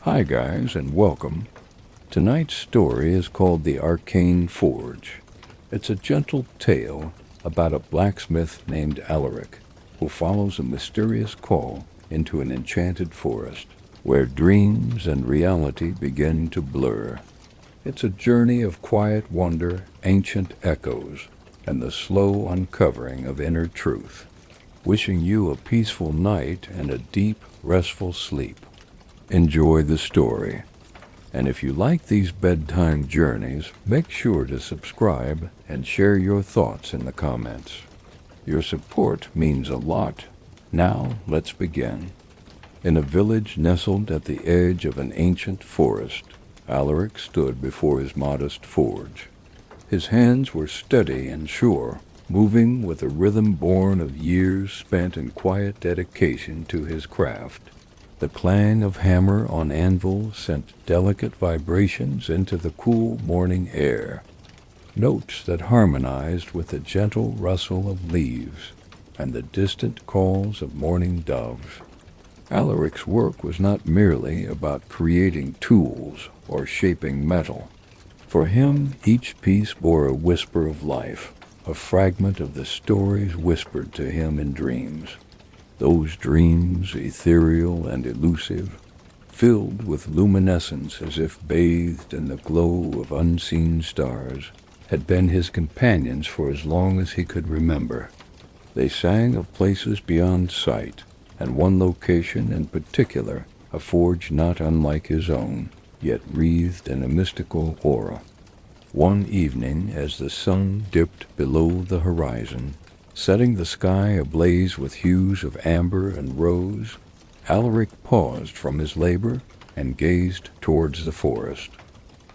Hi guys, and welcome. Tonight's story is called The Arcane Forge. It's a gentle tale about a blacksmith named Alaric who follows a mysterious call into an enchanted forest where dreams and reality begin to blur. It's a journey of quiet wonder, ancient echoes, and the slow uncovering of inner truth. Wishing you a peaceful night and a deep, restful sleep. Enjoy the story. And if you like these bedtime journeys, make sure to subscribe and share your thoughts in the comments. Your support means a lot. Now, let's begin. In a village nestled at the edge of an ancient forest, Alaric stood before his modest forge. His hands were steady and sure, moving with a rhythm born of years spent in quiet dedication to his craft. The clang of hammer on anvil sent delicate vibrations into the cool morning air, notes that harmonized with the gentle rustle of leaves and the distant calls of morning doves. Alaric's work was not merely about creating tools or shaping metal. For him, each piece bore a whisper of life, a fragment of the stories whispered to him in dreams. Those dreams, ethereal and elusive, filled with luminescence as if bathed in the glow of unseen stars, had been his companions for as long as he could remember. They sang of places beyond sight, and one location in particular, a forge not unlike his own, yet wreathed in a mystical aura. One evening, as the sun dipped below the horizon, setting the sky ablaze with hues of amber and rose, Alaric paused from his labor and gazed towards the forest.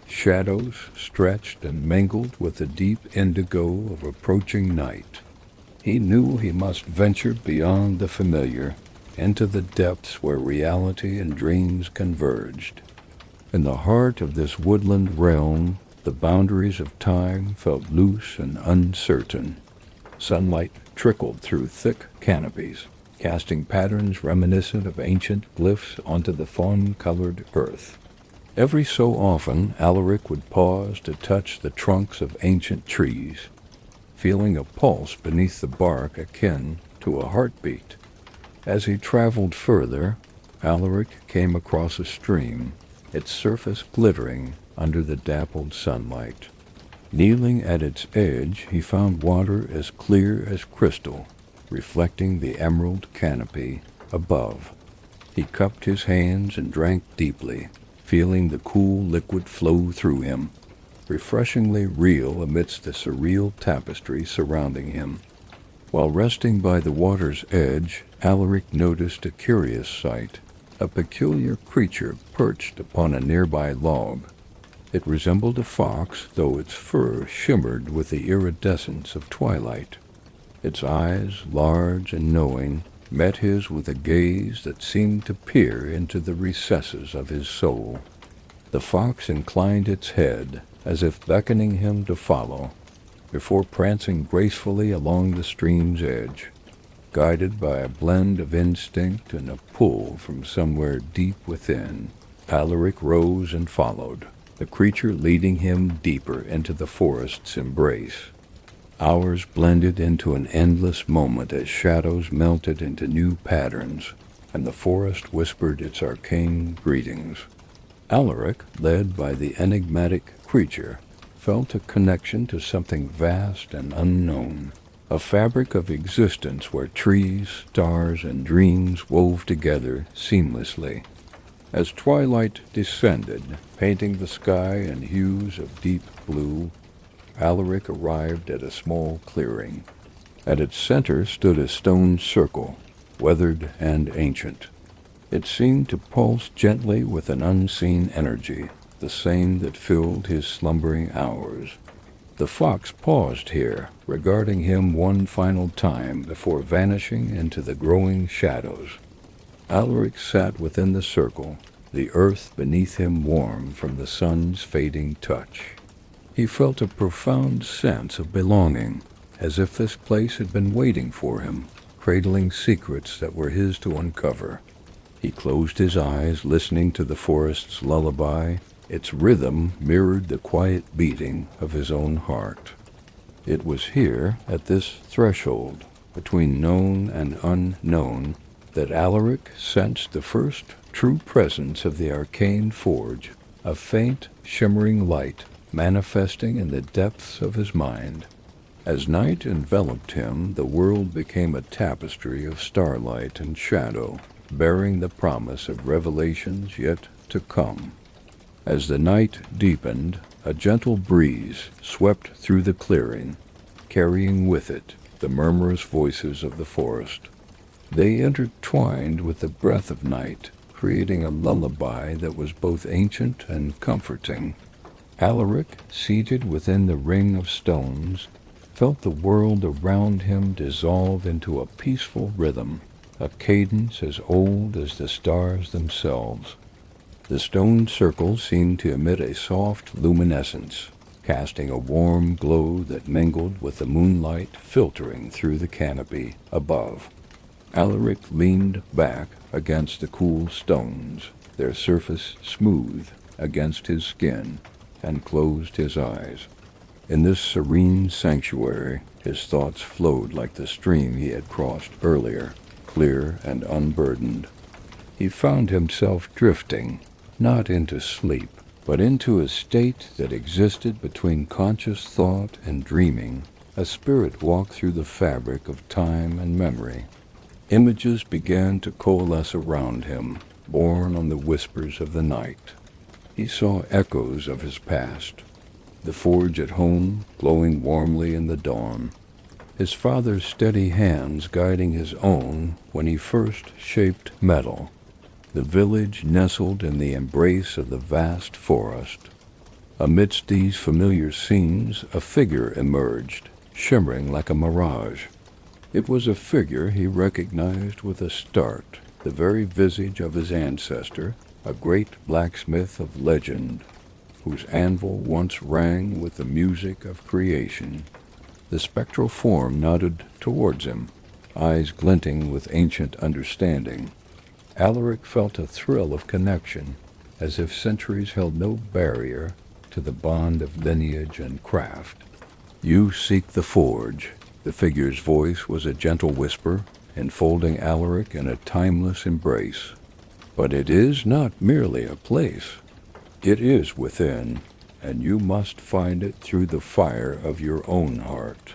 Shadows stretched and mingled with the deep indigo of approaching night. He knew he must venture beyond the familiar, into the depths where reality and dreams converged. In the heart of this woodland realm, the boundaries of time felt loose and uncertain. Sunlight trickled through thick canopies, casting patterns reminiscent of ancient glyphs onto the fawn-colored earth. Every so often, Alaric would pause to touch the trunks of ancient trees, feeling a pulse beneath the bark akin to a heartbeat. As he traveled further, Alaric came across a stream, its surface glittering under the dappled sunlight. Kneeling at its edge, he found water as clear as crystal, reflecting the emerald canopy above. He cupped his hands and drank deeply, feeling the cool liquid flow through him, refreshingly real amidst the surreal tapestry surrounding him. While resting by the water's edge, Alaric noticed a curious sight, a peculiar creature perched upon a nearby log. It resembled a fox, though its fur shimmered with the iridescence of twilight. Its eyes, large and knowing, met his with a gaze that seemed to peer into the recesses of his soul. The fox inclined its head, as if beckoning him to follow, before prancing gracefully along the stream's edge. Guided by a blend of instinct and a pull from somewhere deep within, Alaric rose and followed, the creature leading him deeper into the forest's embrace. Hours blended into an endless moment as shadows melted into new patterns, and the forest whispered its arcane greetings. Alaric, led by the enigmatic creature, felt a connection to something vast and unknown, a fabric of existence where trees, stars, and dreams wove together seamlessly. As twilight descended, painting the sky in hues of deep blue, Alaric arrived at a small clearing. At its center stood a stone circle, weathered and ancient. It seemed to pulse gently with an unseen energy, the same that filled his slumbering hours. The fox paused here, regarding him one final time before vanishing into the growing shadows. Alaric sat within the circle, the earth beneath him warm from the sun's fading touch. He felt a profound sense of belonging, as if this place had been waiting for him, cradling secrets that were his to uncover. He closed his eyes, listening to the forest's lullaby. Its rhythm mirrored the quiet beating of his own heart. It was here, at this threshold, between known and unknown, that Alaric sensed the first true presence of the Arcane Forge, a faint, shimmering light manifesting in the depths of his mind. As night enveloped him, the world became a tapestry of starlight and shadow, bearing the promise of revelations yet to come. As the night deepened, a gentle breeze swept through the clearing, carrying with it the murmurous voices of the forest. They intertwined with the breath of night, creating a lullaby that was both ancient and comforting. Alaric, seated within the ring of stones, felt the world around him dissolve into a peaceful rhythm, a cadence as old as the stars themselves. The stone circles seemed to emit a soft luminescence, casting a warm glow that mingled with the moonlight filtering through the canopy above. Alaric leaned back against the cool stones, their surface smooth against his skin, and closed his eyes. In this serene sanctuary, his thoughts flowed like the stream he had crossed earlier, clear and unburdened. He found himself drifting, not into sleep, but into a state that existed between conscious thought and dreaming. A spirit walked through the fabric of time and memory. Images began to coalesce around him, borne on the whispers of the night. He saw echoes of his past. The forge at home, glowing warmly in the dawn. His father's steady hands guiding his own when he first shaped metal. The village nestled in the embrace of the vast forest. Amidst these familiar scenes, a figure emerged, shimmering like a mirage. It was a figure he recognized with a start, the very visage of his ancestor, a great blacksmith of legend, whose anvil once rang with the music of creation. The spectral form nodded towards him, eyes glinting with ancient understanding. Alaric felt a thrill of connection, as if centuries held no barrier to the bond of lineage and craft. "You seek the forge." The figure's voice was a gentle whisper, enfolding Alaric in a timeless embrace. "But it is not merely a place. It is within, and you must find it through the fire of your own heart."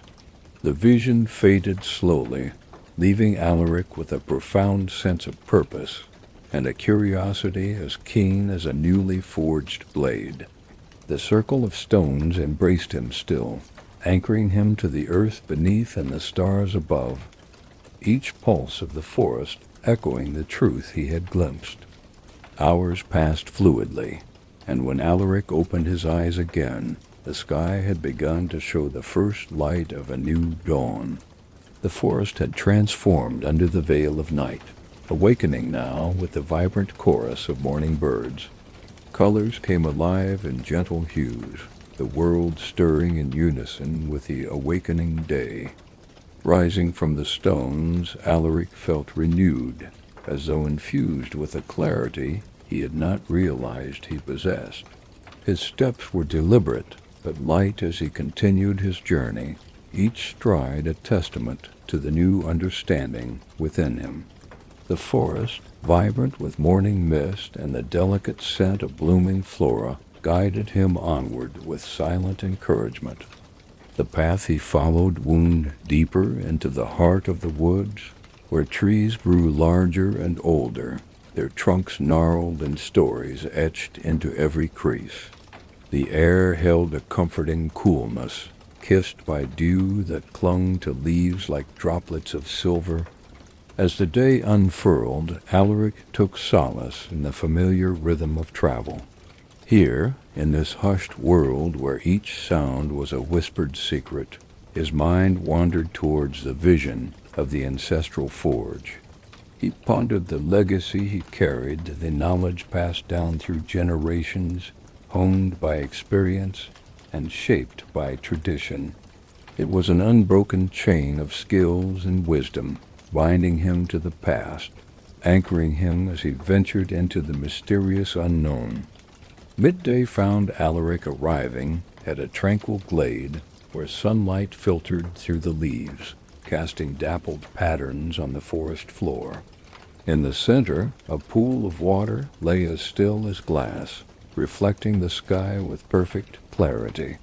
The vision faded slowly, leaving Alaric with a profound sense of purpose and a curiosity as keen as a newly forged blade. The circle of stones embraced him still, anchoring him to the earth beneath and the stars above, each pulse of the forest echoing the truth he had glimpsed. Hours passed fluidly, and when Alaric opened his eyes again, the sky had begun to show the first light of a new dawn. The forest had transformed under the veil of night, awakening now with the vibrant chorus of morning birds. Colors came alive in gentle hues, the world stirring in unison with the awakening day. Rising from the stones, Alaric felt renewed, as though infused with a clarity he had not realized he possessed. His steps were deliberate, but light as he continued his journey, each stride a testament to the new understanding within him. The forest, vibrant with morning mist and the delicate scent of blooming flora, guided him onward with silent encouragement. The path he followed wound deeper into the heart of the woods, where trees grew larger and older, their trunks gnarled and stories etched into every crease. The air held a comforting coolness, kissed by dew that clung to leaves like droplets of silver. As the day unfurled, Alaric took solace in the familiar rhythm of travel. Here, in this hushed world where each sound was a whispered secret, his mind wandered towards the vision of the ancestral forge. He pondered the legacy he carried, the knowledge passed down through generations, honed by experience and shaped by tradition. It was an unbroken chain of skills and wisdom, binding him to the past. anchoring him as he ventured into the mysterious unknown. Midday found Alaric arriving at a tranquil glade where sunlight filtered through the leaves, casting dappled patterns on the forest floor. In the center, a pool of water lay as still as glass, reflecting the sky with perfect clarity.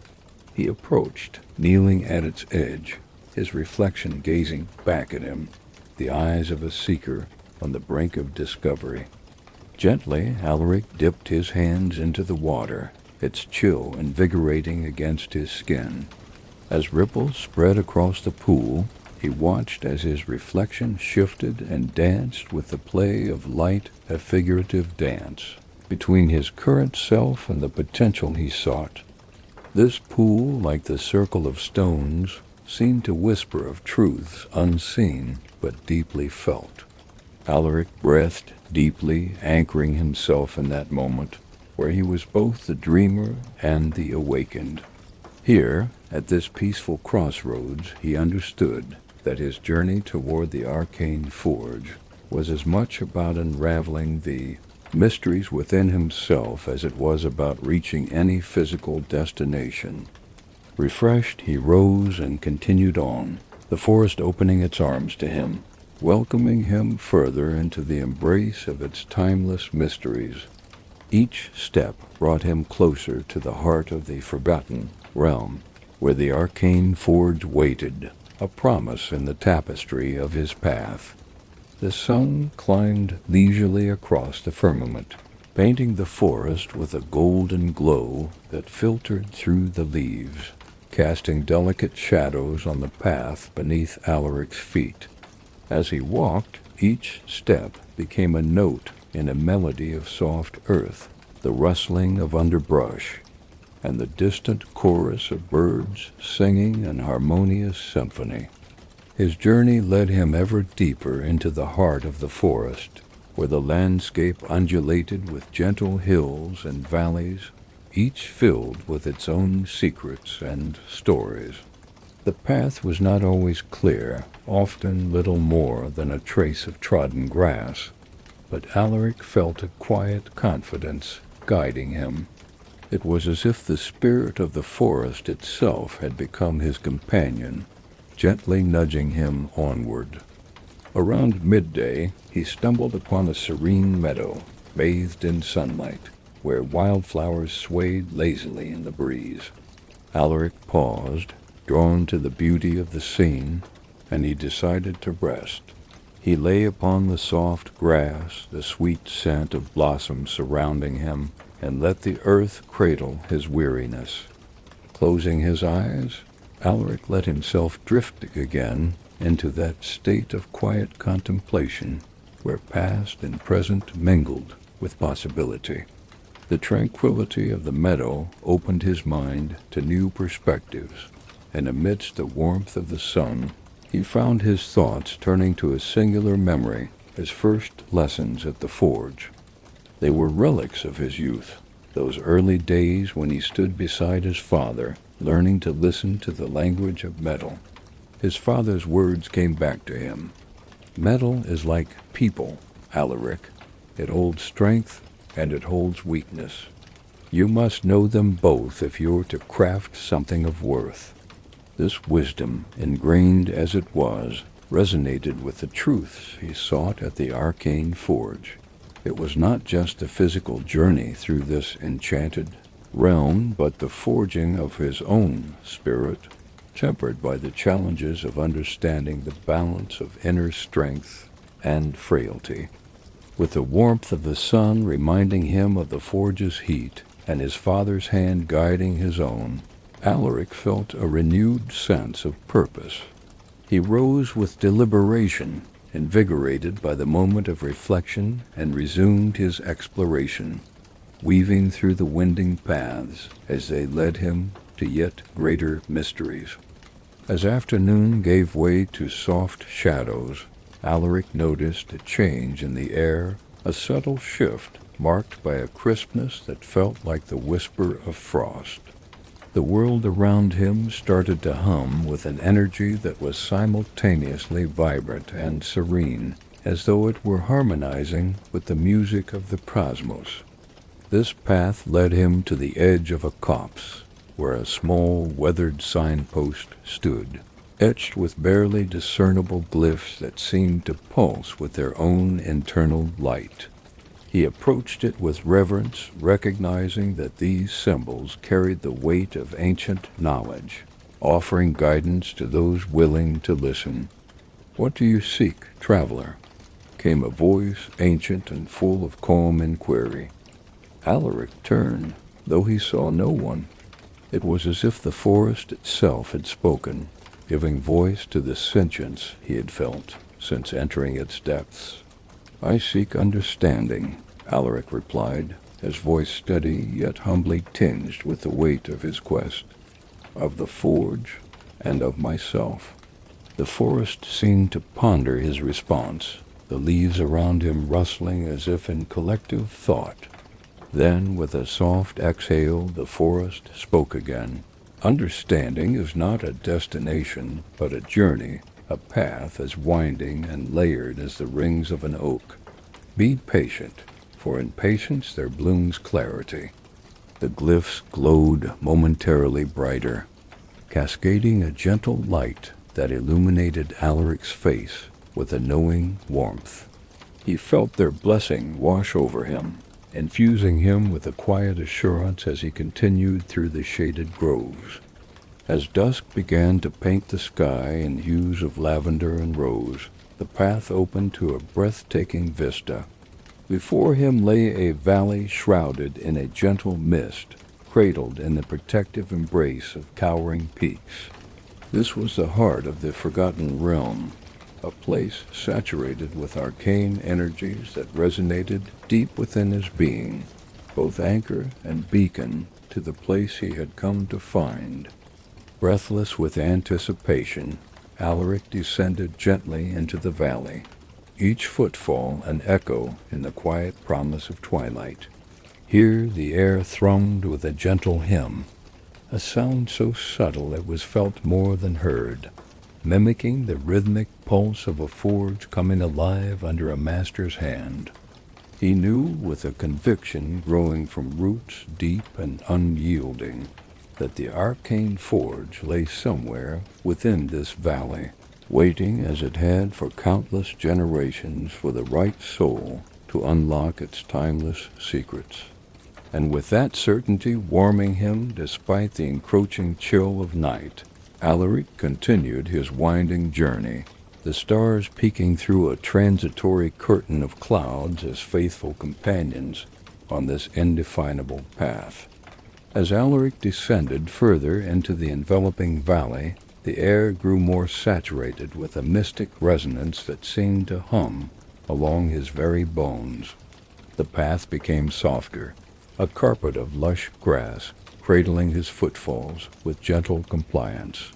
He approached, kneeling at its edge, his reflection gazing back at him, the eyes of a seeker on the brink of discovery. Gently, Alaric dipped his hands into the water, its chill invigorating against his skin. As ripples spread across the pool, he watched as his reflection shifted and danced with the play of light, a figurative dance, between his current self and the potential he sought. This pool, like the circle of stones, seemed to whisper of truths unseen but deeply felt. Alaric breathed deeply, anchoring himself in that moment, where he was both the dreamer and the awakened. Here, at this peaceful crossroads, he understood that his journey toward the Arcane Forge was as much about unraveling the mysteries within himself as it was about reaching any physical destination. Refreshed, he rose and continued on, the forest opening its arms to him, welcoming him further into the embrace of its timeless mysteries. Each step brought him closer to the heart of the forgotten realm, where the Arcane Forge waited, a promise in the tapestry of his path. The sun climbed leisurely across the firmament, painting the forest with a golden glow that filtered through the leaves, casting delicate shadows on the path beneath Alaric's feet. As he walked, each step became a note in a melody of soft earth, the rustling of underbrush, and the distant chorus of birds singing an harmonious symphony. His journey led him ever deeper into the heart of the forest, where the landscape undulated with gentle hills and valleys, each filled with its own secrets and stories. The path was not always clear, often little more than a trace of trodden grass, but Alaric felt a quiet confidence guiding him. It was as if the spirit of the forest itself had become his companion, gently nudging him onward. Around midday, he stumbled upon a serene meadow, bathed in sunlight, where wildflowers swayed lazily in the breeze. Alaric paused, drawn to the beauty of the scene, and he decided to rest. He lay upon the soft grass, the sweet scent of blossoms surrounding him, and let the earth cradle his weariness. Closing his eyes, Alaric let himself drift again into that state of quiet contemplation where past and present mingled with possibility. The tranquility of the meadow opened his mind to new perspectives, and amidst the warmth of the sun, he found his thoughts turning to a singular memory, his first lessons at the forge. They were relics of his youth, those early days when he stood beside his father, learning to listen to the language of metal. His father's words came back to him. Metal is like people, Alaric. It holds strength and it holds weakness. You must know them both if you're to craft something of worth. This wisdom, ingrained as it was, resonated with the truths he sought at the Arcane Forge. It was not just the physical journey through this enchanted realm, but the forging of his own spirit, tempered by the challenges of understanding the balance of inner strength and frailty. With the warmth of the sun reminding him of the forge's heat, and his father's hand guiding his own, Alaric felt a renewed sense of purpose. He rose with deliberation, invigorated by the moment of reflection, and resumed his exploration, weaving through the winding paths as they led him to yet greater mysteries. As afternoon gave way to soft shadows, Alaric noticed a change in the air, a subtle shift marked by a crispness that felt like the whisper of frost. The world around him started to hum with an energy that was simultaneously vibrant and serene, as though it were harmonizing with the music of the cosmos. This path led him to the edge of a copse, where a small, weathered signpost stood, etched with barely discernible glyphs that seemed to pulse with their own internal light. He approached it with reverence, recognizing that these symbols carried the weight of ancient knowledge, offering guidance to those willing to listen. "What do you seek, traveler?" came a voice ancient and full of calm inquiry. Alaric turned, though he saw no one. It was as if the forest itself had spoken, giving voice to the sentience he had felt since entering its depths. "I seek understanding," Alaric replied, his voice steady yet humbly tinged with the weight of his quest, "of the forge and of myself." The forest seemed to ponder his response, the leaves around him rustling as if in collective thought. Then, with a soft exhale, the forest spoke again. "Understanding is not a destination, but a journey, a path as winding and layered as the rings of an oak. Be patient, for in patience there blooms clarity." The glyphs glowed momentarily brighter, cascading a gentle light that illuminated Alaric's face with a knowing warmth. He felt their blessing wash over him, infusing him with a quiet assurance as he continued through the shaded groves. As dusk began to paint the sky in hues of lavender and rose, the path opened to a breathtaking vista. Before him lay a valley shrouded in a gentle mist, cradled in the protective embrace of cowering peaks. This was the heart of the Forgotten Realm, a place saturated with arcane energies that resonated deep within his being, both anchor and beacon to the place he had come to find. Breathless with anticipation, Alaric descended gently into the valley, each footfall an echo in the quiet promise of twilight. Here the air thrummed with a gentle hymn, a sound so subtle it was felt more than heard, mimicking the rhythmic pulse of a forge coming alive under a master's hand. He knew with a conviction growing from roots deep and unyielding that the Arcane Forge lay somewhere within this valley, waiting as it had for countless generations for the right soul to unlock its timeless secrets. And with that certainty warming him despite the encroaching chill of night, Alaric continued his winding journey, the stars peeking through a transitory curtain of clouds as faithful companions on this indefinable path. As Alaric descended further into the enveloping valley, the air grew more saturated with a mystic resonance that seemed to hum along his very bones. The path became softer, a carpet of lush grass, cradling his footfalls with gentle compliance.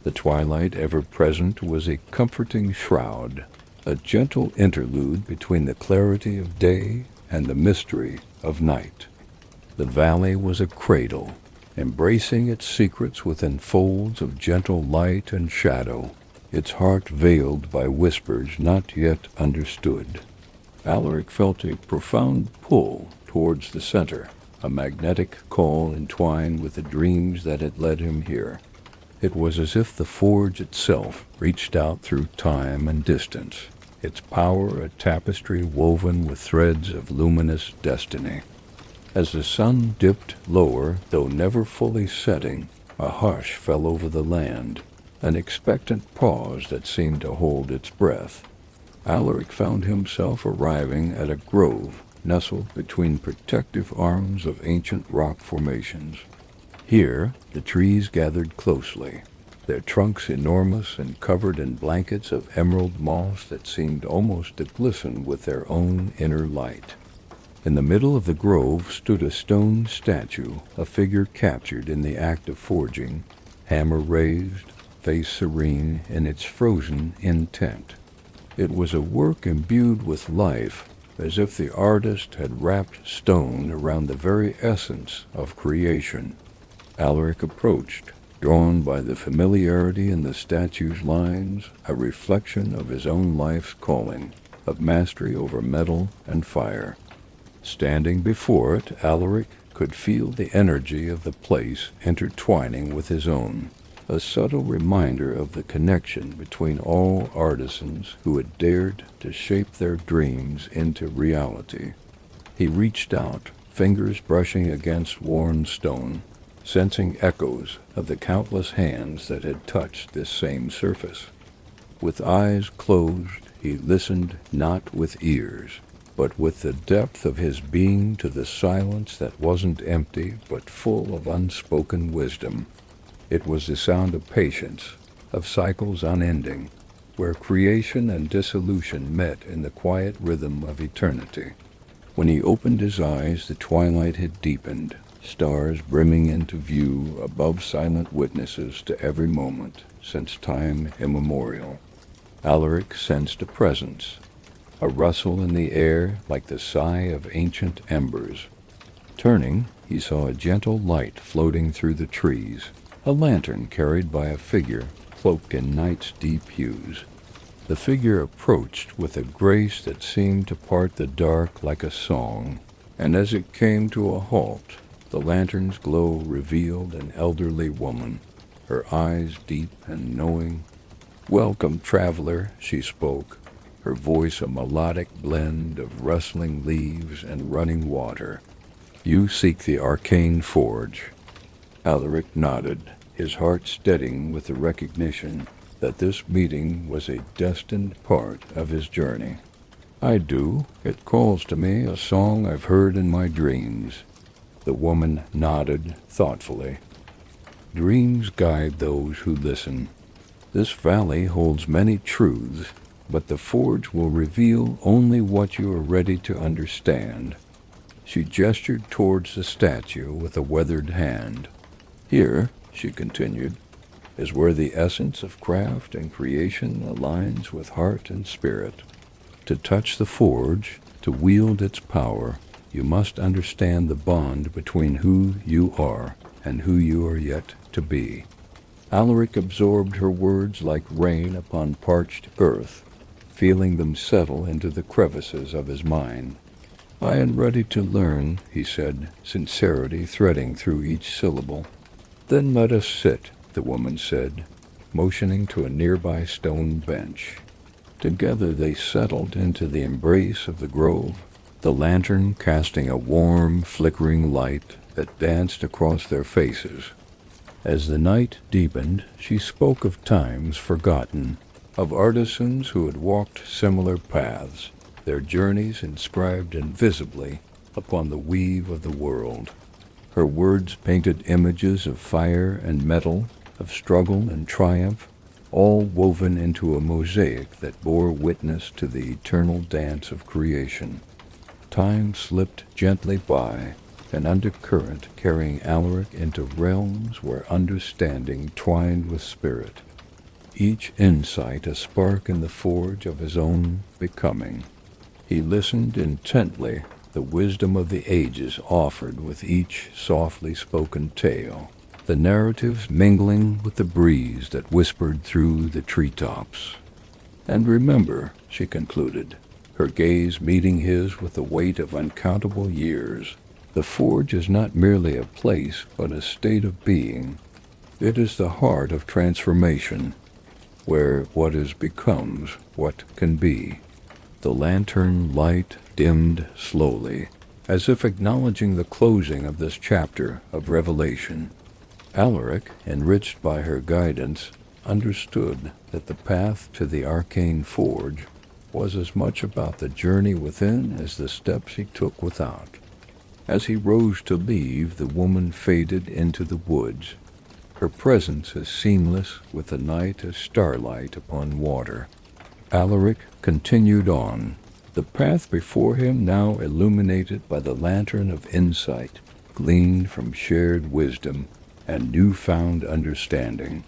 The twilight ever present was a comforting shroud, a gentle interlude between the clarity of day and the mystery of night. The valley was a cradle, embracing its secrets within folds of gentle light and shadow, its heart veiled by whispers not yet understood. Alaric felt a profound pull towards the center, a magnetic call entwined with the dreams that had led him here. It was as if the forge itself reached out through time and distance, its power a tapestry woven with threads of luminous destiny. As the sun dipped lower, though never fully setting, a hush fell over the land, an expectant pause that seemed to hold its breath. Alaric found himself arriving at a grove nestled between protective arms of ancient rock formations. Here, the trees gathered closely, their trunks enormous and covered in blankets of emerald moss that seemed almost to glisten with their own inner light. In the middle of the grove stood a stone statue, a figure captured in the act of forging, hammer raised, face serene in its frozen intent. It was a work imbued with life, as if the artist had wrapped stone around the very essence of creation. Alaric approached, drawn by the familiarity in the statue's lines, a reflection of his own life's calling. of mastery over metal and fire. Standing before it, Alaric could feel the energy of the place intertwining with his own, a subtle reminder of the connection between all artisans who had dared to shape their dreams into reality. He reached out, fingers brushing against worn stone, sensing echoes of the countless hands that had touched this same surface. With eyes closed, he listened not with ears, but with the depth of his being to the silence that wasn't empty but full of unspoken wisdom. It was the sound of patience, of cycles unending, where creation and dissolution met in the quiet rhythm of eternity. When he opened his eyes, the twilight had deepened, stars brimming into view above silent witnesses to every moment since time immemorial. Alaric sensed a presence, a rustle in the air like the sigh of ancient embers. Turning, he saw a gentle light floating through the trees, a lantern carried by a figure cloaked in night's deep hues. The figure approached with a grace that seemed to part the dark like a song, and as it came to a halt, the lantern's glow revealed an elderly woman, her eyes deep and knowing. "Welcome, traveler," she spoke, her voice a melodic blend of rustling leaves and running water. "You seek the Arcane Forge." Alaric nodded, his heart steadying with the recognition that this meeting was a destined part of his journey. "I do. It calls to me a song I've heard in my dreams." The woman nodded thoughtfully. "Dreams guide those who listen. This valley holds many truths, but the forge will reveal only what you are ready to understand." She gestured towards the statue with a weathered hand. "Here," she continued, "is where the essence of craft and creation aligns with heart and spirit. To touch the forge, to wield its power, you must understand the bond between who you are and who you are yet to be." Alaric absorbed her words like rain upon parched earth, feeling them settle into the crevices of his mind. "I am ready to learn," he said, sincerity threading through each syllable. "Then let us sit," the woman said, motioning to a nearby stone bench. Together they settled into the embrace of the grove, the lantern casting a warm, flickering light that danced across their faces. As the night deepened, she spoke of times forgotten, of artisans who had walked similar paths, their journeys inscribed invisibly upon the weave of the world. Her words painted images of fire and metal, of struggle and triumph, all woven into a mosaic that bore witness to the eternal dance of creation. Time slipped gently by, an undercurrent carrying Alaric into realms where understanding twined with spirit, each insight a spark in the forge of his own becoming. He listened intently, the wisdom of the ages offered with each softly spoken tale, the narratives mingling with the breeze that whispered through the treetops. "And remember," she concluded, her gaze meeting his with the weight of uncountable years, "the forge is not merely a place, but a state of being. It is the heart of transformation, where what is becomes what can be." The lantern light dimmed slowly, as if acknowledging the closing of this chapter of revelation. Alaric, enriched by her guidance, understood that the path to the Arcane Forge was as much about the journey within as the steps he took without. As he rose to leave, the woman faded into the woods, her presence as seamless with the night as starlight upon water. Alaric continued on, the path before him now illuminated by the lantern of insight, gleaned from shared wisdom and newfound understanding.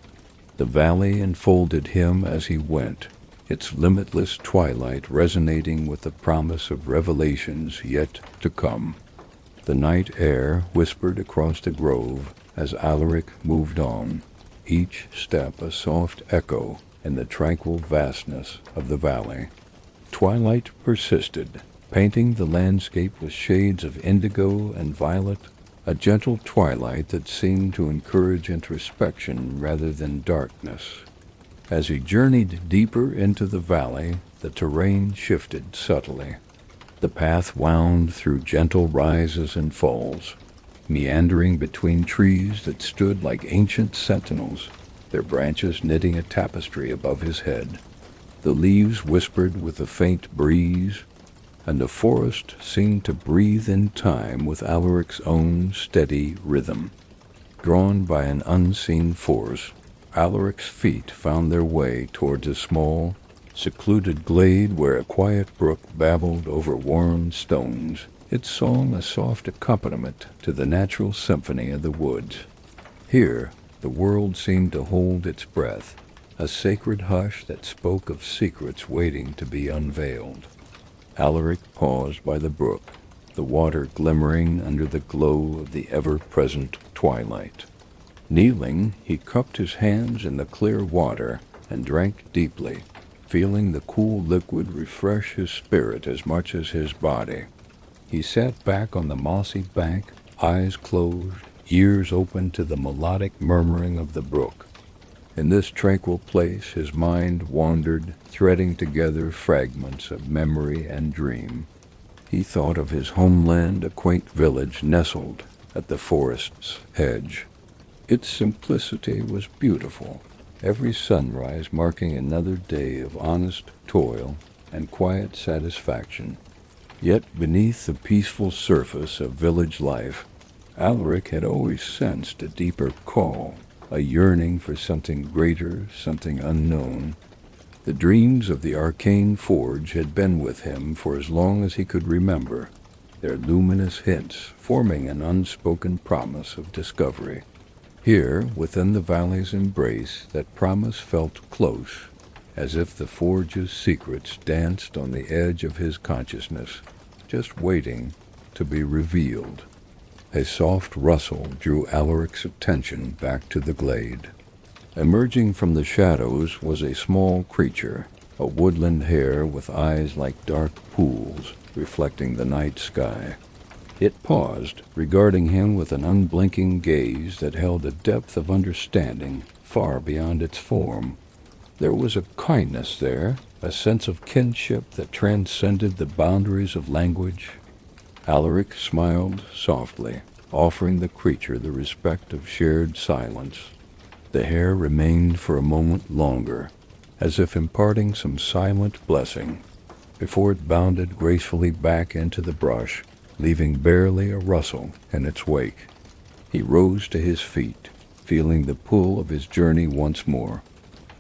The valley enfolded him as he went, its limitless twilight resonating with the promise of revelations yet to come. The night air whispered across the grove as Alaric moved on, each step a soft echo in the tranquil vastness of the valley. twilight persisted, painting the landscape with shades of indigo and violet, a gentle twilight that seemed to encourage introspection rather than darkness. As he journeyed deeper into the valley, the terrain shifted subtly. The path wound through gentle rises and falls, meandering between trees that stood like ancient sentinels, their branches knitting a tapestry above his head. The leaves whispered with a faint breeze, and the forest seemed to breathe in time with Alaric's own steady rhythm. Drawn by an unseen force, Alaric's feet found their way towards a small, secluded glade where a quiet brook babbled over worn stones, its song a soft accompaniment to the natural symphony of the woods. Here, the world seemed to hold its breath, a sacred hush that spoke of secrets waiting to be unveiled. Alaric paused by the brook, the water glimmering under the glow of the ever-present twilight. Kneeling, he cupped his hands in the clear water and drank deeply, feeling the cool liquid refresh his spirit as much as his body. He sat back on the mossy bank, eyes closed, ears open to the melodic murmuring of the brook. In this tranquil place his mind wandered, threading together fragments of memory and dream. He thought of his homeland, a quaint village nestled at the forest's edge. Its simplicity was beautiful, every sunrise marking another day of honest toil and quiet satisfaction. Yet beneath the peaceful surface of village life, Alaric had always sensed a deeper call, a yearning for something greater, something unknown. The dreams of the Arcane Forge had been with him for as long as he could remember, their luminous hints forming an unspoken promise of discovery. Here, within the valley's embrace, that promise felt close, as if the forge's secrets danced on the edge of his consciousness, just waiting to be revealed. A soft rustle drew Alaric's attention back to the glade. Emerging from the shadows was a small creature, a woodland hare with eyes like dark pools reflecting the night sky. It paused, regarding him with an unblinking gaze that held a depth of understanding far beyond its form. There was a kindness there, a sense of kinship that transcended the boundaries of language. Alaric smiled softly, offering the creature the respect of shared silence. The hare remained for a moment longer, as if imparting some silent blessing, before it bounded gracefully back into the brush, leaving barely a rustle in its wake. He rose to his feet, feeling the pull of his journey once more.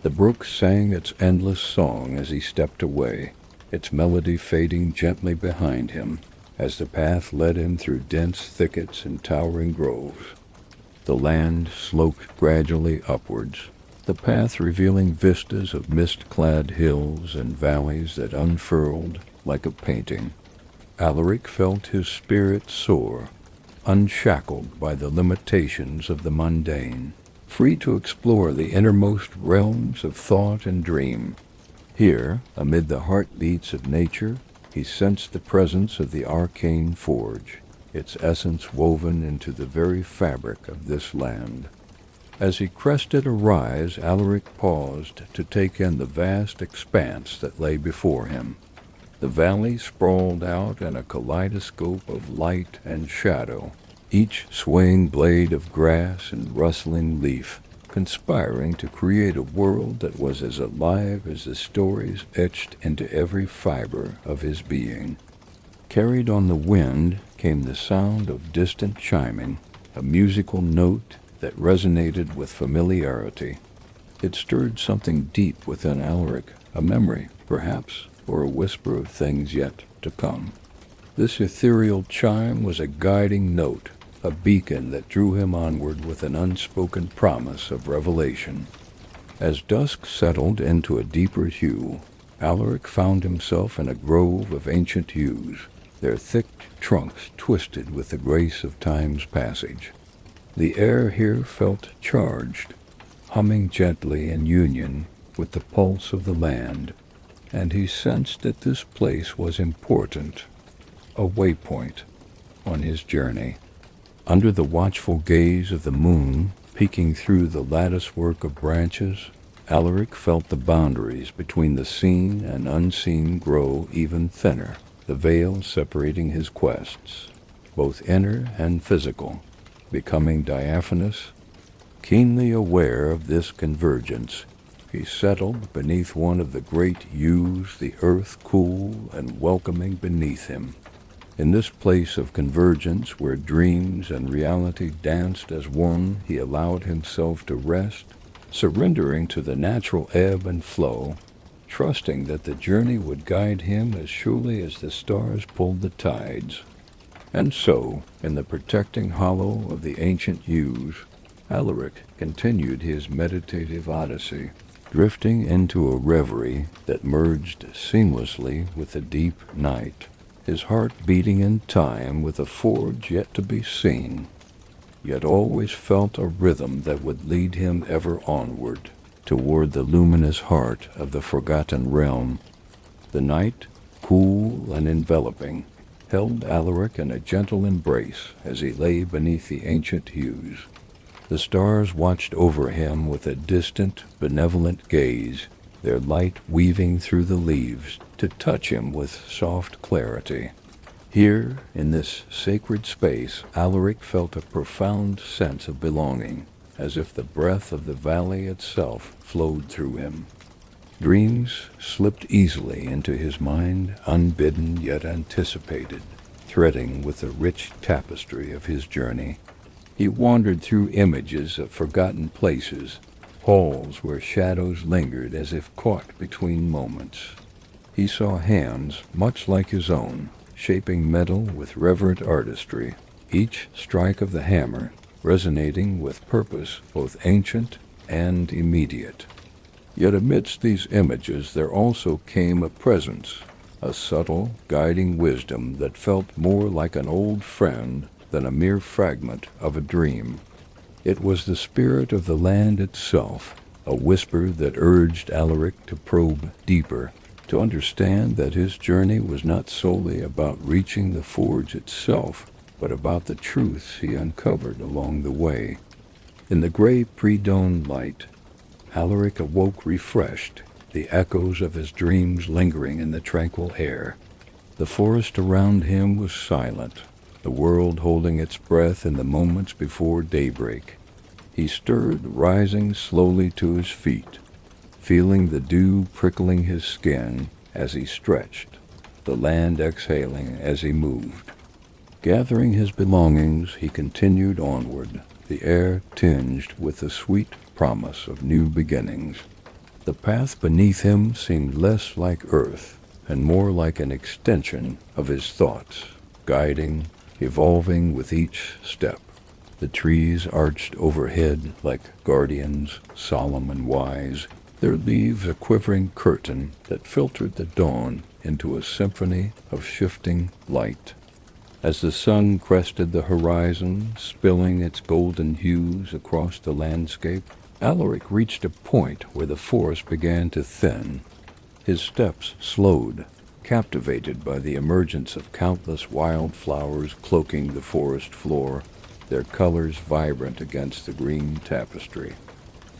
The brook sang its endless song as he stepped away, its melody fading gently behind him as the path led him through dense thickets and towering groves. The land sloped gradually upwards, the path revealing vistas of mist-clad hills and valleys that unfurled like a painting. Alaric felt his spirit soar, unshackled by the limitations of the mundane, free to explore the innermost realms of thought and dream. Here, amid the heartbeats of nature, he sensed the presence of the Arcane Forge, its essence woven into the very fabric of this land. As he crested a rise, Alaric paused to take in the vast expanse that lay before him. The valley sprawled out in a kaleidoscope of light and shadow, each swaying blade of grass and rustling leaf, conspiring to create a world that was as alive as the stories etched into every fiber of his being. Carried on the wind came the sound of distant chiming, a musical note that resonated with familiarity. It stirred something deep within Alaric, a memory, perhaps, or a whisper of things yet to come. This ethereal chime was a guiding note, a beacon that drew him onward with an unspoken promise of revelation. As dusk settled into a deeper hue, Alaric found himself in a grove of ancient yews, their thick trunks twisted with the grace of time's passage. The air here felt charged, humming gently in union with the pulse of the land. and he sensed that this place was important, a waypoint on his journey. Under the watchful gaze of the moon, peeking through the latticework of branches, Alaric felt the boundaries between the seen and unseen grow even thinner, the veil separating his quests, both inner and physical, becoming diaphanous. Keenly aware of this convergence, he settled beneath one of the great yews, the earth cool and welcoming beneath him. In this place of convergence where dreams and reality danced as one, he allowed himself to rest, surrendering to the natural ebb and flow, trusting that the journey would guide him as surely as the stars pulled the tides. And so, in the protecting hollow of the ancient yews, Alaric continued his meditative odyssey, drifting into a reverie that merged seamlessly with the deep night, his heart beating in time with a forge yet to be seen, yet always felt a rhythm that would lead him ever onward, toward the luminous heart of the forgotten realm. The night, cool and enveloping, held Alaric in a gentle embrace as he lay beneath the ancient yews. The stars watched over him with a distant, benevolent gaze, their light weaving through the leaves to touch him with soft clarity. Here, in this sacred space, Alaric felt a profound sense of belonging, as if the breath of the valley itself flowed through him. Dreams slipped easily into his mind, unbidden yet anticipated, threading with the rich tapestry of his journey. He wandered through images of forgotten places, halls where shadows lingered as if caught between moments. He saw hands much like his own, shaping metal with reverent artistry, each strike of the hammer resonating with purpose both ancient and immediate. Yet amidst these images there also came a presence, a subtle, guiding wisdom that felt more like an old friend than a mere fragment of a dream. It was the spirit of the land itself, a whisper that urged Alaric to probe deeper, to understand that his journey was not solely about reaching the forge itself, but about the truths he uncovered along the way. In the gray pre-dawn light, Alaric awoke refreshed, the echoes of his dreams lingering in the tranquil air. The forest around him was silent, the world holding its breath in the moments before daybreak. He stirred, rising slowly to his feet, feeling the dew prickling his skin as he stretched, the land exhaling as he moved. Gathering his belongings, he continued onward, the air tinged with the sweet promise of new beginnings. The path beneath him seemed less like earth and more like an extension of his thoughts, guiding, evolving with each step. The trees arched overhead like guardians, solemn and wise, their leaves a quivering curtain that filtered the dawn into a symphony of shifting light. As the sun crested the horizon, spilling its golden hues across the landscape, Alaric reached a point where the forest began to thin. His steps slowed, captivated by the emergence of countless wildflowers cloaking the forest floor, their colors vibrant against the green tapestry.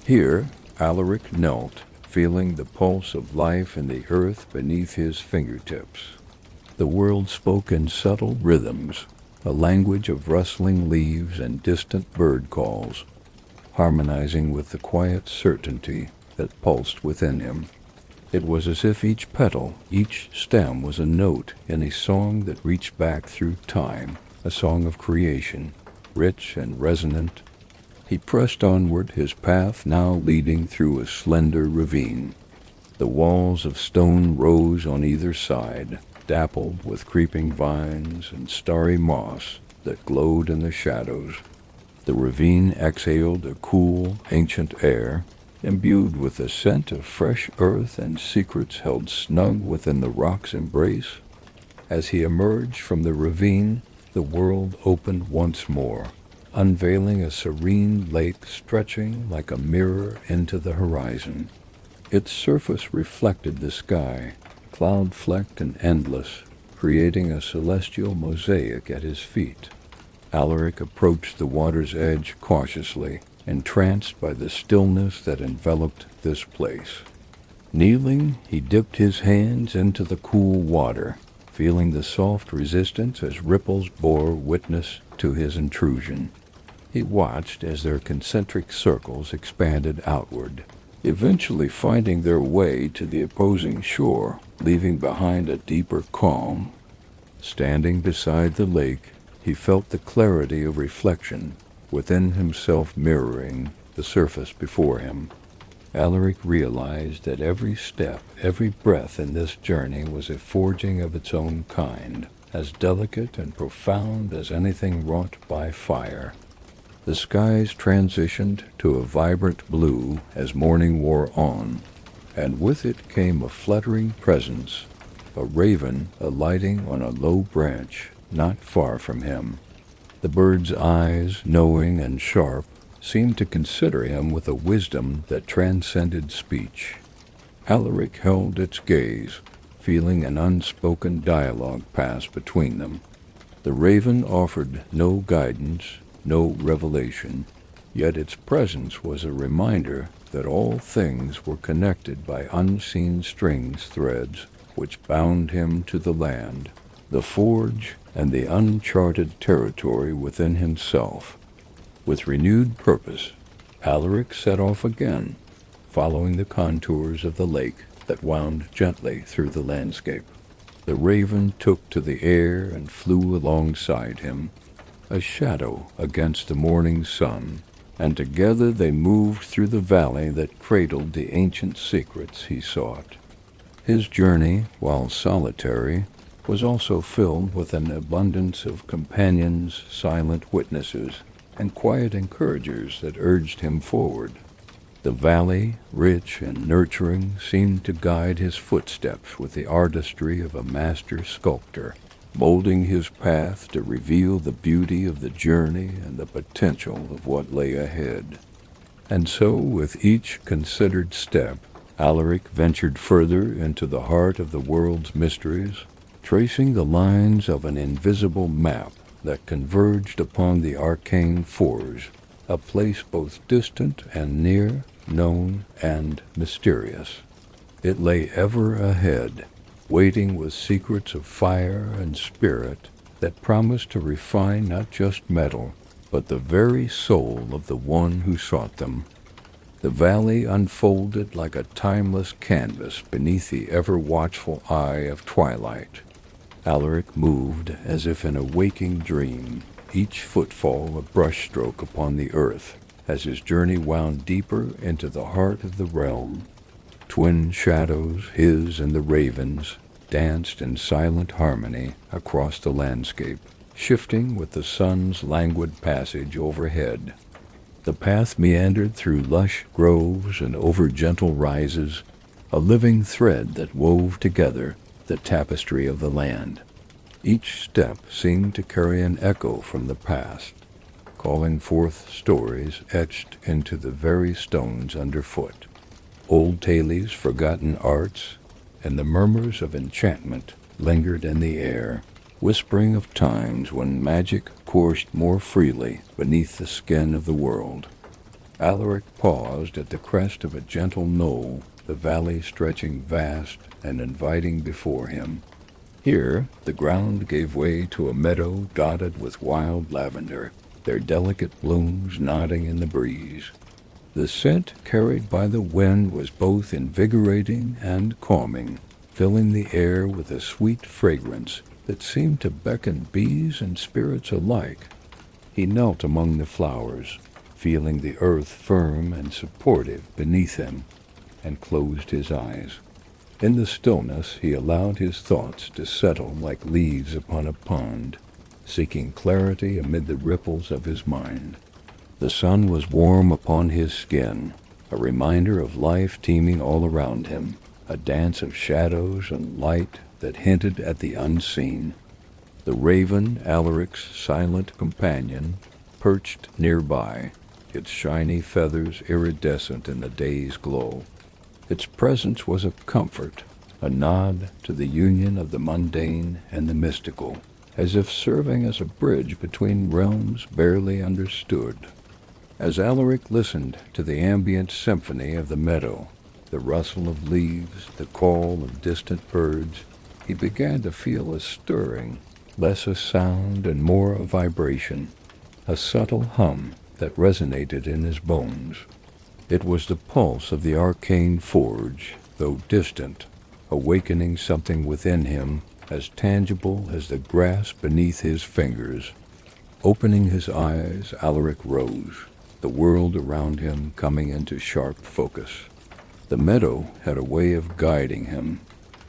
Here, Alaric knelt, feeling the pulse of life in the earth beneath his fingertips. The world spoke in subtle rhythms, a language of rustling leaves and distant bird calls, harmonizing with the quiet certainty that pulsed within him. It was as if each petal, each stem was a note in a song that reached back through time, a song of creation, rich and resonant. He pressed onward, his path now leading through a slender ravine. The walls of stone rose on either side, dappled with creeping vines and starry moss that glowed in the shadows. The ravine exhaled a cool, ancient air, imbued with the scent of fresh earth and secrets held snug within the rock's embrace. As he emerged from the ravine, the world opened once more, unveiling a serene lake stretching like a mirror into the horizon. Its surface reflected the sky, cloud-flecked and endless, creating a celestial mosaic at his feet. Alaric approached the water's edge cautiously, entranced by the stillness that enveloped this place. Kneeling, he dipped his hands into the cool water, feeling the soft resistance as ripples bore witness to his intrusion. He watched as their concentric circles expanded outward, eventually finding their way to the opposing shore, leaving behind a deeper calm. Standing beside the lake, he felt the clarity of reflection within himself mirroring the surface before him. Alaric realized that every step, every breath in this journey was a forging of its own kind, as delicate and profound as anything wrought by fire. The skies transitioned to a vibrant blue as morning wore on, and with it came a fluttering presence, a raven alighting on a low branch not far from him. The bird's eyes, knowing and sharp, seemed to consider him with a wisdom that transcended speech. Alaric held its gaze, feeling an unspoken dialogue pass between them. The raven offered no guidance, no revelation, yet its presence was a reminder that all things were connected by unseen threads which bound him to the land, the forge, and the uncharted territory within himself. With renewed purpose, Alaric set off again, following the contours of the lake that wound gently through the landscape. The raven took to the air and flew alongside him, a shadow against the morning sun, and together they moved through the valley that cradled the ancient secrets he sought. His journey, while solitary, was also filled with an abundance of companions, silent witnesses, and quiet encouragers that urged him forward. The valley, rich and nurturing, seemed to guide his footsteps with the artistry of a master sculptor, molding his path to reveal the beauty of the journey and the potential of what lay ahead. And so, with each considered step, Alaric ventured further into the heart of the world's mysteries, tracing the lines of an invisible map that converged upon the Arcane Forge, a place both distant and near, known and mysterious. It lay ever ahead, waiting with secrets of fire and spirit that promised to refine not just metal, but the very soul of the one who sought them. The valley unfolded like a timeless canvas beneath the ever-watchful eye of twilight. Alaric moved as if in a waking dream, each footfall a brushstroke upon the earth, as his journey wound deeper into the heart of the realm. Twin shadows, his and the raven's, danced in silent harmony across the landscape, shifting with the sun's languid passage overhead. The path meandered through lush groves and over gentle rises, a living thread that wove together the tapestry of the land. Each step seemed to carry an echo from the past, calling forth stories etched into the very stones underfoot. Old tales, forgotten arts, and the murmurs of enchantment lingered in the air, whispering of times when magic coursed more freely beneath the skin of the world. Alaric paused at the crest of a gentle knoll, the valley stretching vast and inviting before him. Here, the ground gave way to a meadow dotted with wild lavender, their delicate blooms nodding in the breeze. The scent carried by the wind was both invigorating and calming, filling the air with a sweet fragrance that seemed to beckon bees and spirits alike. He knelt among the flowers, feeling the earth firm and supportive beneath him, and closed his eyes. In the stillness he allowed his thoughts to settle like leaves upon a pond, seeking clarity amid the ripples of his mind. The sun was warm upon his skin, a reminder of life teeming all around him, a dance of shadows and light that hinted at the unseen. The raven, Alaric's silent companion, perched nearby, its shiny feathers iridescent in the day's glow. Its presence was a comfort, a nod to the union of the mundane and the mystical, as if serving as a bridge between realms barely understood. As Alaric listened to the ambient symphony of the meadow, the rustle of leaves, the call of distant birds, he began to feel a stirring, less a sound and more a vibration, a subtle hum that resonated in his bones. It was the pulse of the Arcane Forge, though distant, awakening something within him as tangible as the grass beneath his fingers. Opening his eyes, Alaric rose, the world around him coming into sharp focus. The meadow had a way of guiding him,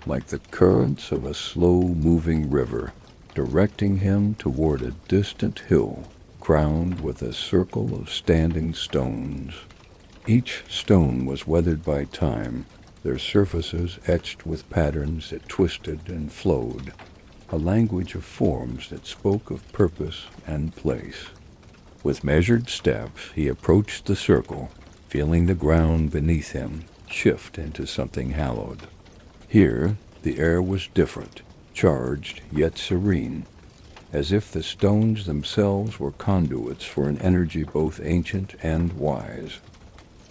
like the currents of a slow-moving river, directing him toward a distant hill crowned with a circle of standing stones. Each stone was weathered by time, their surfaces etched with patterns that twisted and flowed, a language of forms that spoke of purpose and place. With measured steps, he approached the circle, feeling the ground beneath him shift into something hallowed. Here, the air was different, charged yet serene, as if the stones themselves were conduits for an energy both ancient and wise.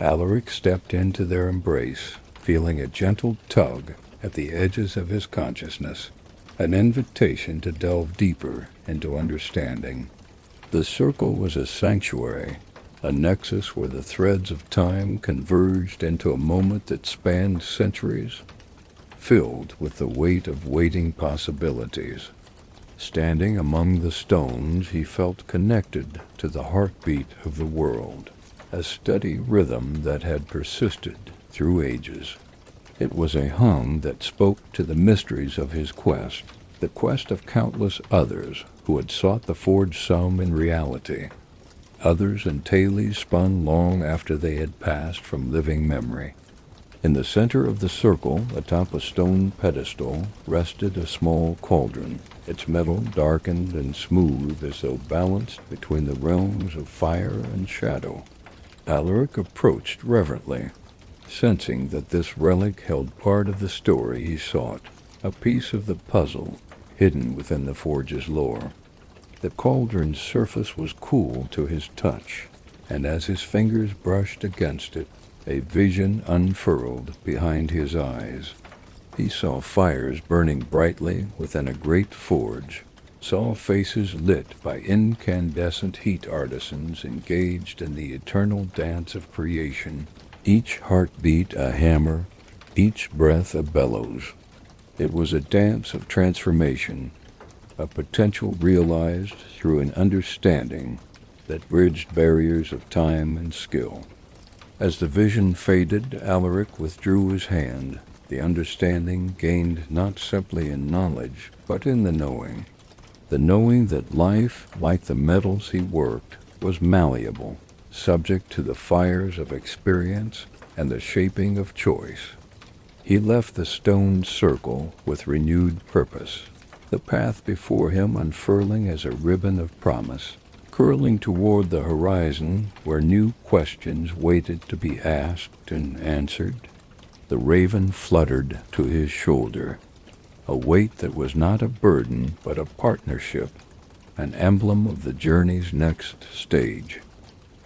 Alaric stepped into their embrace, feeling a gentle tug at the edges of his consciousness, an invitation to delve deeper into understanding. The circle was a sanctuary, a nexus where the threads of time converged into a moment that spanned centuries, filled with the weight of waiting possibilities. Standing among the stones, he felt connected to the heartbeat of the world, a steady rhythm that had persisted through ages. It was a hum that spoke to the mysteries of his quest, the quest of countless others who had sought the forged some in reality, others in tales spun long after they had passed from living memory. In the center of the circle, atop a stone pedestal, rested a small cauldron, its metal darkened and smooth as though balanced between the realms of fire and shadow. Alaric approached reverently, sensing that this relic held part of the story he sought, a piece of the puzzle hidden within the forge's lore. The cauldron's surface was cool to his touch, and as his fingers brushed against it, a vision unfurled behind his eyes. He saw fires burning brightly within a great forge, saw faces lit by incandescent heat artisans engaged in the eternal dance of creation, each heartbeat a hammer, each breath a bellows. It was a dance of transformation, a potential realized through an understanding that bridged barriers of time and skill. As the vision faded, Alaric withdrew his hand. The understanding gained not simply in knowledge, but in the knowing that life, like the metals he worked, was malleable, subject to the fires of experience and the shaping of choice. He left the stone circle with renewed purpose, the path before him unfurling as a ribbon of promise, curling toward the horizon where new questions waited to be asked and answered. The raven fluttered to his shoulder, a weight that was not a burden but a partnership, an emblem of the journey's next stage.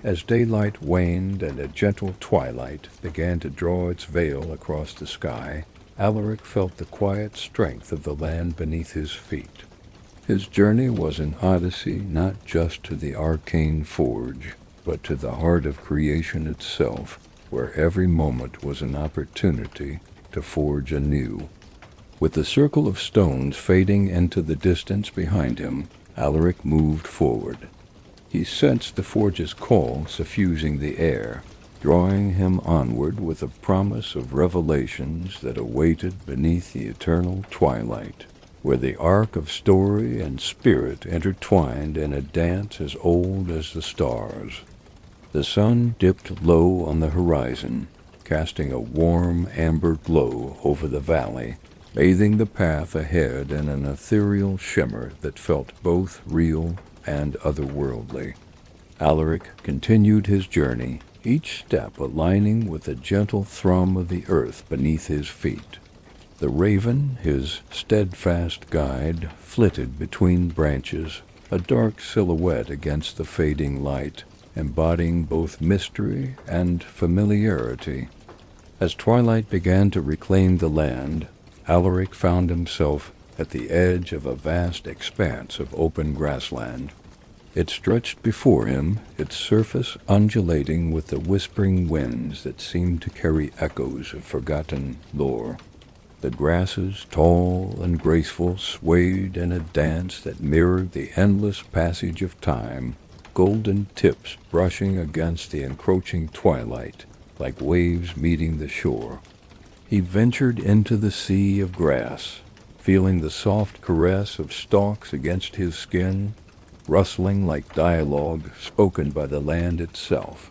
As daylight waned and a gentle twilight began to draw its veil across the sky, Alaric felt the quiet strength of the land beneath his feet. His journey was an odyssey not just to the Arcane Forge, but to the heart of creation itself, where every moment was an opportunity to forge anew. With the circle of stones fading into the distance behind him, Alaric moved forward. He sensed the forge's call suffusing the air, drawing him onward with a promise of revelations that awaited beneath the eternal twilight, where the arc of story and spirit intertwined in a dance as old as the stars. The sun dipped low on the horizon, casting a warm amber glow over the valley, bathing the path ahead in an ethereal shimmer that felt both real and otherworldly. Alaric continued his journey, each step aligning with the gentle thrum of the earth beneath his feet. The raven, his steadfast guide, flitted between branches, a dark silhouette against the fading light, embodying both mystery and familiarity. As twilight began to reclaim the land, Alaric found himself at the edge of a vast expanse of open grassland. It stretched before him, its surface undulating with the whispering winds that seemed to carry echoes of forgotten lore. The grasses, tall and graceful, swayed in a dance that mirrored the endless passage of time, golden tips brushing against the encroaching twilight like waves meeting the shore. He ventured into the sea of grass, feeling the soft caress of stalks against his skin, rustling like dialogue spoken by the land itself.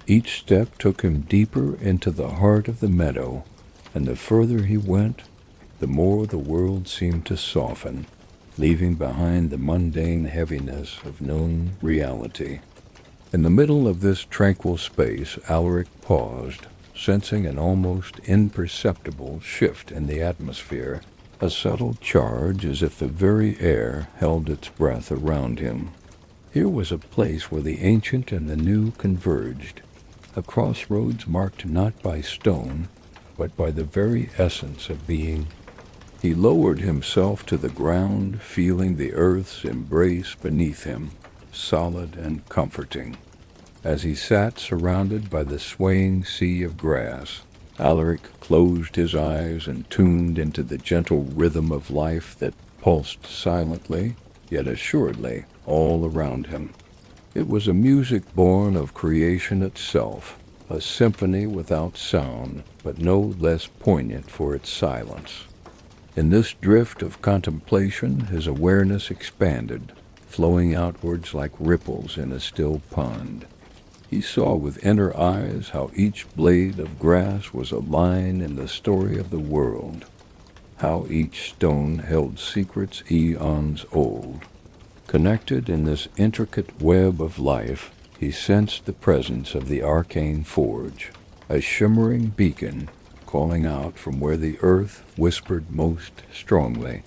Each step took him deeper into the heart of the meadow, and the further he went, the more the world seemed to soften, leaving behind the mundane heaviness of known reality. In the middle of this tranquil space, Alaric paused, sensing an almost imperceptible shift in the atmosphere, a subtle charge as if the very air held its breath around him. Here was a place where the ancient and the new converged, a crossroads marked not by stone, but by the very essence of being. He lowered himself to the ground, feeling the earth's embrace beneath him, solid and comforting. As he sat surrounded by the swaying sea of grass, Alaric closed his eyes and tuned into the gentle rhythm of life that pulsed silently, yet assuredly, all around him. It was a music born of creation itself, a symphony without sound, but no less poignant for its silence. In this drift of contemplation, his awareness expanded, flowing outwards like ripples in a still pond. He saw with inner eyes how each blade of grass was a line in the story of the world, how each stone held secrets eons old. Connected in this intricate web of life, he sensed the presence of the Arcane Forge, a shimmering beacon calling out from where the earth whispered most strongly.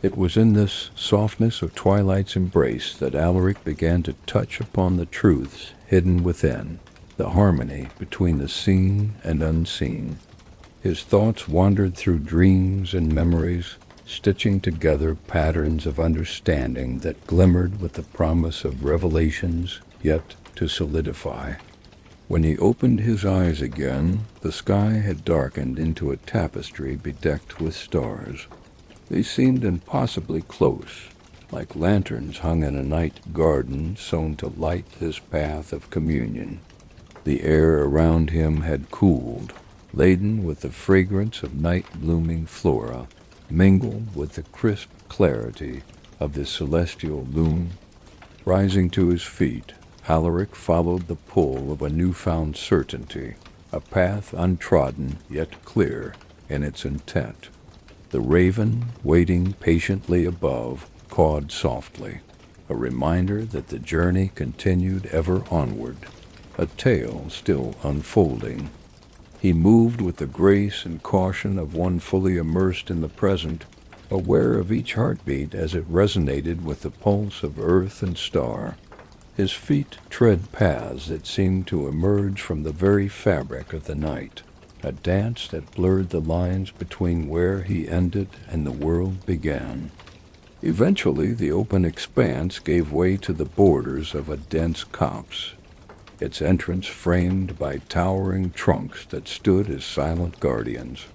It was in this softness of twilight's embrace that Alaric began to touch upon the truths hidden within, the harmony between the seen and unseen. His thoughts wandered through dreams and memories, stitching together patterns of understanding that glimmered with the promise of revelations yet to solidify. When he opened his eyes again, the sky had darkened into a tapestry bedecked with stars. They seemed impossibly close, like lanterns hung in a night garden sewn to light this path of communion. The air around him had cooled, laden with the fragrance of night-blooming flora, mingled with the crisp clarity of the celestial loom. Rising to his feet, Alaric followed the pull of a newfound certainty, a path untrodden yet clear in its intent. The raven, waiting patiently above, cawed softly, a reminder that the journey continued ever onward, a tale still unfolding. He moved with the grace and caution of one fully immersed in the present, aware of each heartbeat as it resonated with the pulse of earth and star. His feet tread paths that seemed to emerge from the very fabric of the night, a dance that blurred the lines between where he ended and the world began. Eventually, the open expanse gave way to the borders of a dense copse, its entrance framed by towering trunks that stood as silent guardians.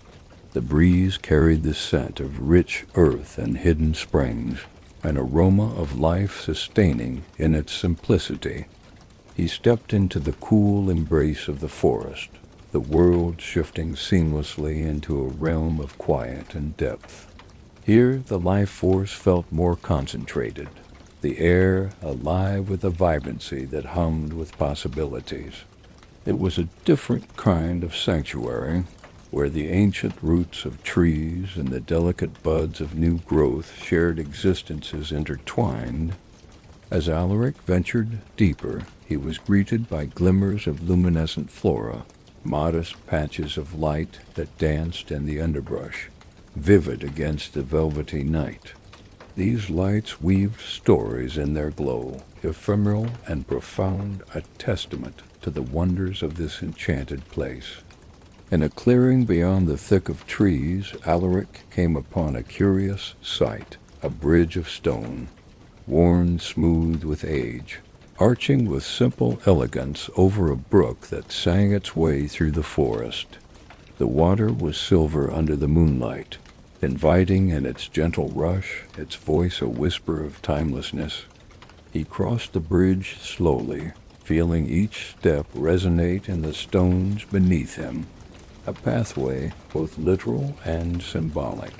The breeze carried the scent of rich earth and hidden springs, an aroma of life sustaining in its simplicity. He stepped into the cool embrace of the forest, the world shifting seamlessly into a realm of quiet and depth. Here the life force felt more concentrated, the air alive with a vibrancy that hummed with possibilities. It was a different kind of sanctuary, where the ancient roots of trees and the delicate buds of new growth shared existences intertwined. As Alaric ventured deeper, he was greeted by glimmers of luminescent flora, modest patches of light that danced in the underbrush, vivid against the velvety night. These lights weaved stories in their glow, ephemeral and profound, a testament to the wonders of this enchanted place. In a clearing beyond the thick of trees, Alaric came upon a curious sight, a bridge of stone, worn smooth with age, arching with simple elegance over a brook that sang its way through the forest. The water was silver under the moonlight, inviting in its gentle rush, its voice a whisper of timelessness. He crossed the bridge slowly, feeling each step resonate in the stones beneath him, a pathway both literal and symbolic.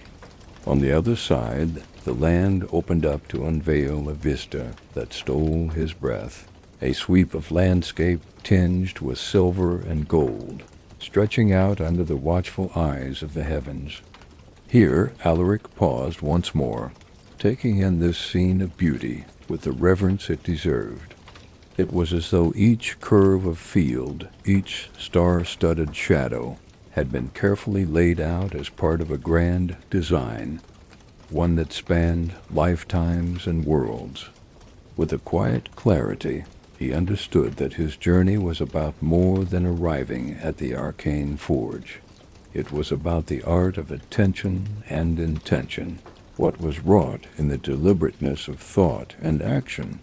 On the other side, the land opened up to unveil a vista that stole his breath, a sweep of landscape tinged with silver and gold, stretching out under the watchful eyes of the heavens. Here Alaric paused once more, taking in this scene of beauty with the reverence it deserved. It was as though each curve of field, each star-studded shadow, had been carefully laid out as part of a grand design, one that spanned lifetimes and worlds. With a quiet clarity, he understood that his journey was about more than arriving at the Arcane Forge. It was about the art of attention and intention, what was wrought in the deliberateness of thought and action.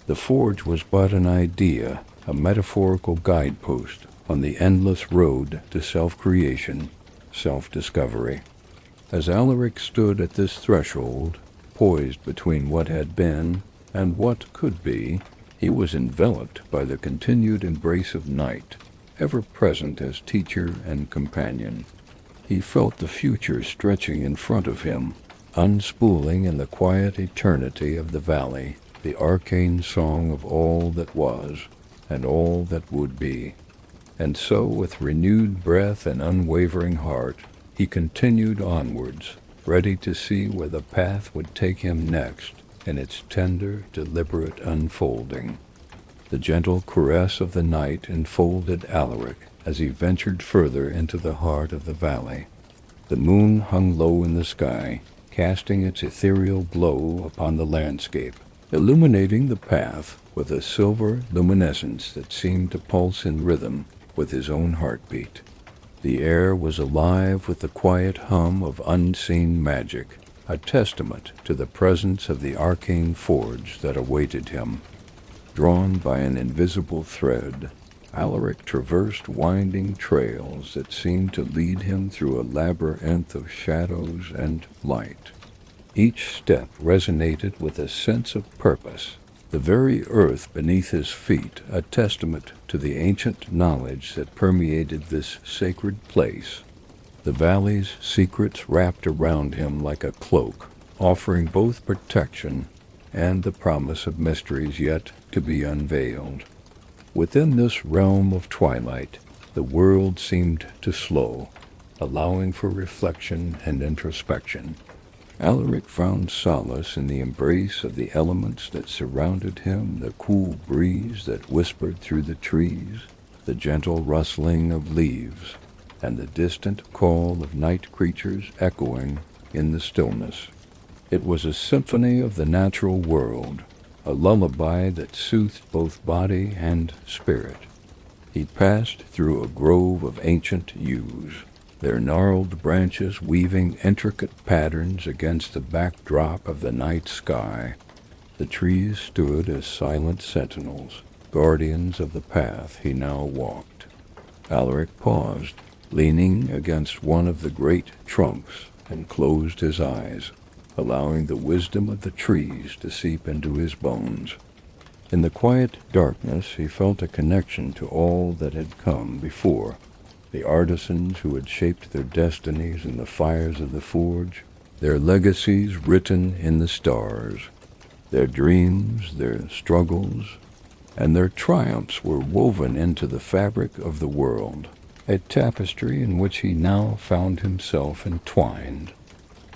The forge was but an idea, a metaphorical guidepost on the endless road to self-creation, self-discovery. As Alaric stood at this threshold, poised between what had been and what could be, he was enveloped by the continued embrace of night, ever present as teacher and companion. He felt the future stretching in front of him, unspooling in the quiet eternity of the valley, the arcane song of all that was and all that would be. And so, with renewed breath and unwavering heart, he continued onwards, ready to see where the path would take him next in its tender, deliberate unfolding. The gentle caress of the night enfolded Alaric as he ventured further into the heart of the valley. The moon hung low in the sky, casting its ethereal glow upon the landscape, illuminating the path with a silver luminescence that seemed to pulse in rhythm with his own heartbeat. The air was alive with the quiet hum of unseen magic, a testament to the presence of the Arcane Forge that awaited him. Drawn by an invisible thread, Alaric traversed winding trails that seemed to lead him through a labyrinth of shadows and light. Each step resonated with a sense of purpose, the very earth beneath his feet a testament to the ancient knowledge that permeated this sacred place. The valley's secrets wrapped around him like a cloak, offering both protection and the promise of mysteries yet to be unveiled. Within this realm of twilight, the world seemed to slow, allowing for reflection and introspection. Alaric found solace in the embrace of the elements that surrounded him, the cool breeze that whispered through the trees, the gentle rustling of leaves, and the distant call of night creatures echoing in the stillness. It was a symphony of the natural world, a lullaby that soothed both body and spirit. He passed through a grove of ancient yews, their gnarled branches weaving intricate patterns against the backdrop of the night sky. The trees stood as silent sentinels, guardians of the path he now walked. Alaric paused, leaning against one of the great trunks, and closed his eyes, allowing the wisdom of the trees to seep into his bones. In the quiet darkness he felt a connection to all that had come before, the artisans who had shaped their destinies in the fires of the forge, their legacies written in the stars. Their dreams, their struggles, and their triumphs were woven into the fabric of the world, a tapestry in which he now found himself entwined.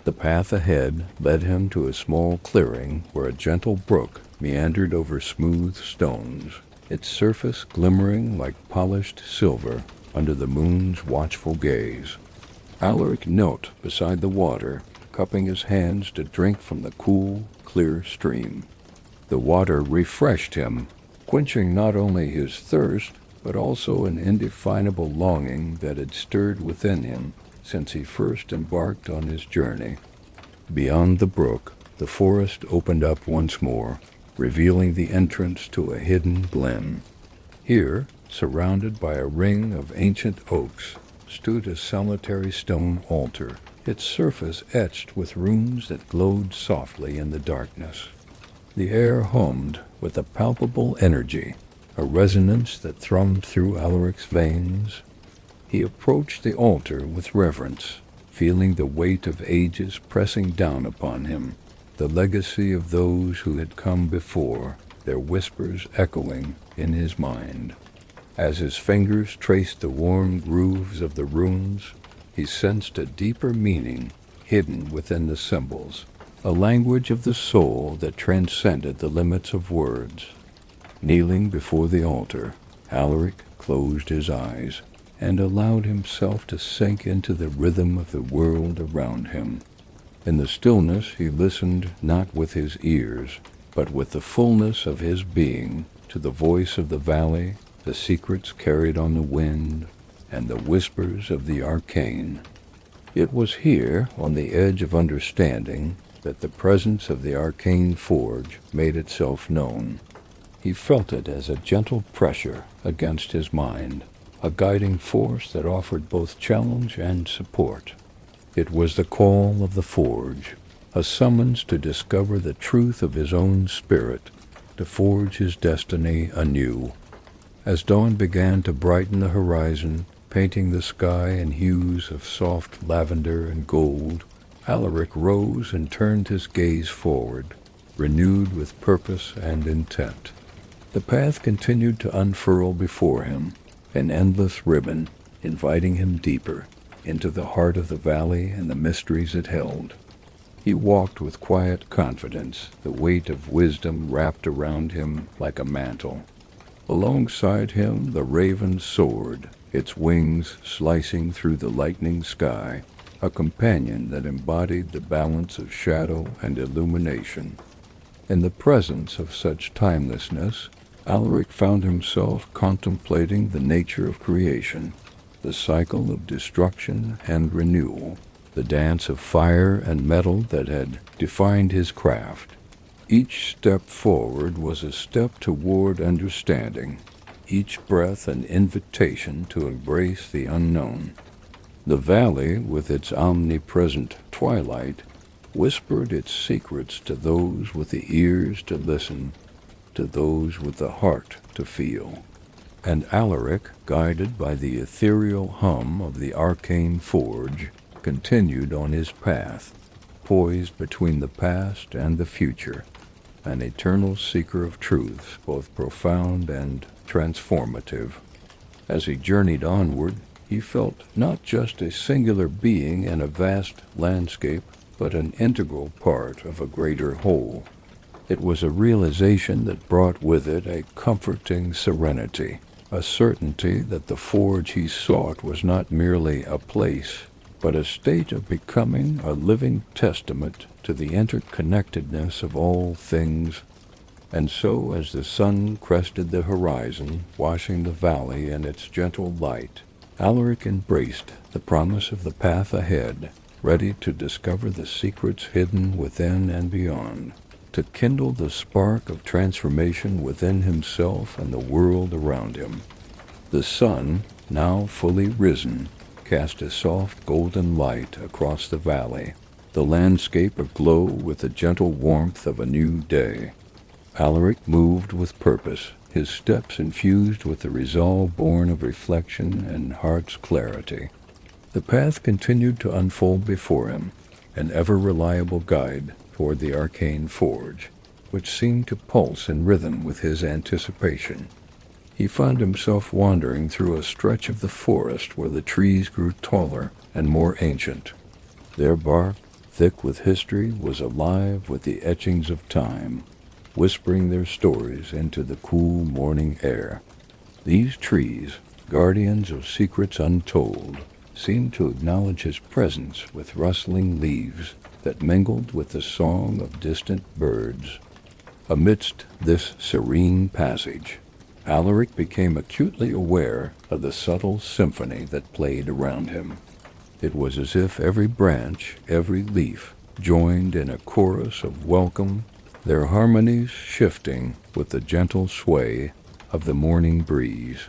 The path ahead led him to a small clearing where a gentle brook meandered over smooth stones, its surface glimmering like polished silver under the moon's watchful gaze. Alaric knelt beside the water, cupping his hands to drink from the cool, clear stream. The water refreshed him, quenching not only his thirst, but also an indefinable longing that had stirred within him since he first embarked on his journey. Beyond the brook, the forest opened up once more, revealing the entrance to a hidden glen. Here, surrounded by a ring of ancient oaks, stood a solitary stone altar, its surface etched with runes that glowed softly in the darkness. The air hummed with a palpable energy, a resonance that thrummed through Alaric's veins. He approached the altar with reverence, feeling the weight of ages pressing down upon him, the legacy of those who had come before, their whispers echoing in his mind. As his fingers traced the worn grooves of the runes, he sensed a deeper meaning hidden within the symbols, a language of the soul that transcended the limits of words. Kneeling before the altar, Alaric closed his eyes and allowed himself to sink into the rhythm of the world around him. In the stillness he listened not with his ears, but with the fullness of his being, to the voice of the valley, the secrets carried on the wind, and the whispers of the arcane. It was here, on the edge of understanding, that the presence of the Arcane Forge made itself known. He felt it as a gentle pressure against his mind, a guiding force that offered both challenge and support. It was the call of the Forge, a summons to discover the truth of his own spirit, to forge his destiny anew. As dawn began to brighten the horizon, painting the sky in hues of soft lavender and gold, Alaric rose and turned his gaze forward, renewed with purpose and intent. The path continued to unfurl before him, an endless ribbon, inviting him deeper into the heart of the valley and the mysteries it held. He walked with quiet confidence, the weight of wisdom wrapped around him like a mantle. Alongside him the raven soared, its wings slicing through the lightning sky, a companion that embodied the balance of shadow and illumination. In the presence of such timelessness, Alaric found himself contemplating the nature of creation, the cycle of destruction and renewal, the dance of fire and metal that had defined his craft. Each step forward was a step toward understanding, each breath an invitation to embrace the unknown. The valley, with its omnipresent twilight, whispered its secrets to those with the ears to listen, to those with the heart to feel. And Alaric, guided by the ethereal hum of the Arcane Forge, continued on his path, poised between the past and the future, an eternal seeker of truths both profound and transformative. As he journeyed onward, he felt not just a singular being in a vast landscape, but an integral part of a greater whole. It was a realization that brought with it a comforting serenity, a certainty that the forge he sought was not merely a place, but a state of becoming a living testament to the interconnectedness of all things. And so, as the sun crested the horizon, washing the valley in its gentle light, Alaric embraced the promise of the path ahead, ready to discover the secrets hidden within and beyond, to kindle the spark of transformation within himself and the world around him. The sun, now fully risen, cast a soft golden light across the valley, the landscape aglow with the gentle warmth of a new day. Alaric moved with purpose, his steps infused with the resolve born of reflection and heart's clarity. The path continued to unfold before him, an ever-reliable guide toward the Arcane Forge, which seemed to pulse in rhythm with his anticipation. He found himself wandering through a stretch of the forest where the trees grew taller and more ancient. Their bark, thick with history, was alive with the etchings of time. whispering their stories into the cool morning air. These trees, guardians of secrets untold, seemed to acknowledge his presence with rustling leaves that mingled with the song of distant birds. Amidst this serene passage, Alaric became acutely aware of the subtle symphony that played around him. It was as if every branch, every leaf, joined in a chorus of welcome, their harmonies shifting with the gentle sway of the morning breeze.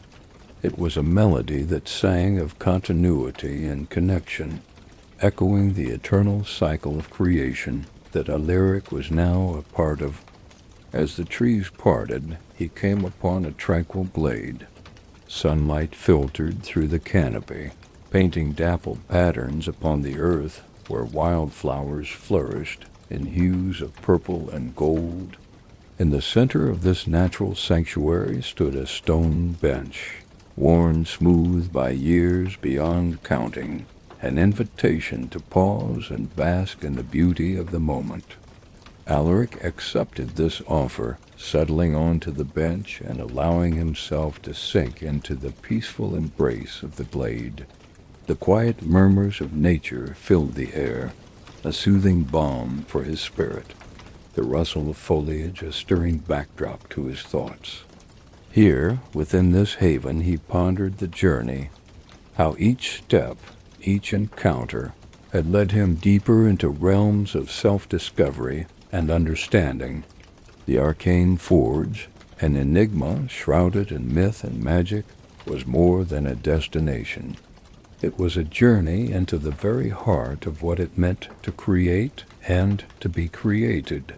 It was a melody that sang of continuity and connection, echoing the eternal cycle of creation that Alaric was now a part of. As the trees parted, he came upon a tranquil glade. Sunlight filtered through the canopy, painting dappled patterns upon the earth where wildflowers flourished in hues of purple and gold. In the center of this natural sanctuary stood a stone bench, worn smooth by years beyond counting, an invitation to pause and bask in the beauty of the moment. Alaric accepted this offer, settling onto the bench and allowing himself to sink into the peaceful embrace of the glade. The quiet murmurs of nature filled the air, a soothing balm for his spirit, the rustle of foliage a stirring backdrop to his thoughts. Here, within this haven, he pondered the journey, how each step, each encounter, had led him deeper into realms of self-discovery and understanding. The Arcane Forge, an enigma shrouded in myth and magic, was more than a destination. It was a journey into the very heart of what it meant to create and to be created.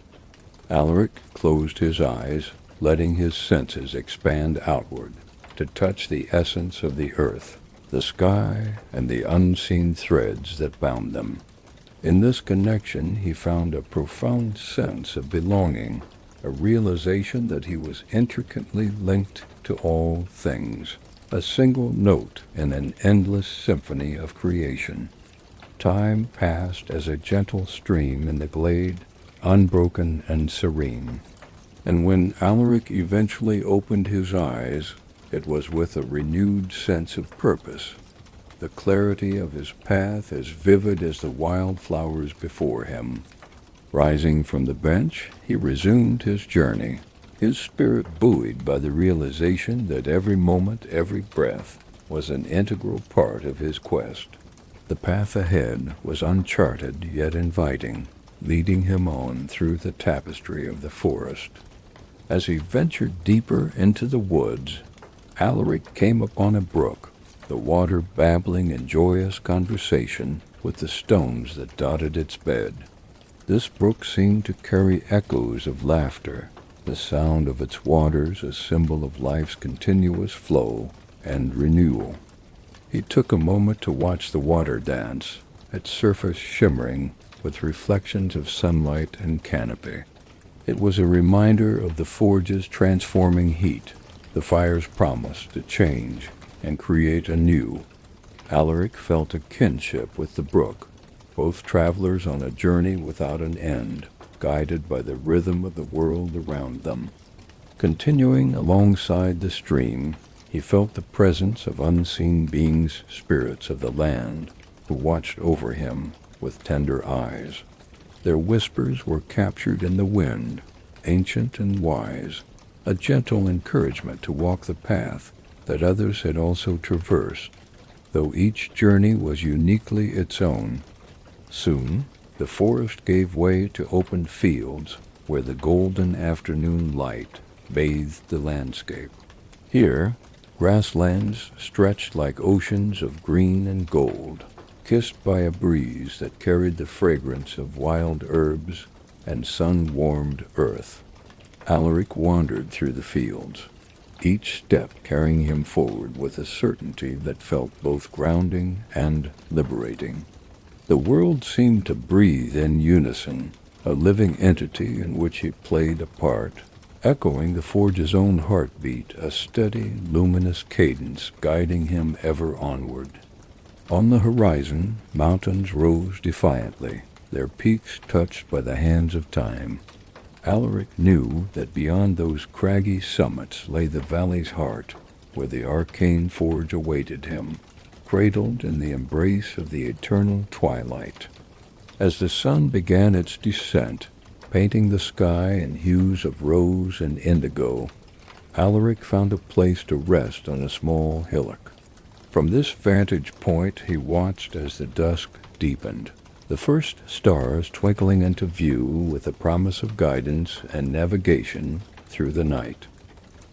Alaric closed his eyes, letting his senses expand outward, to touch the essence of the earth, the sky, and the unseen threads that bound them. In this connection he found a profound sense of belonging, a realization that he was intricately linked to all things, a single note in an endless symphony of creation. Time passed as a gentle stream in the glade, unbroken and serene. And when Alaric eventually opened his eyes, it was with a renewed sense of purpose, the clarity of his path as vivid as the wildflowers before him. Rising from the bench, he resumed his journey, his spirit buoyed by the realization that every moment, every breath, was an integral part of his quest. The path ahead was uncharted yet inviting, leading him on through the tapestry of the forest. As he ventured deeper into the woods, Alaric came upon a brook, the water babbling in joyous conversation with the stones that dotted its bed. This brook seemed to carry echoes of laughter, the sound of its waters a symbol of life's continuous flow and renewal. He took a moment to watch the water dance, its surface shimmering with reflections of sunlight and canopy. It was a reminder of the forge's transforming heat, the fire's promise to change and create anew. Alaric felt a kinship with the brook, both travelers on a journey without an end, guided by the rhythm of the world around them. Continuing alongside the stream, he felt the presence of unseen beings, spirits of the land, who watched over him with tender eyes. Their whispers were captured in the wind, ancient and wise, a gentle encouragement to walk the path that others had also traversed, though each journey was uniquely its own. Soon, the forest gave way to open fields where the golden afternoon light bathed the landscape. Here, grasslands stretched like oceans of green and gold, kissed by a breeze that carried the fragrance of wild herbs and sun-warmed earth. Alaric wandered through the fields, each step carrying him forward with a certainty that felt both grounding and liberating. The world seemed to breathe in unison, a living entity in which he played a part, echoing the forge's own heartbeat, a steady, luminous cadence guiding him ever onward. On the horizon, mountains rose defiantly, their peaks touched by the hands of time. Alaric knew that beyond those craggy summits lay the valley's heart, where the Arcane Forge awaited him, cradled in the embrace of the eternal twilight. As the sun began its descent, painting the sky in hues of rose and indigo, Alaric found a place to rest on a small hillock. From this vantage point he watched as the dusk deepened, the first stars twinkling into view with the promise of guidance and navigation through the night.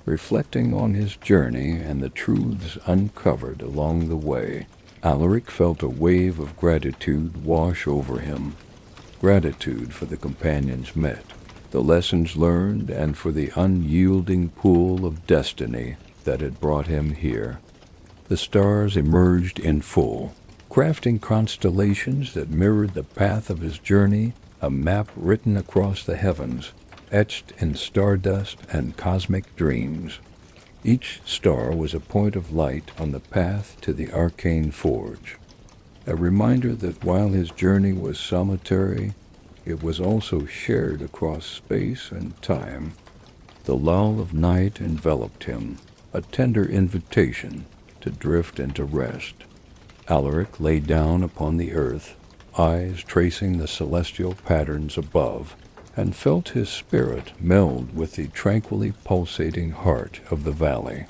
Reflecting on his journey and the truths uncovered along the way, Alaric felt a wave of gratitude wash over him. Gratitude for the companions met, the lessons learned, and for the unyielding pull of destiny that had brought him here. The stars emerged in full, crafting constellations that mirrored the path of his journey, a map written across the heavens, etched in stardust and cosmic dreams. Each star was a point of light on the path to the Arcane Forge, a reminder that while his journey was solitary, it was also shared across space and time. The lull of night enveloped him, a tender invitation to drift into rest. Alaric lay down upon the earth, eyes tracing the celestial patterns above, and felt his spirit meld with the tranquilly pulsating heart of the valley.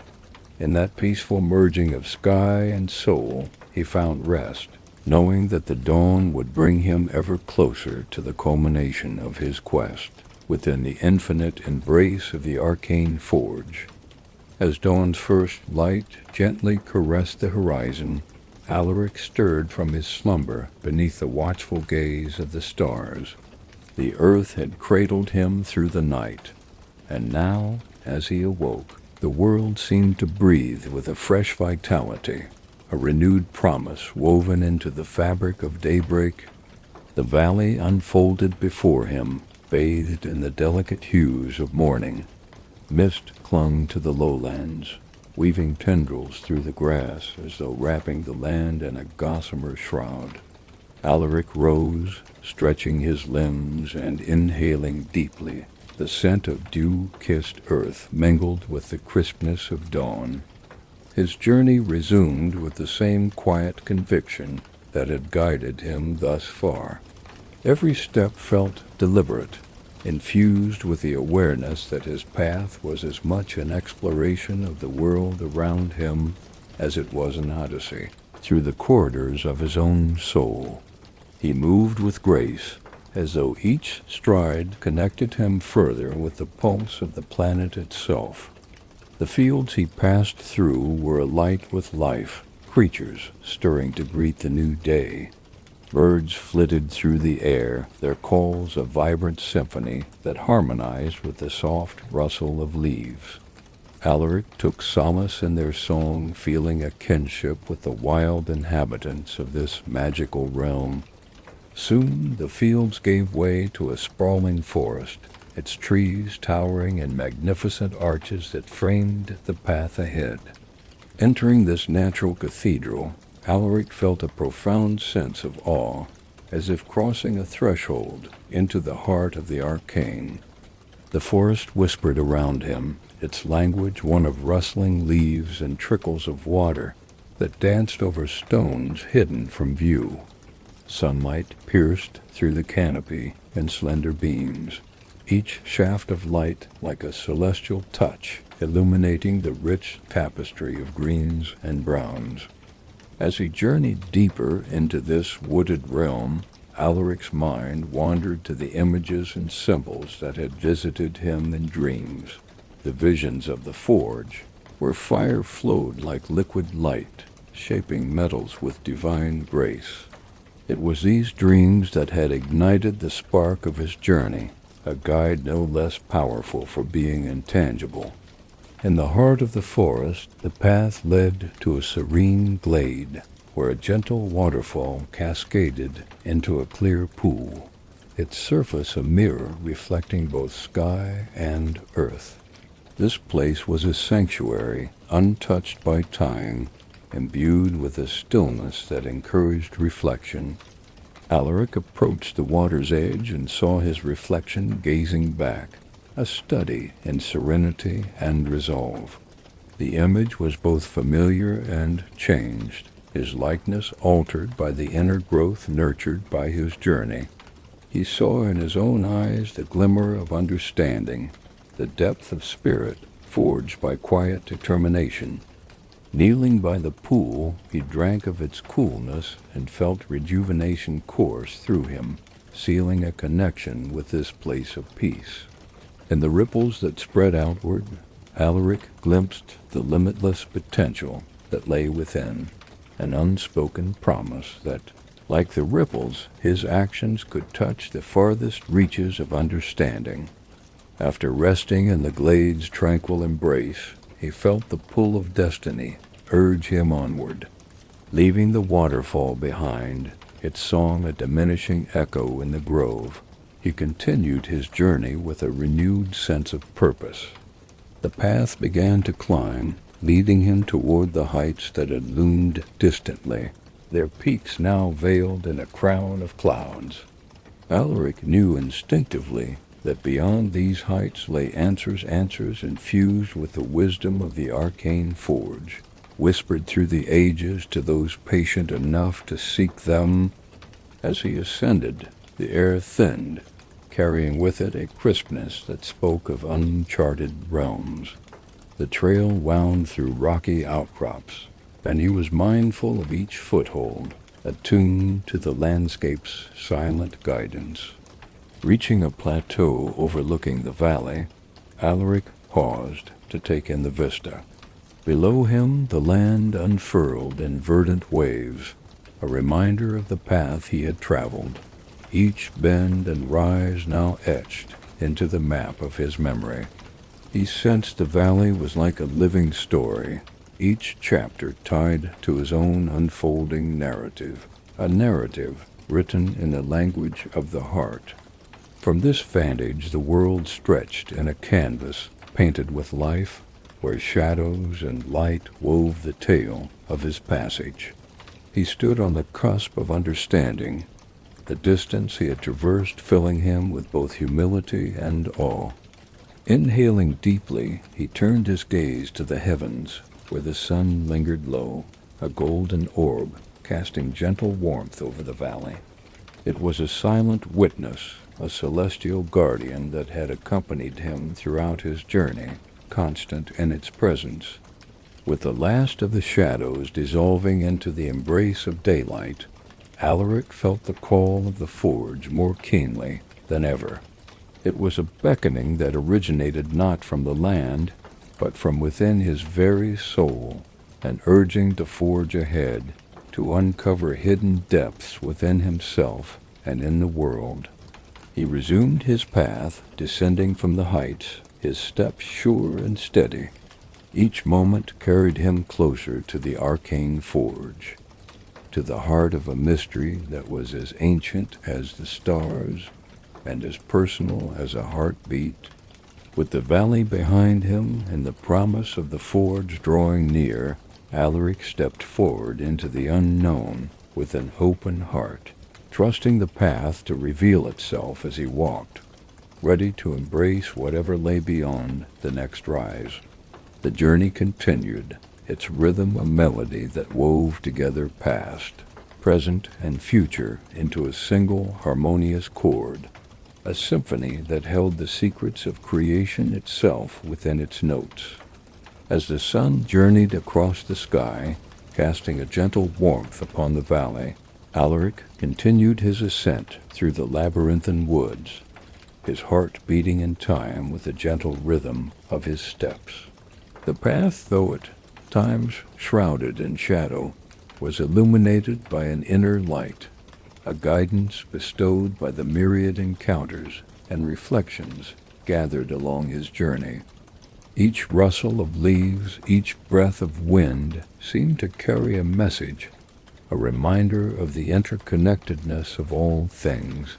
In that peaceful merging of sky and soul, he found rest, knowing that the dawn would bring him ever closer to the culmination of his quest, within the infinite embrace of the Arcane Forge. As dawn's first light gently caressed the horizon, Alaric stirred from his slumber beneath the watchful gaze of the stars. The earth had cradled him through the night, and now, as he awoke, the world seemed to breathe with a fresh vitality, a renewed promise woven into the fabric of daybreak. The valley unfolded before him, bathed in the delicate hues of morning. Mist clung to the lowlands, weaving tendrils through the grass as though wrapping the land in a gossamer shroud. Alaric rose, stretching his limbs and inhaling deeply. The scent of dew-kissed earth mingled with the crispness of dawn. His journey resumed with the same quiet conviction that had guided him thus far. Every step felt deliberate, infused with the awareness that his path was as much an exploration of the world around him as it was an odyssey through the corridors of his own soul. He moved with grace, as though each stride connected him further with the pulse of the planet itself. The fields he passed through were alight with life, creatures stirring to greet the new day. Birds flitted through the air, their calls a vibrant symphony that harmonized with the soft rustle of leaves. Alaric took solace in their song, feeling a kinship with the wild inhabitants of this magical realm. Soon the fields gave way to a sprawling forest, its trees towering in magnificent arches that framed the path ahead. Entering this natural cathedral, Alaric felt a profound sense of awe, as if crossing a threshold into the heart of the arcane. The forest whispered around him, its language one of rustling leaves and trickles of water that danced over stones hidden from view. Sunlight pierced through the canopy in slender beams, each shaft of light like a celestial touch, illuminating the rich tapestry of greens and browns. As he journeyed deeper into this wooded realm, Alaric's mind wandered to the images and symbols that had visited him in dreams, the visions of the forge, where fire flowed like liquid light, shaping metals with divine grace. It was these dreams that had ignited the spark of his journey, a guide no less powerful for being intangible. In the heart of the forest, the path led to a serene glade, where a gentle waterfall cascaded into a clear pool, its surface a mirror reflecting both sky and earth. This place was a sanctuary, untouched by time, imbued with a stillness that encouraged reflection. Alaric approached the water's edge and saw his reflection gazing back, a study in serenity and resolve. The image was both familiar and changed, his likeness altered by the inner growth nurtured by his journey. He saw in his own eyes the glimmer of understanding, the depth of spirit forged by quiet determination. Kneeling by the pool, he drank of its coolness and felt rejuvenation course through him, sealing a connection with this place of peace. In the ripples that spread outward, Alaric glimpsed the limitless potential that lay within, an unspoken promise that, like the ripples, his actions could touch the farthest reaches of understanding. After resting in the glade's tranquil embrace, he felt the pull of destiny urge him onward. Leaving the waterfall behind, its song a diminishing echo in the grove, he continued his journey with a renewed sense of purpose. The path began to climb, leading him toward the heights that had loomed distantly, their peaks now veiled in a crown of clouds. Alaric knew instinctively that beyond these heights lay answers infused with the wisdom of the Arcane Forge, whispered through the ages to those patient enough to seek them. As he ascended, the air thinned, carrying with it a crispness that spoke of uncharted realms. The trail wound through rocky outcrops, and he was mindful of each foothold, attuned to the landscape's silent guidance. Reaching a plateau overlooking the valley, Alaric paused to take in the vista. Below him the land unfurled in verdant waves, a reminder of the path he had traveled, each bend and rise now etched into the map of his memory. He sensed the valley was like a living story, each chapter tied to his own unfolding narrative, a narrative written in the language of the heart. From this vantage the world stretched in a canvas painted with life, where shadows and light wove the tale of his passage. He stood on the cusp of understanding, the distance he had traversed filling him with both humility and awe. Inhaling deeply, he turned his gaze to the heavens, where the sun lingered low, a golden orb casting gentle warmth over the valley. It was a silent witness, a celestial guardian that had accompanied him throughout his journey, constant in its presence. With the last of the shadows dissolving into the embrace of daylight, Alaric felt the call of the forge more keenly than ever. It was a beckoning that originated not from the land, but from within his very soul, an urging to forge ahead, to uncover hidden depths within himself and in the world. He resumed his path, descending from the heights, his steps sure and steady. Each moment carried him closer to the Arcane Forge, to the heart of a mystery that was as ancient as the stars and as personal as a heartbeat. With the valley behind him and the promise of the forge drawing near, Alaric stepped forward into the unknown with an open heart, trusting the path to reveal itself as he walked, ready to embrace whatever lay beyond the next rise. The journey continued, its rhythm a melody that wove together past, present, and future into a single harmonious chord, a symphony that held the secrets of creation itself within its notes. As the sun journeyed across the sky, casting a gentle warmth upon the valley, Alaric continued his ascent through the labyrinthine woods, his heart beating in time with the gentle rhythm of his steps. The path, though at times shrouded in shadow, was illuminated by an inner light, a guidance bestowed by the myriad encounters and reflections gathered along his journey. Each rustle of leaves, each breath of wind seemed to carry a message, a reminder of the interconnectedness of all things.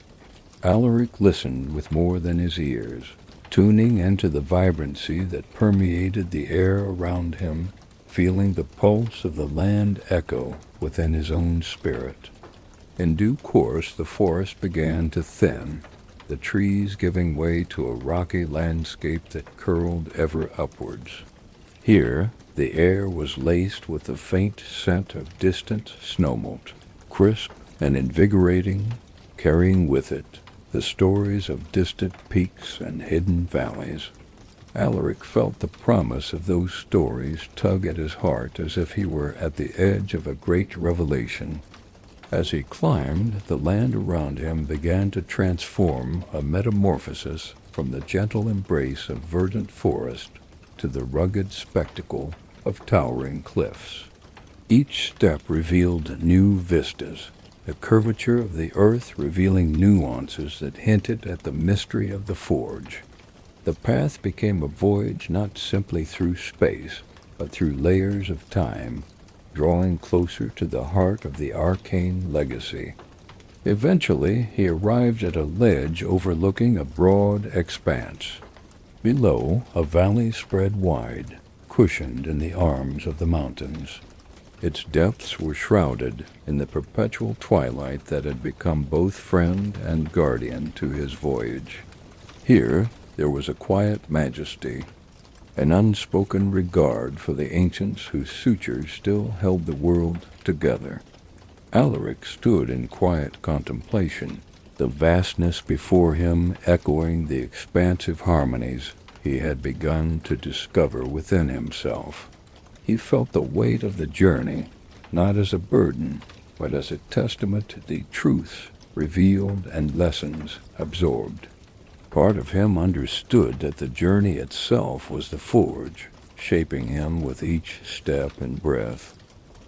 Alaric listened with more than his ears, tuning into the vibrancy that permeated the air around him, feeling the pulse of the land echo within his own spirit. In due course, the forest began to thin, the trees giving way to a rocky landscape that curled ever upwards. Here, the air was laced with the faint scent of distant snowmelt, crisp and invigorating, carrying with it the stories of distant peaks and hidden valleys. Alaric felt the promise of those stories tug at his heart as if he were at the edge of a great revelation. As he climbed, the land around him began to transform, a metamorphosis from the gentle embrace of verdant forest to the rugged spectacle of towering cliffs. Each step revealed new vistas, the curvature of the earth revealing nuances that hinted at the mystery of the forge. The path became a voyage not simply through space, but through layers of time, drawing closer to the heart of the arcane legacy. Eventually, he arrived at a ledge overlooking a broad expanse. Below, a valley spread wide, cushioned in the arms of the mountains. Its depths were shrouded in the perpetual twilight that had become both friend and guardian to his voyage. Here, there was a quiet majesty, an unspoken regard for the ancients whose sutures still held the world together. Alaric stood in quiet contemplation, the vastness before him echoing the expansive harmonies he had begun to discover within himself. He felt the weight of the journey, not as a burden, but as a testament to the truths revealed and lessons absorbed. Part of him understood that the journey itself was the forge, shaping him with each step and breath.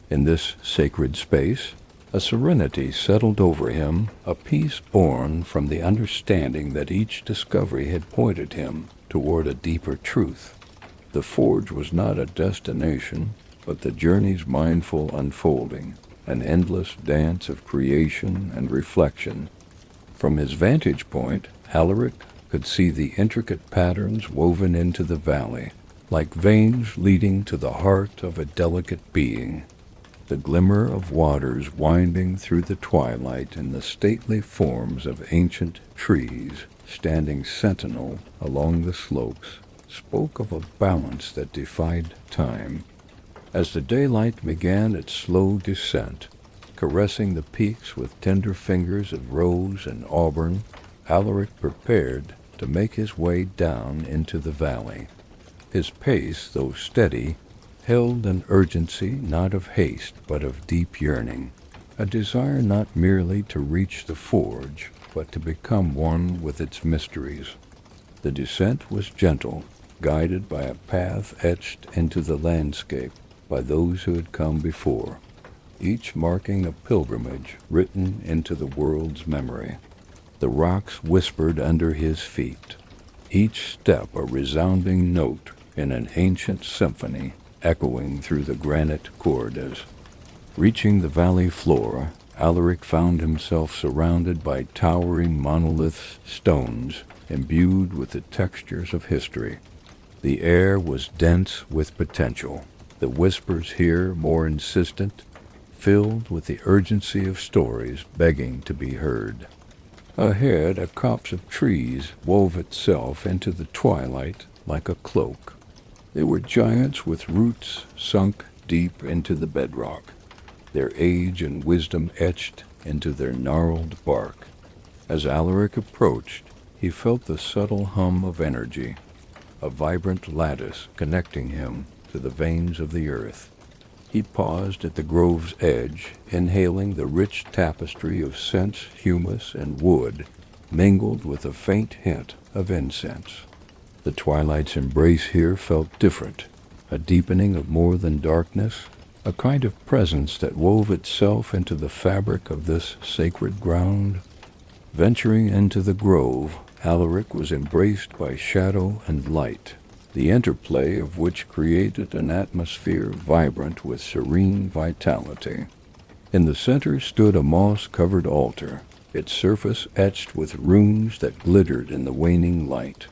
In this sacred space, a serenity settled over him, a peace born from the understanding that each discovery had pointed him toward a deeper truth. The forge was not a destination, but the journey's mindful unfolding, an endless dance of creation and reflection. From his vantage point, Alaric could see the intricate patterns woven into the valley, like veins leading to the heart of a delicate being. The glimmer of waters winding through the twilight and the stately forms of ancient trees standing sentinel along the slopes spoke of a balance that defied time. As the daylight began its slow descent, caressing the peaks with tender fingers of rose and auburn, Alaric prepared to make his way down into the valley. His pace, though steady, held an urgency not of haste but of deep yearning, a desire not merely to reach the forge, but to become one with its mysteries. The descent was gentle, guided by a path etched into the landscape by those who had come before, each marking a pilgrimage written into the world's memory. The rocks whispered under his feet, each step a resounding note in an ancient symphony echoing through the granite corridors. Reaching the valley floor, Alaric found himself surrounded by towering monolith stones imbued with the textures of history. The air was dense with potential, the whispers here more insistent, filled with the urgency of stories begging to be heard. Ahead, a copse of trees wove itself into the twilight like a cloak. They were giants with roots sunk deep into the bedrock, their age and wisdom etched into their gnarled bark. As Alaric approached, he felt the subtle hum of energy, a vibrant lattice connecting him to the veins of the earth. He paused at the grove's edge, inhaling the rich tapestry of scents, humus, and wood, mingled with a faint hint of incense. The twilight's embrace here felt different, a deepening of more than darkness, a kind of presence that wove itself into the fabric of this sacred ground. Venturing into the grove, Alaric was embraced by shadow and light, the interplay of which created an atmosphere vibrant with serene vitality. In the center stood a moss-covered altar, its surface etched with runes that glittered in the waning light.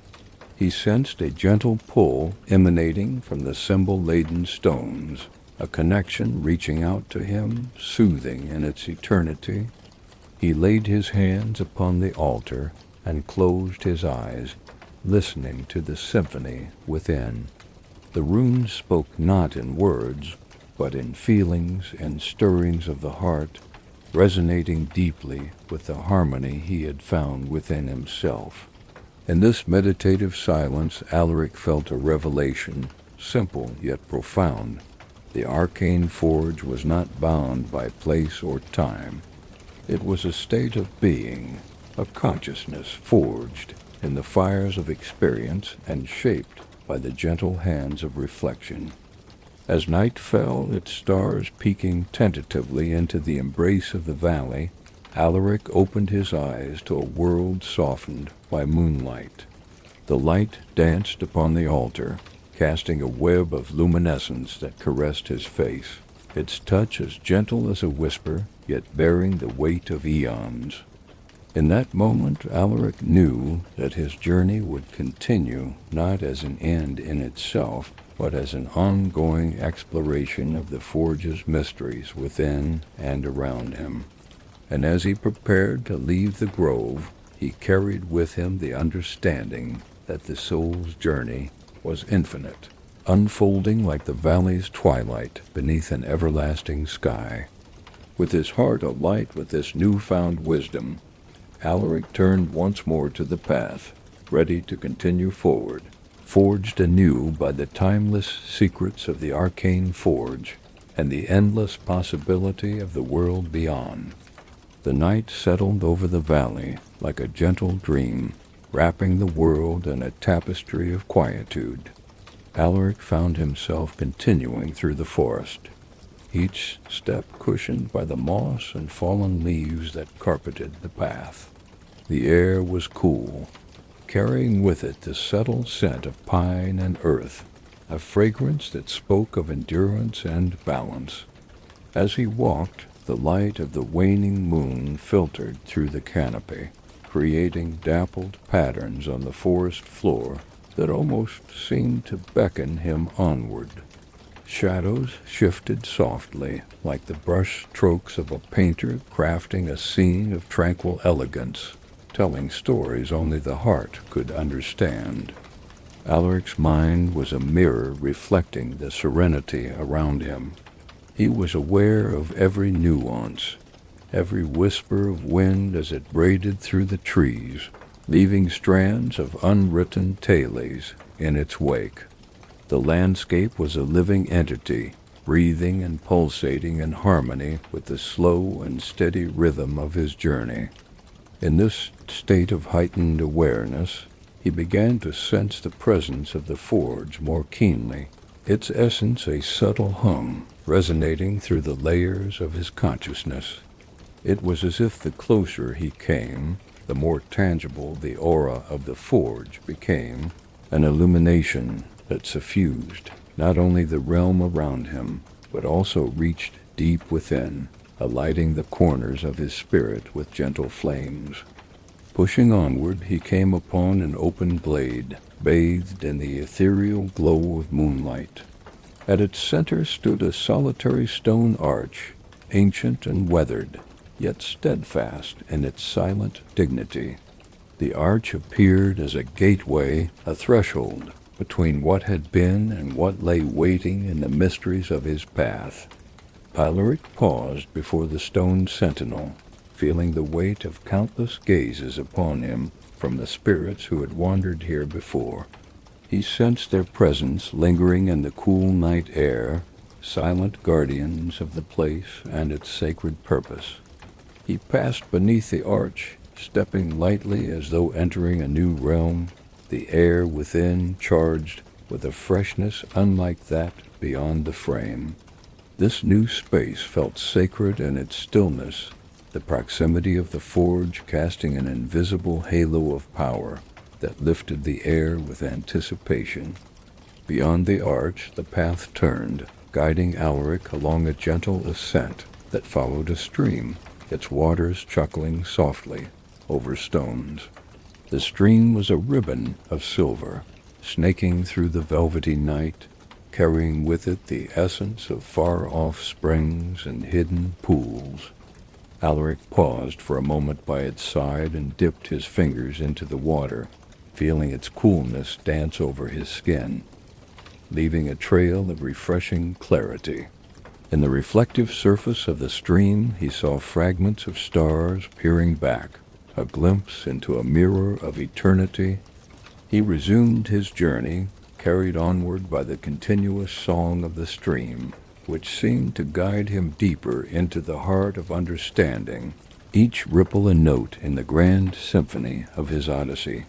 He sensed a gentle pull emanating from the symbol-laden stones, a connection reaching out to him, soothing in its eternity. He laid his hands upon the altar and closed his eyes, listening to the symphony within. The runes spoke not in words, but in feelings and stirrings of the heart, resonating deeply with the harmony he had found within himself. In this meditative silence, Alaric felt a revelation, simple yet profound. The Arcane Forge was not bound by place or time. It was a state of being, a consciousness forged in the fires of experience and shaped by the gentle hands of reflection. As night fell, its stars peeking tentatively into the embrace of the valley, Alaric opened his eyes to a world softened by moonlight. The light danced upon the altar, casting a web of luminescence that caressed his face, its touch as gentle as a whisper, yet bearing the weight of eons. In that moment, Alaric knew that his journey would continue not as an end in itself, but as an ongoing exploration of the Forge's mysteries within and around him. And as he prepared to leave the grove, he carried with him the understanding that the soul's journey was infinite, unfolding like the valley's twilight beneath an everlasting sky. With his heart alight with this newfound wisdom, Alaric turned once more to the path, ready to continue forward, forged anew by the timeless secrets of the Arcane Forge and the endless possibility of the world beyond. The night settled over the valley like a gentle dream, wrapping the world in a tapestry of quietude. Alaric found himself continuing through the forest, each step cushioned by the moss and fallen leaves that carpeted the path. The air was cool, carrying with it the subtle scent of pine and earth, a fragrance that spoke of endurance and balance. As he walked, the light of the waning moon filtered through the canopy, creating dappled patterns on the forest floor that almost seemed to beckon him onward. Shadows shifted softly, like the brush strokes of a painter crafting a scene of tranquil elegance, telling stories only the heart could understand. Alaric's mind was a mirror reflecting the serenity around him. He was aware of every nuance, every whisper of wind as it braided through the trees, leaving strands of unwritten tales in its wake. The landscape was a living entity, breathing and pulsating in harmony with the slow and steady rhythm of his journey. In this state of heightened awareness, he began to sense the presence of the forge more keenly, its essence a subtle hum resonating through the layers of his consciousness. It was as if the closer he came, the more tangible the aura of the forge became, an illumination that suffused not only the realm around him, but also reached deep within, alighting the corners of his spirit with gentle flames. Pushing onward, he came upon an open glade, bathed in the ethereal glow of moonlight. At its center stood a solitary stone arch, ancient and weathered, yet steadfast in its silent dignity. The arch appeared as a gateway, a threshold, between what had been and what lay waiting in the mysteries of his path. Alaric paused before the stone sentinel, feeling the weight of countless gazes upon him from the spirits who had wandered here before. He sensed their presence lingering in the cool night air, silent guardians of the place and its sacred purpose. He passed beneath the arch, stepping lightly as though entering a new realm, the air within charged with a freshness unlike that beyond the frame. This new space felt sacred in its stillness, the proximity of the forge casting an invisible halo of power that lifted the air with anticipation. Beyond the arch, the path turned, guiding Alaric along a gentle ascent that followed a stream, its waters chuckling softly over stones. The stream was a ribbon of silver, snaking through the velvety night, carrying with it the essence of far-off springs and hidden pools. Alaric paused for a moment by its side and dipped his fingers into the water, feeling its coolness dance over his skin, leaving a trail of refreshing clarity. In the reflective surface of the stream, he saw fragments of stars peering back, a glimpse into a mirror of eternity. He resumed his journey, carried onward by the continuous song of the stream, which seemed to guide him deeper into the heart of understanding, each ripple a note in the grand symphony of his odyssey.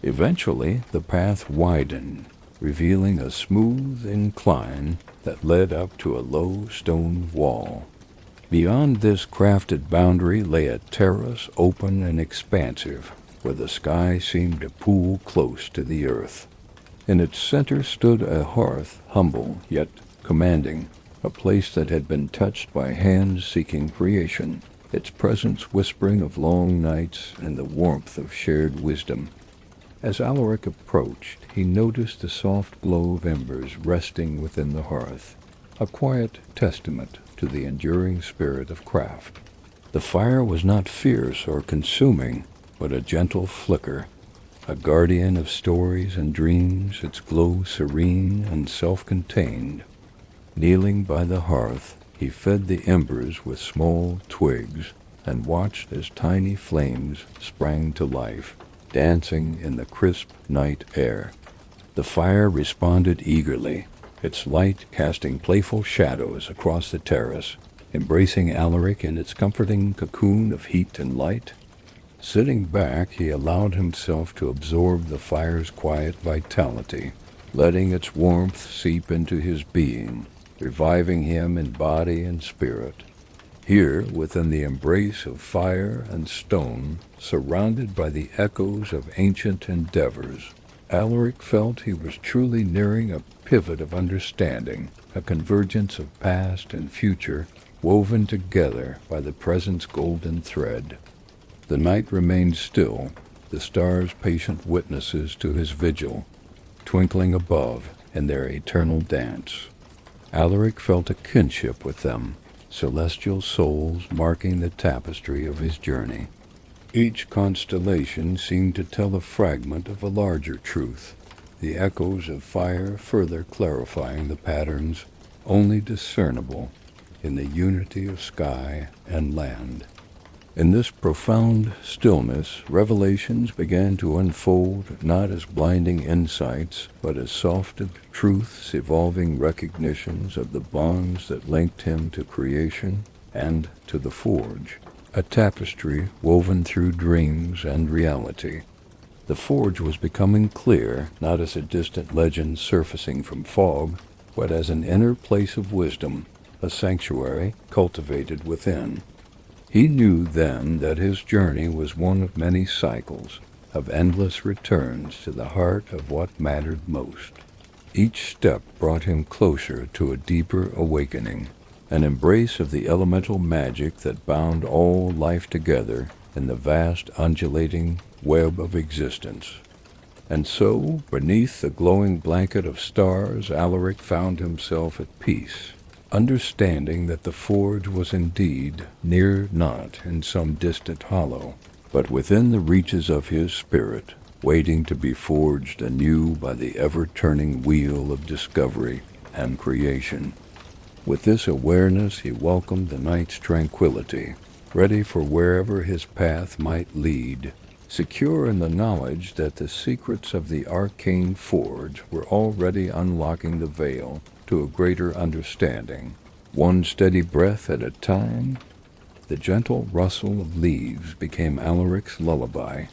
Eventually, the path widened, revealing a smooth incline that led up to a low stone wall. Beyond this crafted boundary lay a terrace open and expansive, where the sky seemed to pool close to the earth. In its center stood a hearth, humble yet commanding, a place that had been touched by hands seeking creation, its presence whispering of long nights and the warmth of shared wisdom. As Alaric approached, he noticed the soft glow of embers resting within the hearth, a quiet testament to the enduring spirit of craft. The fire was not fierce or consuming, but a gentle flicker, a guardian of stories and dreams, its glow serene and self-contained. Kneeling by the hearth, he fed the embers with small twigs and watched as tiny flames sprang to life, dancing in the crisp night air. The fire responded eagerly, its light casting playful shadows across the terrace, embracing Alaric in its comforting cocoon of heat and light. Sitting back, he allowed himself to absorb the fire's quiet vitality, letting its warmth seep into his being, reviving him in body and spirit. Here, within the embrace of fire and stone, surrounded by the echoes of ancient endeavors, Alaric felt he was truly nearing a pivot of understanding, a convergence of past and future woven together by the present's golden thread. The night remained still, the stars patient witnesses to his vigil, twinkling above in their eternal dance. Alaric felt a kinship with them, celestial souls marking the tapestry of his journey. Each constellation seemed to tell a fragment of a larger truth, the echoes of fire further clarifying the patterns only discernible in the unity of sky and land. In this profound stillness, revelations began to unfold not as blinding insights, but as softened truths, evolving recognitions of the bonds that linked him to creation and to the forge, a tapestry woven through dreams and reality. The forge was becoming clear, not as a distant legend surfacing from fog, but as an inner place of wisdom, a sanctuary cultivated within. He knew then that his journey was one of many cycles, of endless returns to the heart of what mattered most. Each step brought him closer to a deeper awakening, an embrace of the elemental magic that bound all life together in the vast undulating web of existence. And so, beneath the glowing blanket of stars, Alaric found himself at peace, understanding that the forge was indeed near not in some distant hollow, but within the reaches of his spirit, waiting to be forged anew by the ever-turning wheel of discovery and creation. With this awareness, he welcomed the night's tranquility, ready for wherever his path might lead, secure in the knowledge that the secrets of the Arcane Forge were already unlocking the veil to a greater understanding. One steady breath at a time, the gentle rustle of leaves became Alaric's lullaby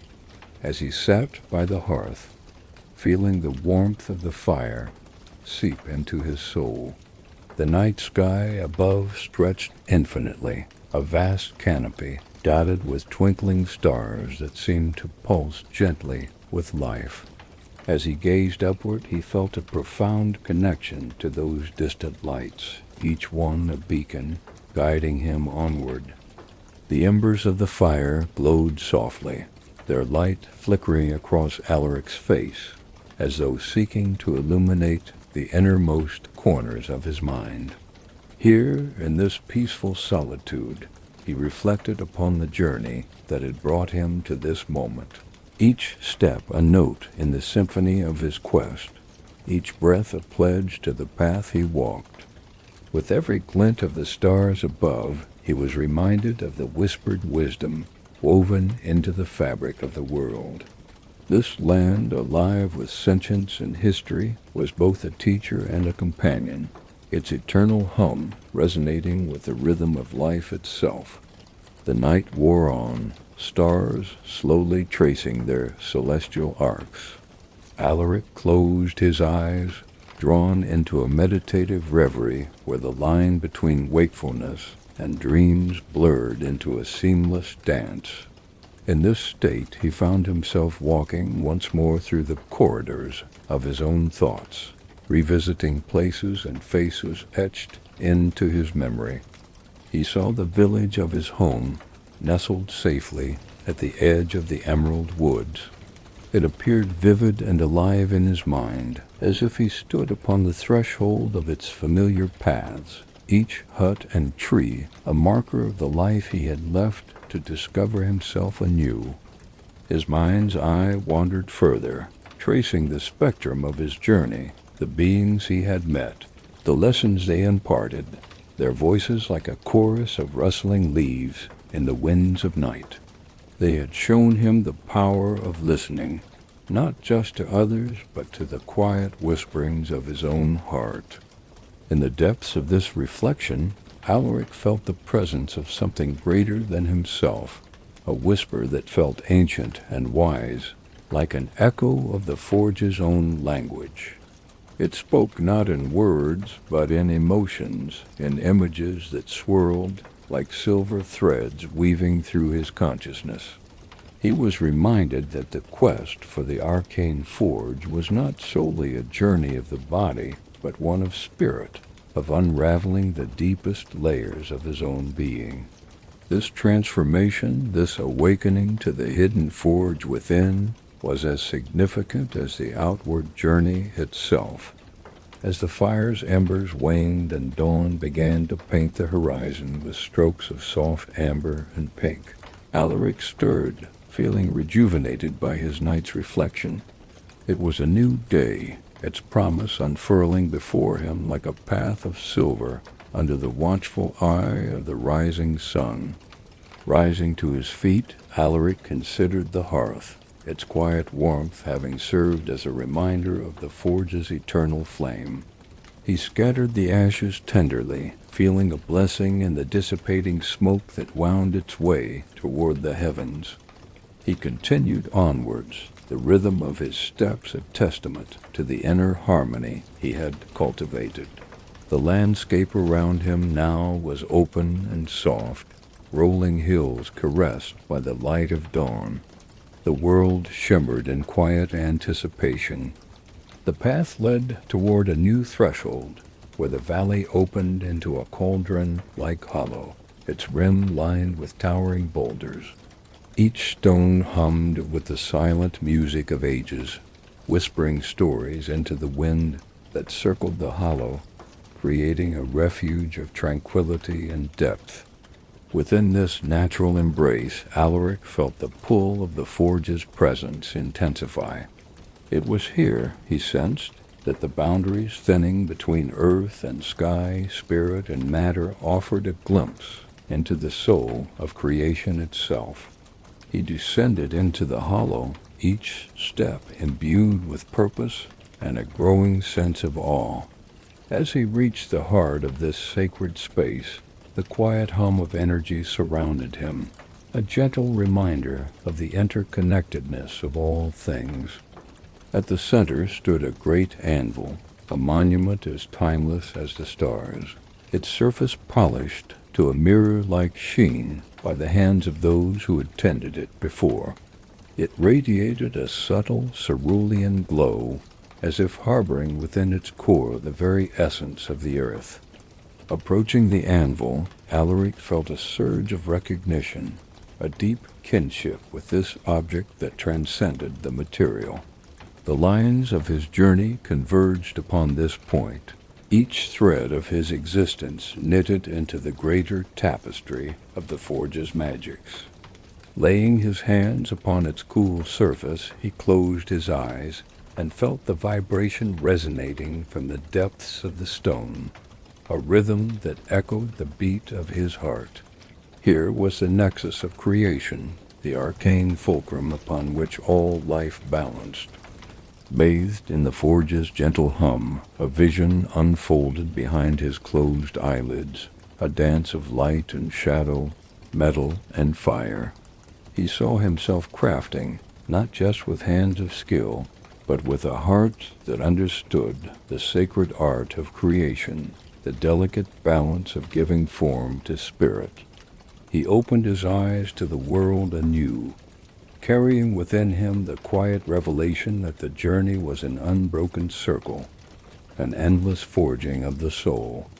as he sat by the hearth, feeling the warmth of the fire seep into his soul. The night sky above stretched infinitely, a vast canopy dotted with twinkling stars that seemed to pulse gently with life. As he gazed upward, he felt a profound connection to those distant lights, each one a beacon, guiding him onward. The embers of the fire glowed softly, their light flickering across Alaric's face, as though seeking to illuminate the innermost corners of his mind. Here, in this peaceful solitude, he reflected upon the journey that had brought him to this moment. Each step a note in the symphony of his quest, each breath a pledge to the path he walked. With every glint of the stars above, he was reminded of the whispered wisdom woven into the fabric of the world. This land, alive with sentience and history, was both a teacher and a companion, its eternal hum resonating with the rhythm of life itself. The night wore on, stars slowly tracing their celestial arcs. Alaric closed his eyes, drawn into a meditative reverie where the line between wakefulness and dreams blurred into a seamless dance. In this state he found himself walking once more through the corridors of his own thoughts, revisiting places and faces etched into his memory. He saw the village of his home, nestled safely at the edge of the emerald woods. It appeared vivid and alive in his mind, as if he stood upon the threshold of its familiar paths, each hut and tree a marker of the life he had left to discover himself anew. His mind's eye wandered further, tracing the spectrum of his journey, the beings he had met, the lessons they imparted, their voices like a chorus of rustling leaves in the winds of night. They had shown him the power of listening, not just to others, but to the quiet whisperings of his own heart. In the depths of this reflection, Alaric felt the presence of something greater than himself, a whisper that felt ancient and wise, like an echo of the Forge's own language. It spoke not in words, but in emotions, in images that swirled like silver threads weaving through his consciousness. He was reminded that the quest for the Arcane Forge was not solely a journey of the body, but one of spirit, of unraveling the deepest layers of his own being. This transformation, this awakening to the hidden forge within, was as significant as the outward journey itself. As the fire's embers waned and dawn began to paint the horizon with strokes of soft amber and pink, Alaric stirred, feeling rejuvenated by his night's reflection. It was a new day, its promise unfurling before him like a path of silver under the watchful eye of the rising sun. Rising to his feet, Alaric considered the hearth, its quiet warmth having served as a reminder of the forge's eternal flame. He scattered the ashes tenderly, feeling a blessing in the dissipating smoke that wound its way toward the heavens. He continued onwards, the rhythm of his steps a testament to the inner harmony he had cultivated. The landscape around him now was open and soft, rolling hills caressed by the light of dawn. The world shimmered in quiet anticipation. The path led toward a new threshold, where the valley opened into a cauldron-like hollow, its rim lined with towering boulders. Each stone hummed with the silent music of ages, whispering stories into the wind that circled the hollow, creating a refuge of tranquility and depth. Within this natural embrace, Alaric felt the pull of the forge's presence intensify. It was here, he sensed, that the boundaries thinning between earth and sky, spirit and matter offered a glimpse into the soul of creation itself. He descended into the hollow, each step imbued with purpose and a growing sense of awe. As he reached the heart of this sacred space, the quiet hum of energy surrounded him, a gentle reminder of the interconnectedness of all things. At the center stood a great anvil, a monument as timeless as the stars, its surface polished to a mirror-like sheen by the hands of those who had tended it before. It radiated a subtle cerulean glow, as if harboring within its core the very essence of the earth. Approaching the anvil, Alaric felt a surge of recognition, a deep kinship with this object that transcended the material. The lines of his journey converged upon this point, each thread of his existence knitted into the greater tapestry of the forge's magics. Laying his hands upon its cool surface, he closed his eyes and felt the vibration resonating from the depths of the stone, a rhythm that echoed the beat of his heart. Here was the nexus of creation, the arcane fulcrum upon which all life balanced. Bathed in the forge's gentle hum, a vision unfolded behind his closed eyelids, a dance of light and shadow, metal and fire. He saw himself crafting, not just with hands of skill, but with a heart that understood the sacred art of creation, the delicate balance of giving form to spirit. He opened his eyes to the world anew, carrying within him the quiet revelation that the journey was an unbroken circle, an endless forging of the soul.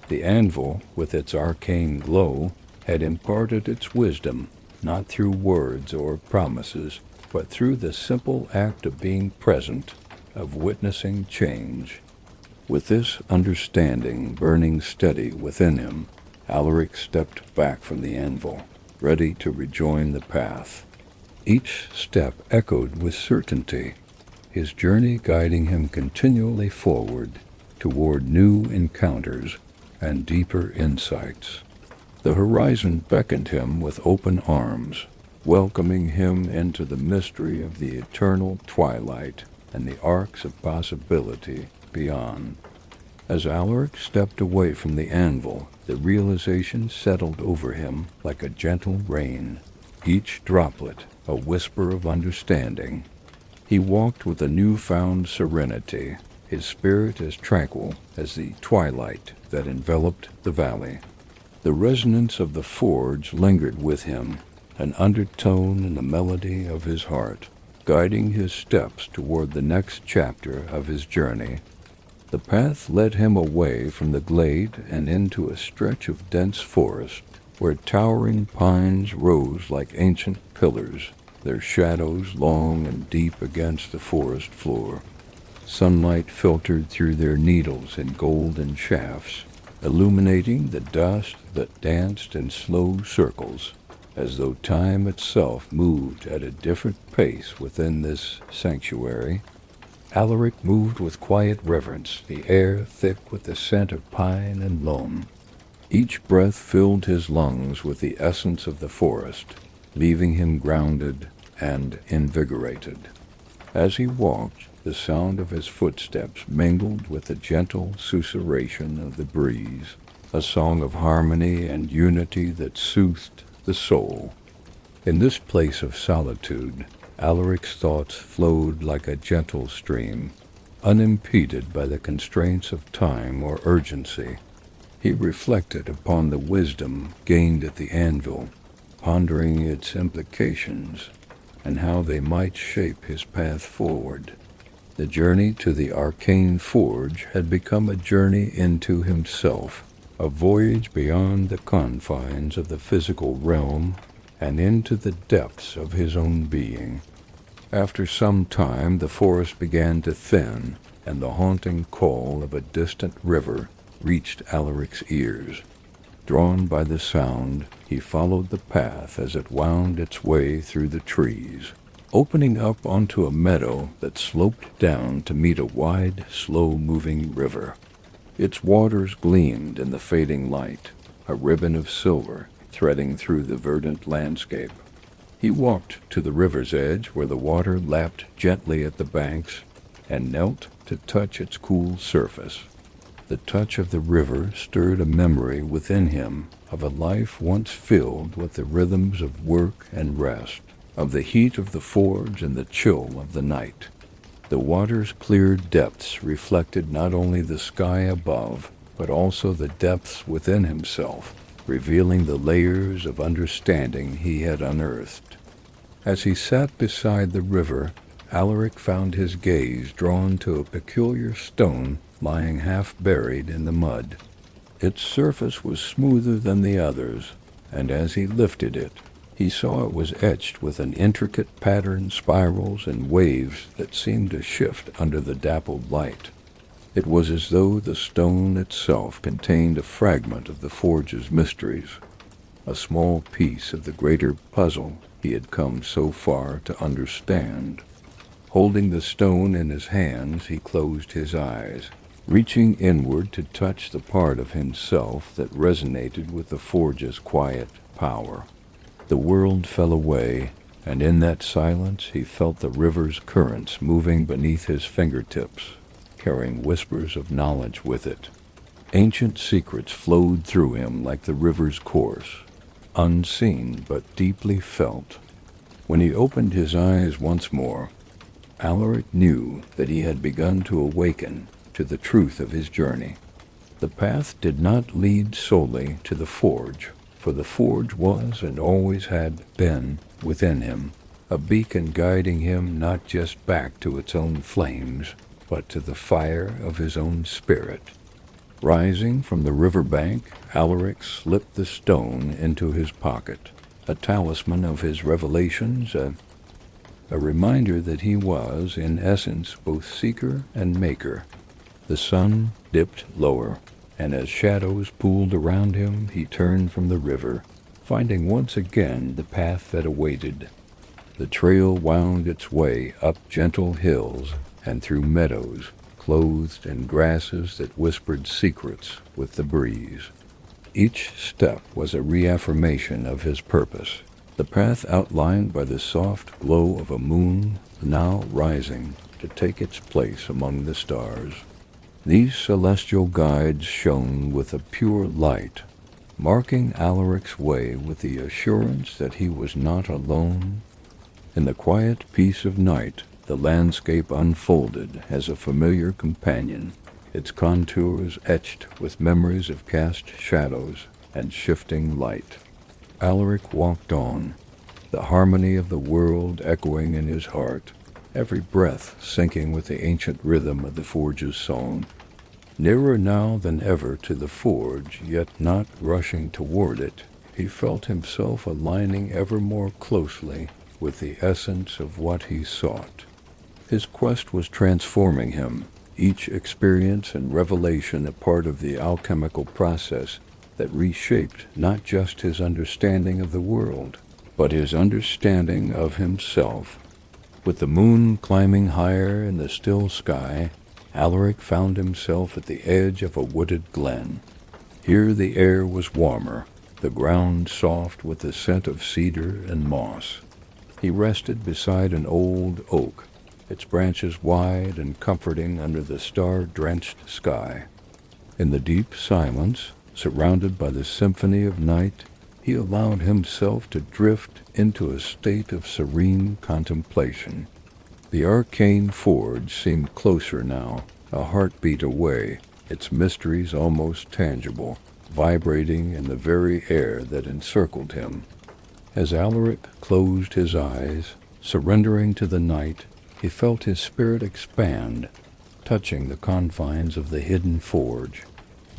The anvil, with its arcane glow, had imparted its wisdom, not through words or promises, but through the simple act of being present, of witnessing change. With this understanding burning steady within him, Alaric stepped back from the anvil, ready to rejoin the path. Each step echoed with certainty, his journey guiding him continually forward toward new encounters and deeper insights. The horizon beckoned him with open arms, welcoming him into the mystery of the eternal twilight and the arcs of possibility beyond. As Alaric stepped away from the anvil, the realization settled over him like a gentle rain, each droplet a whisper of understanding. He walked with a newfound serenity, his spirit as tranquil as the twilight that enveloped the valley. The resonance of the forge lingered with him, an undertone in the melody of his heart, guiding his steps toward the next chapter of his journey. The path led him away from the glade and into a stretch of dense forest, where towering pines rose like ancient pillars, their shadows long and deep against the forest floor. Sunlight filtered through their needles in golden shafts, illuminating the dust that danced in slow circles, as though time itself moved at a different pace within this sanctuary. Alaric moved with quiet reverence, the air thick with the scent of pine and loam. Each breath filled his lungs with the essence of the forest, leaving him grounded and invigorated. As he walked, the sound of his footsteps mingled with the gentle susurration of the breeze, a song of harmony and unity that soothed the soul. In this place of solitude, Alaric's thoughts flowed like a gentle stream, unimpeded by the constraints of time or urgency. He reflected upon the wisdom gained at the anvil, pondering its implications and how they might shape his path forward. The journey to the Arcane Forge had become a journey into himself, a voyage beyond the confines of the physical realm and into the depths of his own being. After some time, the forest began to thin, and the haunting call of a distant river reached Alaric's ears. Drawn by the sound, he followed the path as it wound its way through the trees, opening up onto a meadow that sloped down to meet a wide, slow-moving river. Its waters gleamed in the fading light, a ribbon of silver threading through the verdant landscape. He walked to the river's edge where the water lapped gently at the banks and knelt to touch its cool surface. The touch of the river stirred a memory within him of a life once filled with the rhythms of work and rest, of the heat of the forge and the chill of the night. The water's clear depths reflected not only the sky above, but also the depths within himself, revealing the layers of understanding he had unearthed. As he sat beside the river, Alaric found his gaze drawn to a peculiar stone lying half buried in the mud. Its surface was smoother than the others, and as he lifted it, he saw it was etched with an intricate pattern, spirals, and waves that seemed to shift under the dappled light. It was as though the stone itself contained a fragment of the forge's mysteries, a small piece of the greater puzzle he had come so far to understand. Holding the stone in his hands, he closed his eyes, reaching inward to touch the part of himself that resonated with the forge's quiet power. The world fell away, and in that silence he felt the river's currents moving beneath his fingertips, carrying whispers of knowledge with it. Ancient secrets flowed through him like the river's course, unseen but deeply felt. When he opened his eyes once more, Alaric knew that he had begun to awaken to the truth of his journey. The path did not lead solely to the forge, for the forge was and always had been within him, a beacon guiding him not just back to its own flames, but to the fire of his own spirit. Rising from the riverbank, Alaric slipped the stone into his pocket, a talisman of his revelations, a reminder that he was, in essence, both seeker and maker. The sun dipped lower, and as shadows pooled around him, he turned from the river, finding once again the path that awaited. The trail wound its way up gentle hills and through meadows clothed in grasses that whispered secrets with the breeze. Each step was a reaffirmation of his purpose, the path outlined by the soft glow of a moon now rising to take its place among the stars. These celestial guides shone with a pure light, marking Alaric's way with the assurance that he was not alone. In the quiet peace of night, the landscape unfolded as a familiar companion, its contours etched with memories of cast shadows and shifting light. Alaric walked on, the harmony of the world echoing in his heart, every breath syncing with the ancient rhythm of the forge's song. Nearer now than ever to the forge, yet not rushing toward it, he felt himself aligning ever more closely with the essence of what he sought. His quest was transforming him, each experience and revelation a part of the alchemical process that reshaped not just his understanding of the world, but his understanding of himself. With the moon climbing higher in the still sky, Alaric found himself at the edge of a wooded glen. Here the air was warmer, the ground soft with the scent of cedar and moss. He rested beside an old oak, its branches wide and comforting under the star-drenched sky. In the deep silence, surrounded by the symphony of night, he allowed himself to drift into a state of serene contemplation. The Arcane Forge seemed closer now, a heartbeat away, its mysteries almost tangible, vibrating in the very air that encircled him. As Alaric closed his eyes, surrendering to the night, he felt his spirit expand, touching the confines of the hidden forge,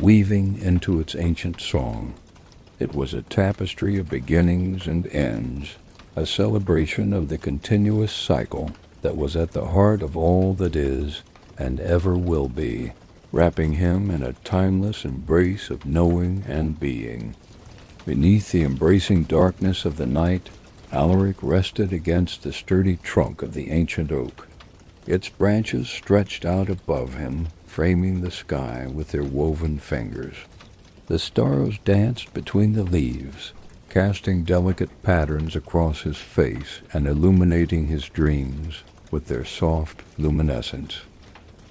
weaving into its ancient song. It was a tapestry of beginnings and ends, a celebration of the continuous cycle that was at the heart of all that is and ever will be, wrapping him in a timeless embrace of knowing and being. Beneath the embracing darkness of the night, Alaric rested against the sturdy trunk of the ancient oak. Its branches stretched out above him, framing the sky with their woven fingers. The stars danced between the leaves, casting delicate patterns across his face and illuminating his dreams with their soft luminescence.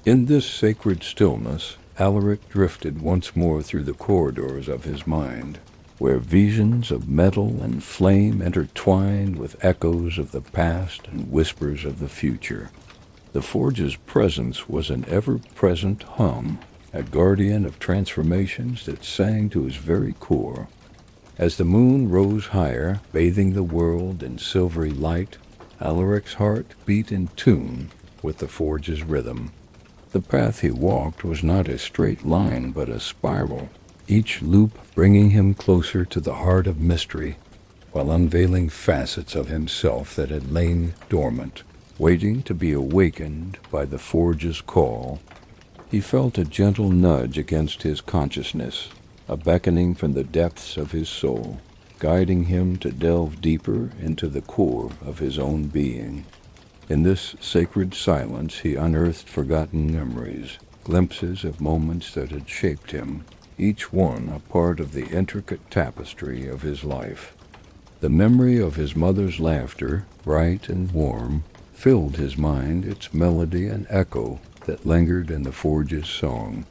In this sacred stillness, Alaric drifted once more through the corridors of his mind, where visions of metal and flame intertwined with echoes of the past and whispers of the future. The forge's presence was an ever-present hum, a guardian of transformations that sang to his very core. As the moon rose higher, bathing the world in silvery light, Alaric's heart beat in tune with the forge's rhythm. The path he walked was not a straight line, but a spiral, each loop bringing him closer to the heart of mystery, while unveiling facets of himself that had lain dormant, waiting to be awakened by the forge's call. He felt a gentle nudge against his consciousness, a beckoning from the depths of his soul, guiding him to delve deeper into the core of his own being. In this sacred silence he unearthed forgotten memories, glimpses of moments that had shaped him, each one a part of the intricate tapestry of his life. The memory of his mother's laughter, bright and warm, filled his mind, its melody and echo that lingered in the forge's song.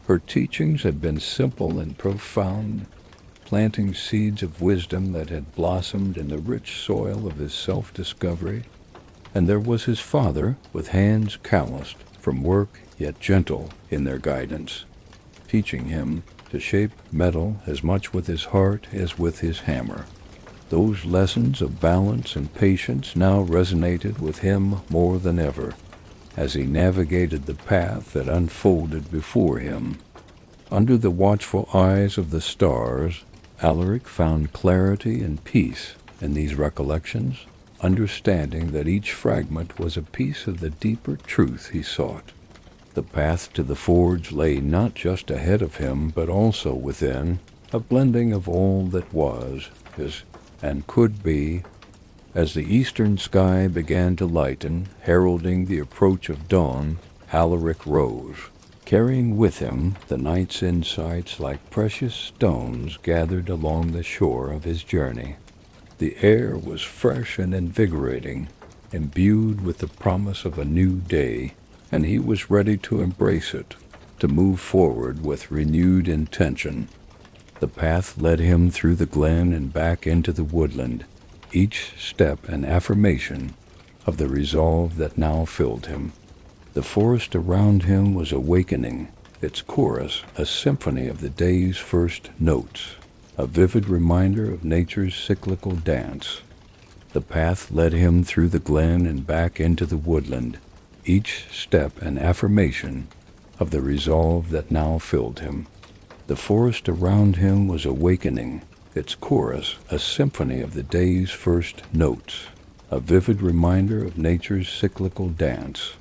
Her teachings had been simple and profound, planting seeds of wisdom that had blossomed in the rich soil of his self-discovery. And there was his father, with hands calloused from work yet gentle in their guidance, teaching him to shape metal as much with his heart as with his hammer. Those lessons of balance and patience now resonated with him more than ever, as he navigated the path that unfolded before him. Under the watchful eyes of the stars, Alaric found clarity and peace in these recollections, understanding that each fragment was a piece of the deeper truth he sought. The path to the forge lay not just ahead of him, but also within, a blending of all that was, is, and could be. As the eastern sky began to lighten, heralding the approach of dawn, Alaric rose, carrying with him the night's insights like precious stones gathered along the shore of his journey. The air was fresh and invigorating, imbued with the promise of a new day, and he was ready to embrace it, to move forward with renewed intention. The path led him through the glen and back into the woodland, each step an affirmation of the resolve that now filled him. The forest around him was awakening, its chorus a symphony of the day's first notes, a vivid reminder of nature's cyclical dance. The path led him through the glen and back into the woodland, each step an affirmation of the resolve that now filled him. The forest around him was awakening, its chorus a symphony of the day's first notes, a vivid reminder of nature's cyclical dance.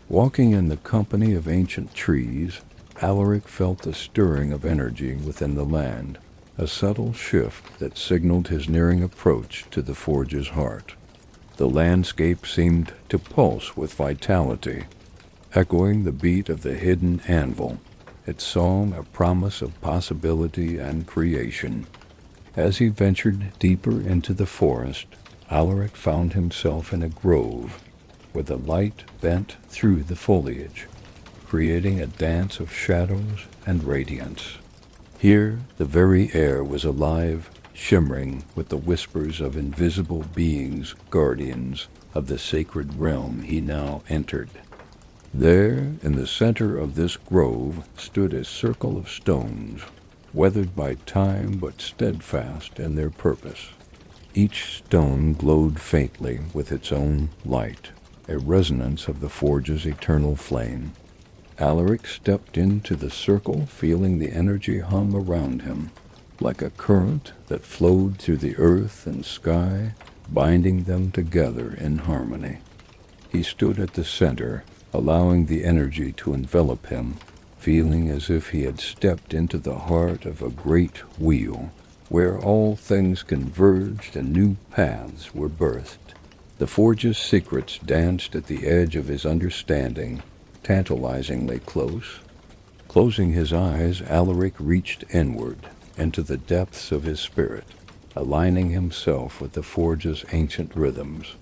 Walking in the company of ancient trees, Alaric felt the stirring of energy within the land, a subtle shift that signaled his nearing approach to the forge's heart. The landscape seemed to pulse with vitality, echoing the beat of the hidden anvil, its song a promise of possibility and creation. As he ventured deeper into the forest, Alaric found himself in a grove, where the light bent through the foliage, creating a dance of shadows and radiance. Here the very air was alive, shimmering with the whispers of invisible beings, guardians of the sacred realm he now entered. There, in the center of this grove, stood a circle of stones, weathered by time but steadfast in their purpose. Each stone glowed faintly with its own light, a resonance of the forge's eternal flame. Alaric stepped into the circle, feeling the energy hum around him, like a current that flowed through the earth and sky, binding them together in harmony. He stood at the center, allowing the energy to envelop him, feeling as if he had stepped into the heart of a great wheel, where all things converged and new paths were birthed. The forge's secrets danced at the edge of his understanding, tantalizingly close. Closing his eyes, Alaric reached inward, into the depths of his spirit, aligning himself with the forge's ancient rhythms.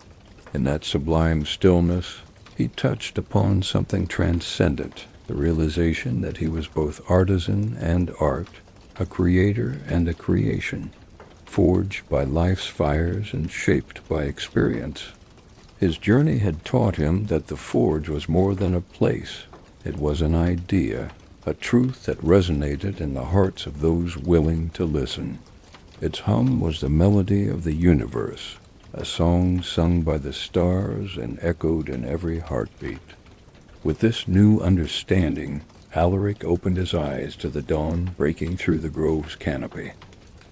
In that sublime stillness, he touched upon something transcendent, the realization that he was both artisan and art, a creator and a creation, forged by life's fires and shaped by experience. His journey had taught him that the forge was more than a place. It was an idea, a truth that resonated in the hearts of those willing to listen. Its hum was the melody of the universe, a song sung by the stars and echoed in every heartbeat. With this new understanding, Alaric opened his eyes to the dawn breaking through the grove's canopy.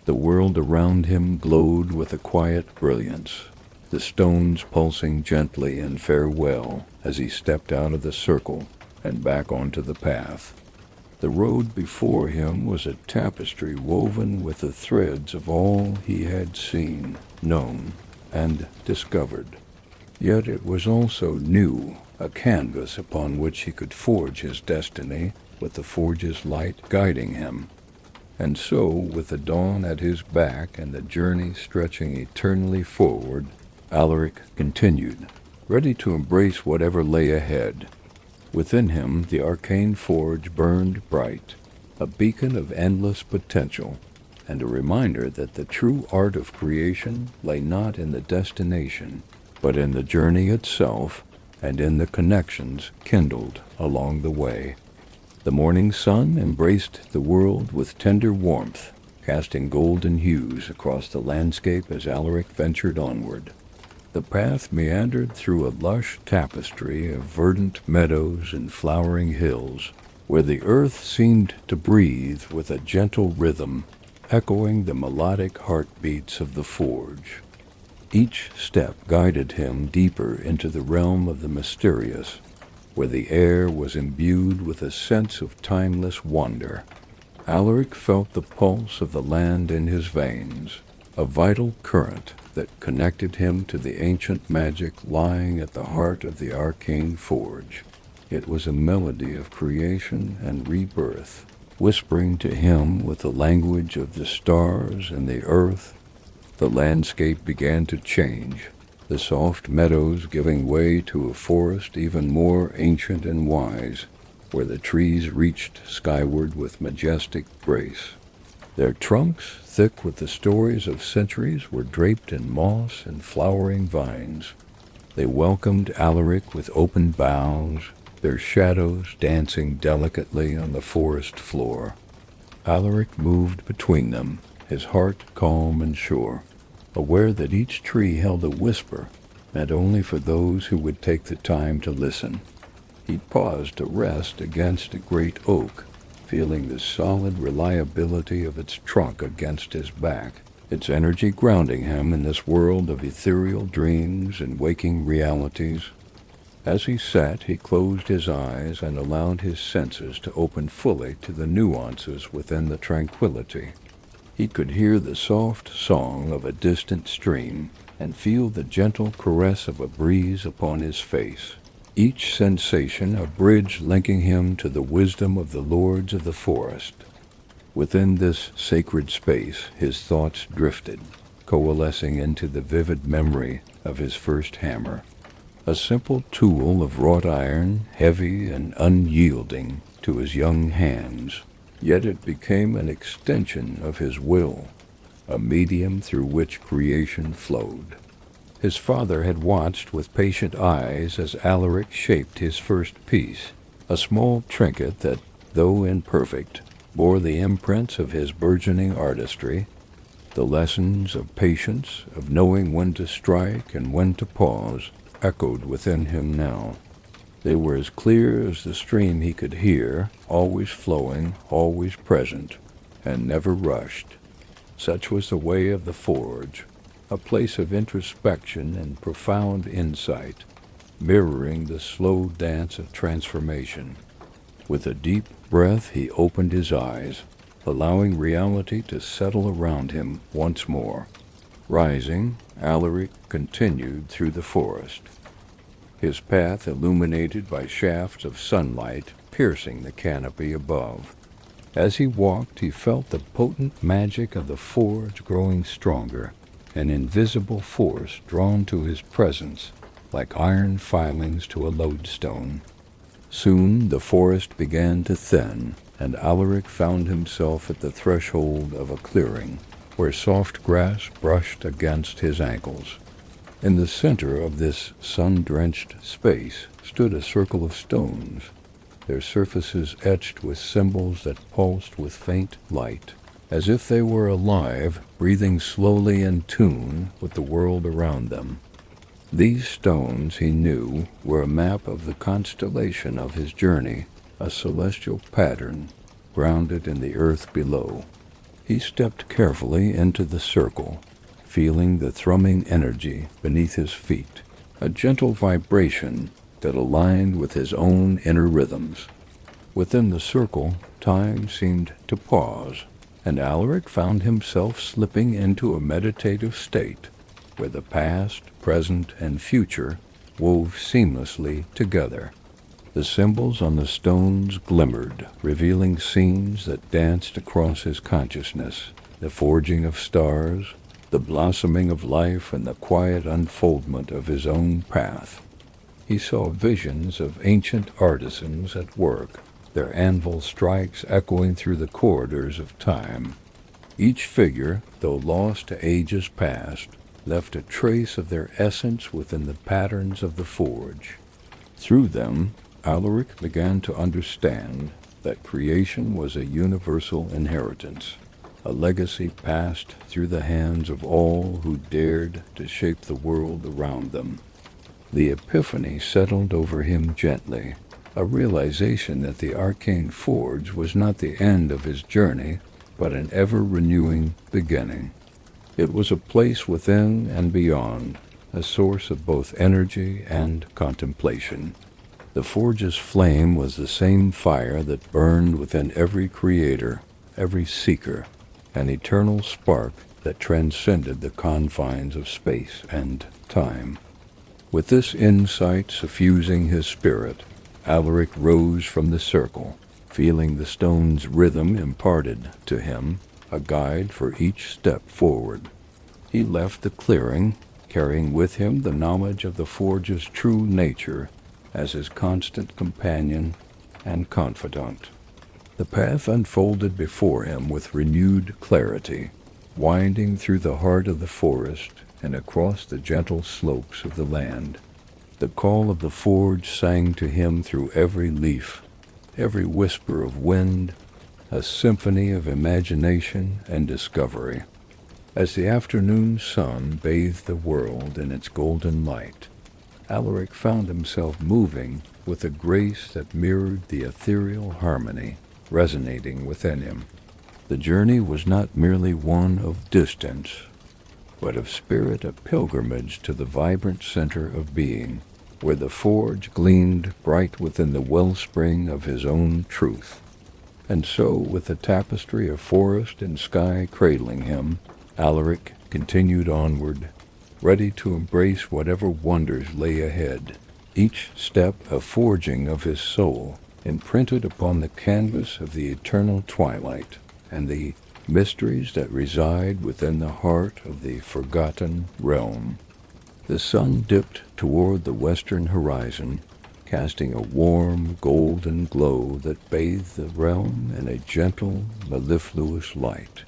The world around him glowed with a quiet brilliance, the stones pulsing gently in farewell as he stepped out of the circle and back onto the path. The road before him was a tapestry woven with the threads of all he had seen, known, and discovered. Yet it was also new, a canvas upon which he could forge his destiny, with the forge's light guiding him. And so, with the dawn at his back and the journey stretching eternally forward, Alaric continued, ready to embrace whatever lay ahead. Within him, the Arcane Forge burned bright, a beacon of endless potential, and a reminder that the true art of creation lay not in the destination, but in the journey itself and in the connections kindled along the way. The morning sun embraced the world with tender warmth, casting golden hues across the landscape as Alaric ventured onward. The path meandered through a lush tapestry of verdant meadows and flowering hills, where the earth seemed to breathe with a gentle rhythm, echoing the melodic heartbeats of the forge. Each step guided him deeper into the realm of the mysterious, where the air was imbued with a sense of timeless wonder. Alaric felt the pulse of the land in his veins, a vital current that connected him to the ancient magic lying at the heart of the Arcane Forge. It was a melody of creation and rebirth, whispering to him with the language of the stars and the earth. The landscape began to change, the soft meadows giving way to a forest even more ancient and wise, where the trees reached skyward with majestic grace. Their trunks, thick with the stories of centuries, were draped in moss and flowering vines. They welcomed Alaric with open boughs, their shadows dancing delicately on the forest floor. Alaric moved between them, his heart calm and sure, aware that each tree held a whisper meant only for those who would take the time to listen. He paused to rest against a great oak, feeling the solid reliability of its trunk against his back, its energy grounding him in this world of ethereal dreams and waking realities. As he sat, he closed his eyes and allowed his senses to open fully to the nuances within the tranquility. He could hear the soft song of a distant stream and feel the gentle caress of a breeze upon his face, each sensation a bridge linking him to the wisdom of the lords of the forest. Within this sacred space his thoughts drifted, coalescing into the vivid memory of his first hammer, a simple tool of wrought iron, heavy and unyielding to his young hands, yet it became an extension of his will, a medium through which creation flowed. His father had watched with patient eyes as Alaric shaped his first piece, a small trinket that, though imperfect, bore the imprints of his burgeoning artistry. The lessons of patience, of knowing when to strike and when to pause, echoed within him now. They were as clear as the stream he could hear, always flowing, always present, and never rushed. Such was the way of the forge, a place of introspection and profound insight, mirroring the slow dance of transformation. With a deep breath he opened his eyes, allowing reality to settle around him once more. Rising, Alaric continued through the forest, his path illuminated by shafts of sunlight piercing the canopy above. As he walked, he felt the potent magic of the forge growing stronger, an invisible force drawn to his presence like iron filings to a lodestone. Soon the forest began to thin, and Alaric found himself at the threshold of a clearing, where soft grass brushed against his ankles. In the center of this sun-drenched space stood a circle of stones, their surfaces etched with symbols that pulsed with faint light, as if they were alive, breathing slowly in tune with the world around them. These stones, he knew, were a map of the constellation of his journey, a celestial pattern grounded in the earth below. He stepped carefully into the circle, feeling the thrumming energy beneath his feet, a gentle vibration that aligned with his own inner rhythms. Within the circle, time seemed to pause, and Alaric found himself slipping into a meditative state where the past, present, and future wove seamlessly together. The symbols on the stones glimmered, revealing scenes that danced across his consciousness, the forging of stars, the blossoming of life, and the quiet unfoldment of his own path. He saw visions of ancient artisans at work, their anvil strikes echoing through the corridors of time. Each figure, though lost to ages past, left a trace of their essence within the patterns of the forge. Through them, Alaric began to understand that creation was a universal inheritance, a legacy passed through the hands of all who dared to shape the world around them. The epiphany settled over him gently, a realization that the Arcane Forge was not the end of his journey, but an ever-renewing beginning. It was a place within and beyond, a source of both energy and contemplation. The forge's flame was the same fire that burned within every creator, every seeker, an eternal spark that transcended the confines of space and time. With this insight suffusing his spirit, Alaric rose from the circle, feeling the stone's rhythm imparted to him, a guide for each step forward. He left the clearing, carrying with him the knowledge of the forge's true nature as his constant companion and confidant. The path unfolded before him with renewed clarity, winding through the heart of the forest and across the gentle slopes of the land. The call of the forge sang to him through every leaf, every whisper of wind, a symphony of imagination and discovery. As the afternoon sun bathed the world in its golden light, Alaric found himself moving with a grace that mirrored the ethereal harmony resonating within him. The journey was not merely one of distance, but of spirit, a pilgrimage to the vibrant center of being, where the forge gleamed bright within the wellspring of his own truth. And so, with the tapestry of forest and sky cradling him, Alaric continued onward, ready to embrace whatever wonders lay ahead, each step a forging of his soul, imprinted upon the canvas of the eternal twilight, and the mysteries that reside within the heart of the forgotten realm. The sun dipped toward the western horizon, casting a warm, golden glow that bathed the realm in a gentle, mellifluous light.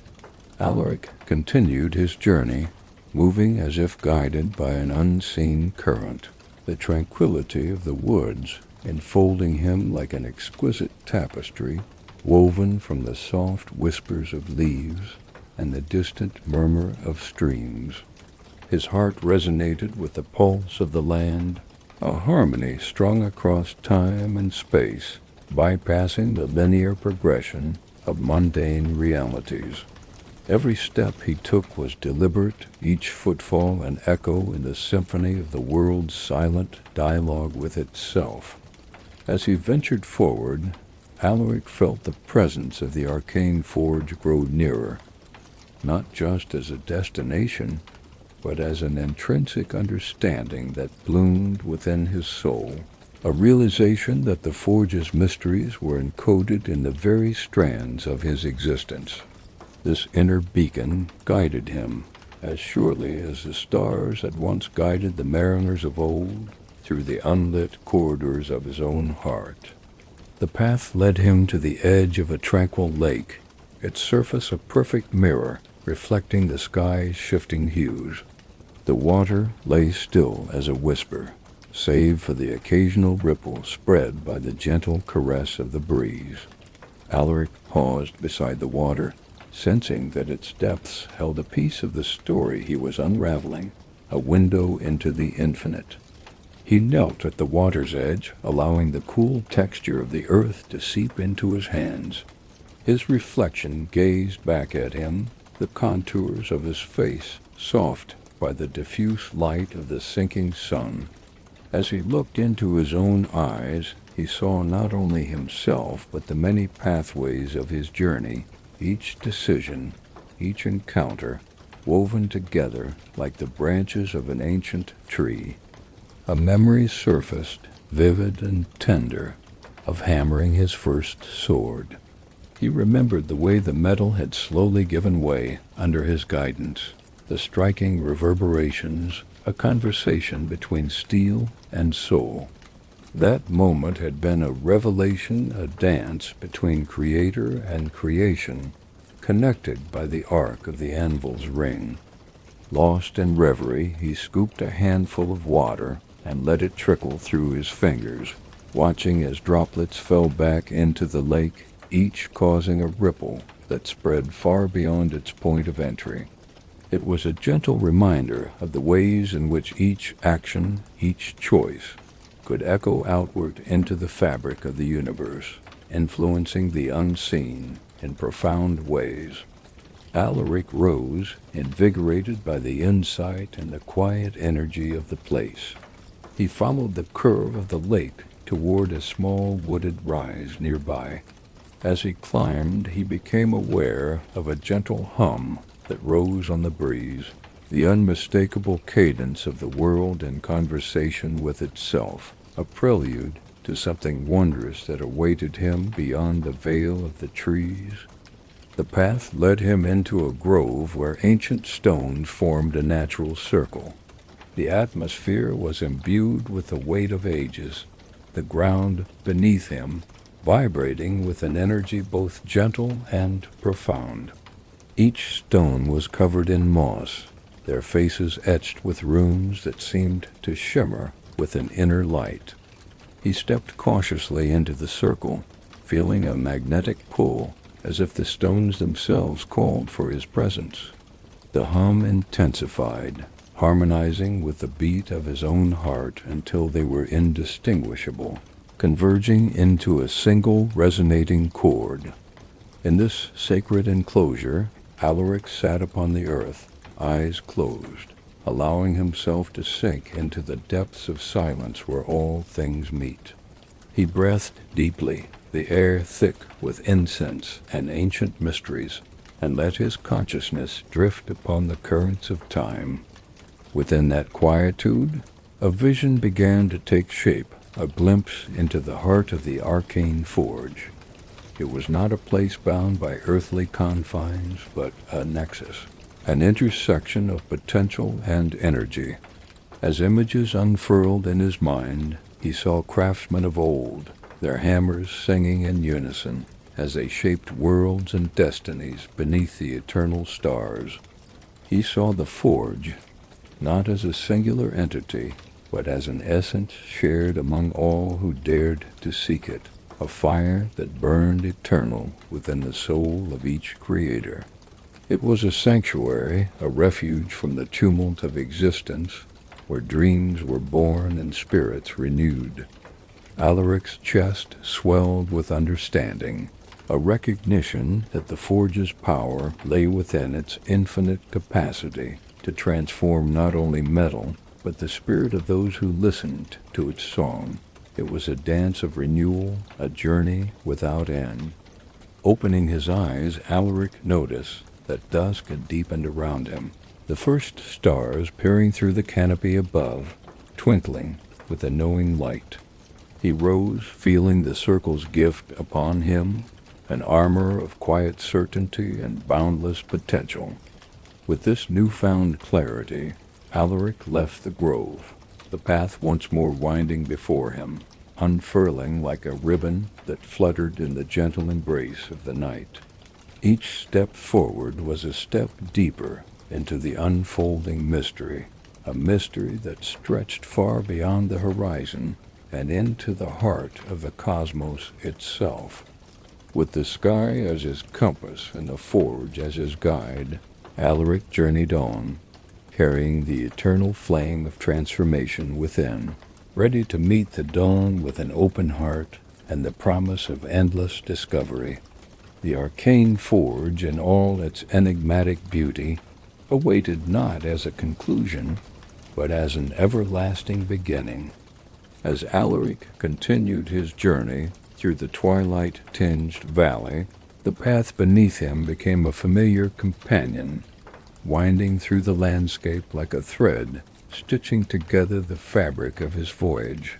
Alaric continued his journey, moving as if guided by an unseen current, the tranquility of the woods enfolding him like an exquisite tapestry woven from the soft whispers of leaves and the distant murmur of streams. His heart resonated with the pulse of the land, a harmony strung across time and space, bypassing the linear progression of mundane realities. Every step he took was deliberate, each footfall an echo in the symphony of the world's silent dialogue with itself. As he ventured forward, Alaric felt the presence of the Arcane Forge grow nearer, not just as a destination, but as an intrinsic understanding that bloomed within his soul, a realization that the Forge's mysteries were encoded in the very strands of his existence. This inner beacon guided him, as surely as the stars had once guided the mariners of old through the unlit corridors of his own heart. The path led him to the edge of a tranquil lake, its surface a perfect mirror reflecting the sky's shifting hues. The water lay still as a whisper, save for the occasional ripple spread by the gentle caress of the breeze. Alaric paused beside the water, sensing that its depths held a piece of the story he was unraveling, a window into the infinite. He knelt at the water's edge, allowing the cool texture of the earth to seep into his hands. His reflection gazed back at him, the contours of his face soft by the diffuse light of the sinking sun. As he looked into his own eyes, he saw not only himself, but the many pathways of his journey, each decision, each encounter, woven together like the branches of an ancient tree. A memory surfaced, vivid and tender, of hammering his first sword. He remembered the way the metal had slowly given way under his guidance, the striking reverberations, a conversation between steel and soul. That moment had been a revelation, a dance between creator and creation, connected by the arc of the anvil's ring. Lost in reverie, he scooped a handful of water and let it trickle through his fingers, watching as droplets fell back into the lake, each causing a ripple that spread far beyond its point of entry. It was a gentle reminder of the ways in which each action, each choice, could echo outward into the fabric of the universe, influencing the unseen in profound ways. Alaric rose, invigorated by the insight and the quiet energy of the place. He followed the curve of the lake toward a small wooded rise nearby. As he climbed, he became aware of a gentle hum that rose on the breeze, the unmistakable cadence of the world in conversation with itself, a prelude to something wondrous that awaited him beyond the veil of the trees. The path led him into a grove where ancient stones formed a natural circle. The atmosphere was imbued with the weight of ages, the ground beneath him vibrating with an energy both gentle and profound. Each stone was covered in moss, their faces etched with runes that seemed to shimmer with an inner light. He stepped cautiously into the circle, feeling a magnetic pull, as if the stones themselves called for his presence. The hum intensified, harmonizing with the beat of his own heart until they were indistinguishable, converging into a single resonating chord. In this sacred enclosure, Alaric sat upon the earth, eyes closed, allowing himself to sink into the depths of silence where all things meet. He breathed deeply, the air thick with incense and ancient mysteries, and let his consciousness drift upon the currents of time. Within that quietude, a vision began to take shape, a glimpse into the heart of the Arcane Forge. It was not a place bound by earthly confines, but a nexus, an intersection of potential and energy. As images unfurled in his mind, he saw craftsmen of old, their hammers singing in unison, as they shaped worlds and destinies beneath the eternal stars. He saw the forge, not as a singular entity, but as an essence shared among all who dared to seek it, a fire that burned eternal within the soul of each creator. It was a sanctuary, a refuge from the tumult of existence, where dreams were born and spirits renewed. Alaric's chest swelled with understanding, a recognition that the forge's power lay within its infinite capacity to transform not only metal, but the spirit of those who listened to its song. It was a dance of renewal, a journey without end. Opening his eyes, Alaric noticed that dusk had deepened around him, the first stars peering through the canopy above, twinkling with a knowing light. He rose, feeling the circle's gift upon him, an armor of quiet certainty and boundless potential. With this newfound clarity, Alaric left the grove, the path once more winding before him, unfurling like a ribbon that fluttered in the gentle embrace of the night. Each step forward was a step deeper into the unfolding mystery, a mystery that stretched far beyond the horizon and into the heart of the cosmos itself. With the sky as his compass and the forge as his guide, Alaric journeyed on, carrying the eternal flame of transformation within, ready to meet the dawn with an open heart and the promise of endless discovery. The Arcane Forge, in all its enigmatic beauty, awaited not as a conclusion, but as an everlasting beginning, As Alaric continued his journey through the twilight-tinged valley, the path beneath him became a familiar companion, winding through the landscape like a thread, stitching together the fabric of his voyage.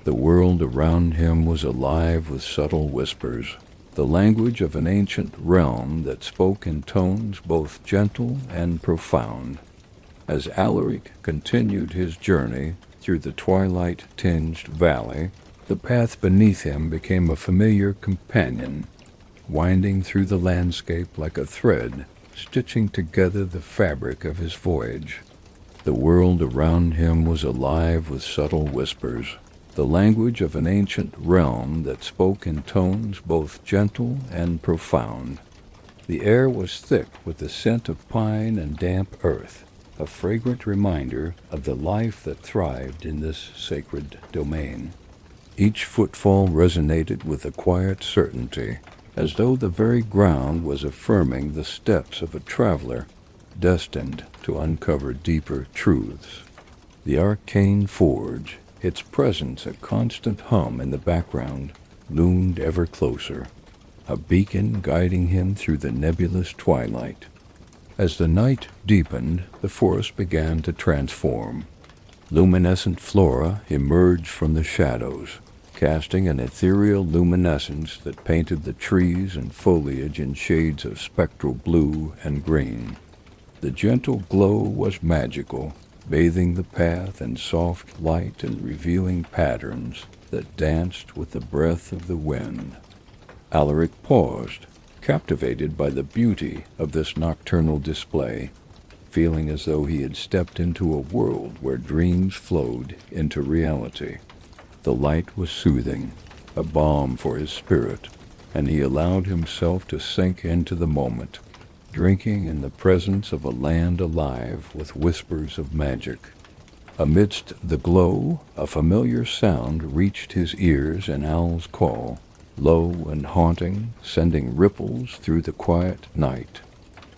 The world around him was alive with subtle whispers, the language of an ancient realm that spoke in tones both gentle and profound. As Alaric continued his journey through the twilight-tinged valley, the path beneath him became a familiar companion, winding through the landscape like a thread, stitching together the fabric of his voyage. The world around him was alive with subtle whispers, the language of an ancient realm that spoke in tones both gentle and profound. The air was thick with the scent of pine and damp earth, a fragrant reminder of the life that thrived in this sacred domain. Each footfall resonated with a quiet certainty, as though the very ground was affirming the steps of a traveler destined to uncover deeper truths. The Arcane Forge, its presence a constant hum in the background, loomed ever closer, a beacon guiding him through the nebulous twilight. As the night deepened, the forest began to transform. Luminescent flora emerged from the shadows, casting an ethereal luminescence that painted the trees and foliage in shades of spectral blue and green. The gentle glow was magical, bathing the path in soft light and revealing patterns that danced with the breath of the wind. Alaric paused, captivated by the beauty of this nocturnal display, feeling as though he had stepped into a world where dreams flowed into reality. The light was soothing, a balm for his spirit, and he allowed himself to sink into the moment, drinking in the presence of a land alive with whispers of magic. Amidst the glow, a familiar sound reached his ears, an owl's call, low and haunting, sending ripples through the quiet night.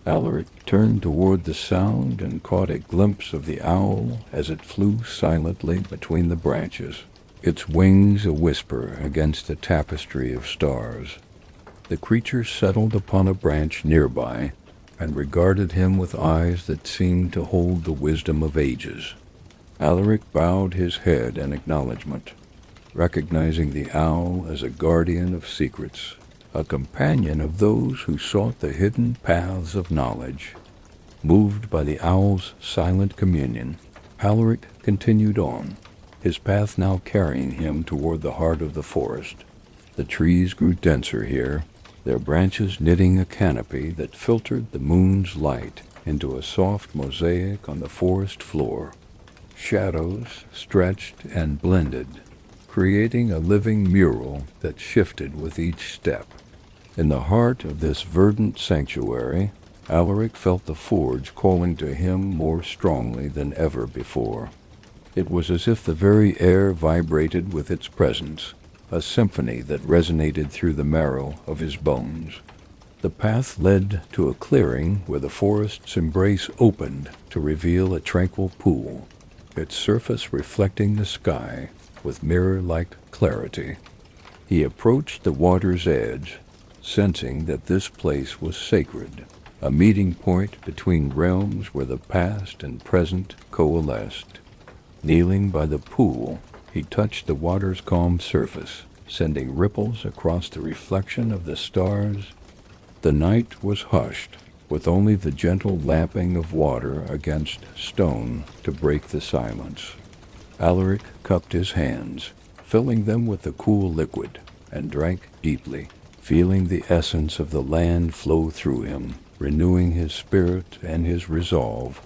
Alaric turned toward the sound and caught a glimpse of the owl as it flew silently between the branches, its wings a whisper against the tapestry of stars. The creature settled upon a branch nearby and regarded him with eyes that seemed to hold the wisdom of ages. Alaric bowed his head in acknowledgment, recognizing the owl as a guardian of secrets, a companion of those who sought the hidden paths of knowledge. Moved by the owl's silent communion, Alaric continued on, his path now carrying him toward the heart of the forest. The trees grew denser here, their branches knitting a canopy that filtered the moon's light into a soft mosaic on the forest floor. Shadows stretched and blended, creating a living mural that shifted with each step. In the heart of this verdant sanctuary, Alaric felt the forge calling to him more strongly than ever before. It was as if the very air vibrated with its presence, a symphony that resonated through the marrow of his bones. The path led to a clearing where the forest's embrace opened to reveal a tranquil pool, its surface reflecting the sky with mirror-like clarity. He approached the water's edge, sensing that this place was sacred, a meeting point between realms where the past and present coalesced. Kneeling by the pool, he touched the water's calm surface, sending ripples across the reflection of the stars. The night was hushed, with only the gentle lapping of water against stone to break the silence. Alaric cupped his hands, filling them with the cool liquid, and drank deeply, feeling the essence of the land flow through him, renewing his spirit and his resolve.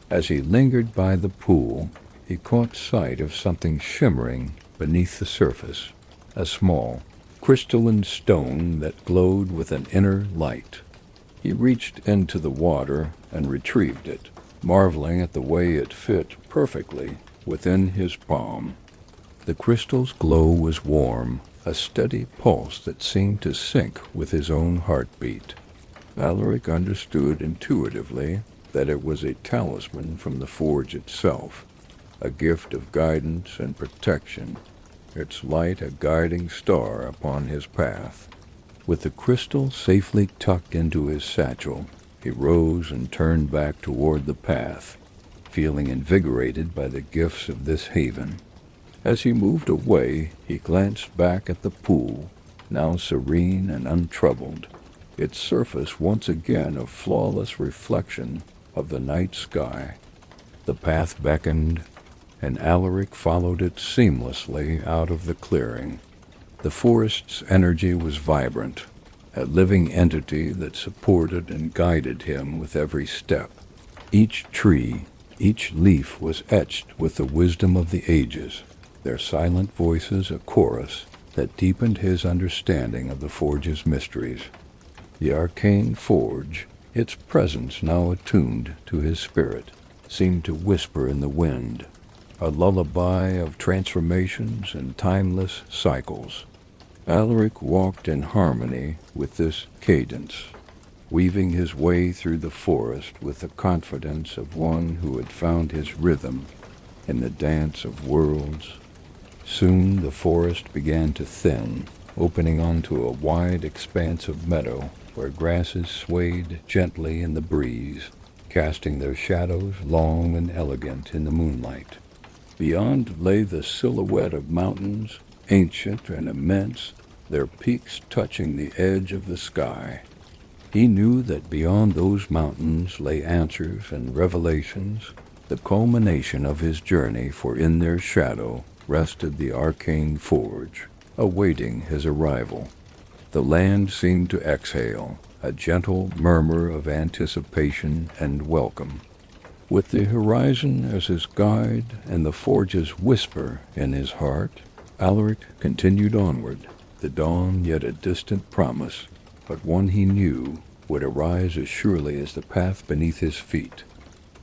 As he lingered by the pool, he caught sight of something shimmering beneath the surface, a small, crystalline stone that glowed with an inner light. He reached into the water and retrieved it, marveling at the way it fit perfectly within his palm. The crystal's glow was warm, a steady pulse that seemed to sync with his own heartbeat. Alaric understood intuitively that it was a talisman from the forge itself, a gift of guidance and protection, its light a guiding star upon his path. With the crystal safely tucked into his satchel, he rose and turned back toward the path, feeling invigorated by the gifts of this haven. As he moved away, he glanced back at the pool, now serene and untroubled, its surface once again a flawless reflection of the night sky. The path beckoned, and Alaric followed it seamlessly out of the clearing. The forest's energy was vibrant, a living entity that supported and guided him with every step. Each tree, each leaf was etched with the wisdom of the ages, their silent voices a chorus that deepened his understanding of the Forge's mysteries. The Arcane Forge, its presence now attuned to his spirit, seemed to whisper in the wind, a lullaby of transformations and timeless cycles. Alaric walked in harmony with this cadence, weaving his way through the forest with the confidence of one who had found his rhythm in the dance of worlds. Soon the forest began to thin, opening onto a wide expanse of meadow where grasses swayed gently in the breeze, casting their shadows long and elegant in the moonlight. Beyond lay the silhouette of mountains, ancient and immense, their peaks touching the edge of the sky. He knew that beyond those mountains lay answers and revelations, the culmination of his journey, for in their shadow rested the Arcane Forge, awaiting his arrival. The land seemed to exhale, a gentle murmur of anticipation and welcome. With the horizon as his guide and the Forge's whisper in his heart, Alaric continued onward, the dawn yet a distant promise, but one he knew would arise as surely as the path beneath his feet.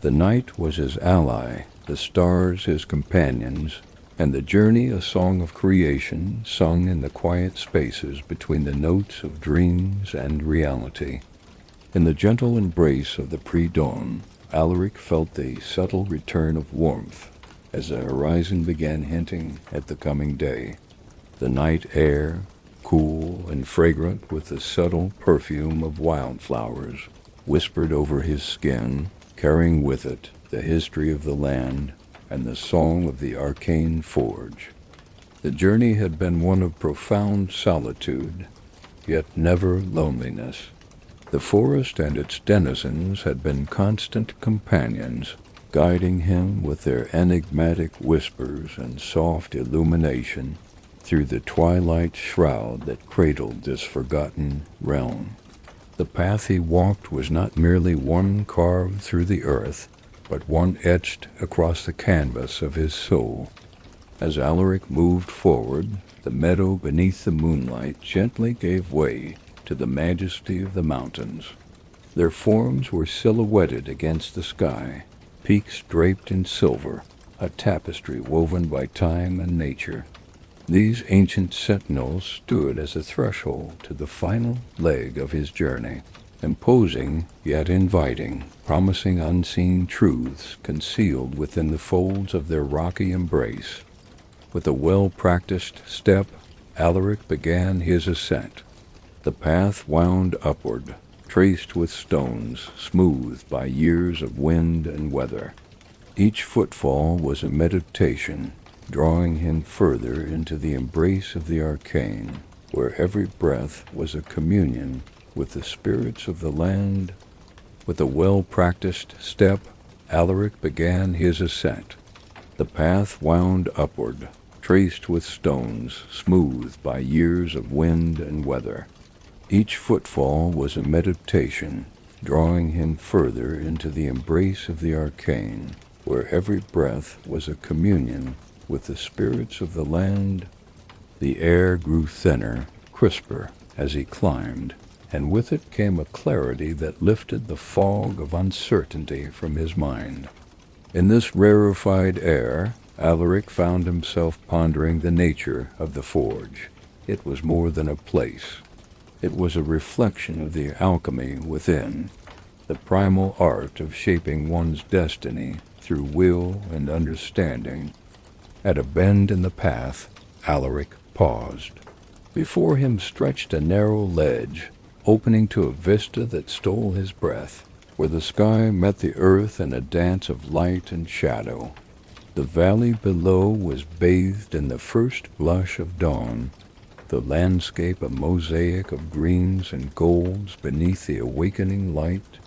The night was his ally, the stars his companions, and the journey a song of creation sung in the quiet spaces between the notes of dreams and reality. In the gentle embrace of the pre-dawn, Alaric felt the subtle return of warmth as the horizon began hinting at the coming day. The night air, cool and fragrant with the subtle perfume of wildflowers, whispered over his skin, carrying with it the history of the land and the song of the Arcane Forge. The journey had been one of profound solitude, yet never loneliness. The forest and its denizens had been constant companions, guiding him with their enigmatic whispers and soft illumination through the twilight shroud that cradled this forgotten realm. The path he walked was not merely one carved through the earth, but one etched across the canvas of his soul. As Alaric moved forward, the meadow beneath the moonlight gently gave way to the majesty of the mountains. Their forms were silhouetted against the sky, peaks draped in silver, a tapestry woven by time and nature. These ancient sentinels stood as a threshold to the final leg of his journey, imposing yet inviting, promising unseen truths concealed within the folds of their rocky embrace. With a well-practiced step, Alaric began his ascent. The path wound upward, traced with stones, smoothed by years of wind and weather. Each footfall was a meditation, drawing him further into the embrace of the arcane, where every breath was a communion with the spirits of the land. With a well-practiced step, Alaric began his ascent. The path wound upward, traced with stones, smoothed by years of wind and weather. Each footfall was a meditation, drawing him further into the embrace of the arcane, where every breath was a communion with the spirits of the land. The air grew thinner, crisper, as he climbed, and with it came a clarity that lifted the fog of uncertainty from his mind. In this rarefied air, Alaric found himself pondering the nature of the forge. It was more than a place. It was a reflection of the alchemy within, the primal art of shaping one's destiny through will and understanding. At a bend in the path, Alaric paused. Before him stretched a narrow ledge, opening to a vista that stole his breath, where the sky met the earth in a dance of light and shadow. The valley below was bathed in the first blush of dawn, the landscape a mosaic of greens and golds beneath the awakening light.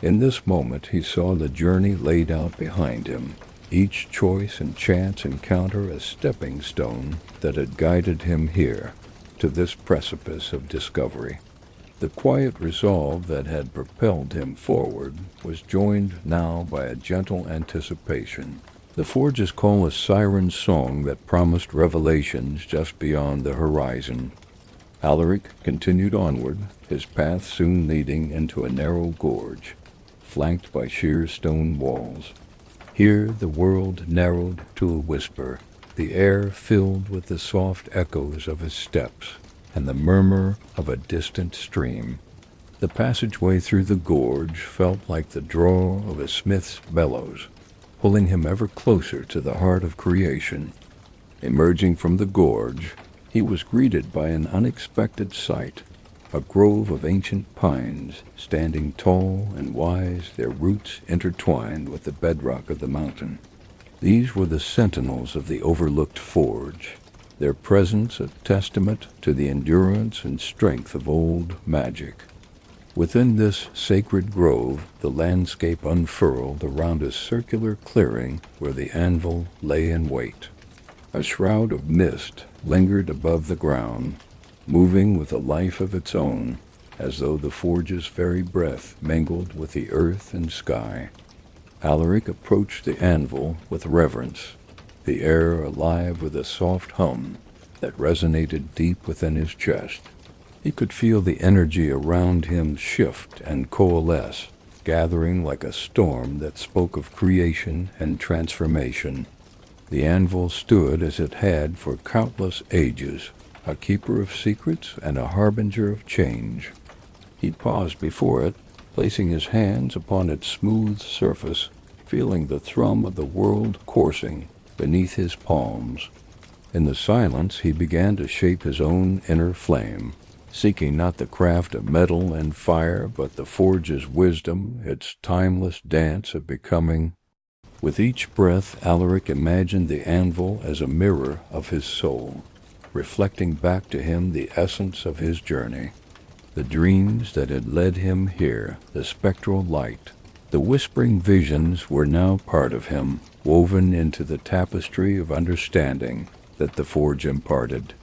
In this moment he saw the journey laid out behind him, each choice and chance encounter a stepping stone that had guided him here, to this precipice of discovery. The quiet resolve that had propelled him forward was joined now by a gentle anticipation. The forges call a siren song that promised revelations just beyond the horizon. Alaric continued onward, his path soon leading into a narrow gorge, flanked by sheer stone walls. Here the world narrowed to a whisper, the air filled with the soft echoes of his steps and the murmur of a distant stream. The passageway through the gorge felt like the draw of a smith's bellows, pulling him ever closer to the heart of creation. Emerging from the gorge, he was greeted by an unexpected sight, a grove of ancient pines, standing tall and wise, their roots intertwined with the bedrock of the mountain. These were the sentinels of the overlooked forge, their presence a testament to the endurance and strength of old magic. Within this sacred grove, the landscape unfurled around a circular clearing where the anvil lay in wait. A shroud of mist lingered above the ground, moving with a life of its own, as though the forge's very breath mingled with the earth and sky. Alaric approached the anvil with reverence, the air alive with a soft hum that resonated deep within his chest. He could feel the energy around him shift and coalesce, gathering like a storm that spoke of creation and transformation. The anvil stood as it had for countless ages, a keeper of secrets and a harbinger of change. He paused before it, placing his hands upon its smooth surface, feeling the thrum of the world coursing beneath his palms. In the silence he began to shape his own inner flame, seeking not the craft of metal and fire, but the forge's wisdom, its timeless dance of becoming. With each breath, Alaric imagined the anvil as a mirror of his soul, reflecting back to him the essence of his journey, the dreams that had led him here, the spectral light. The whispering visions were now part of him, woven into the tapestry of understanding that the forge imparted.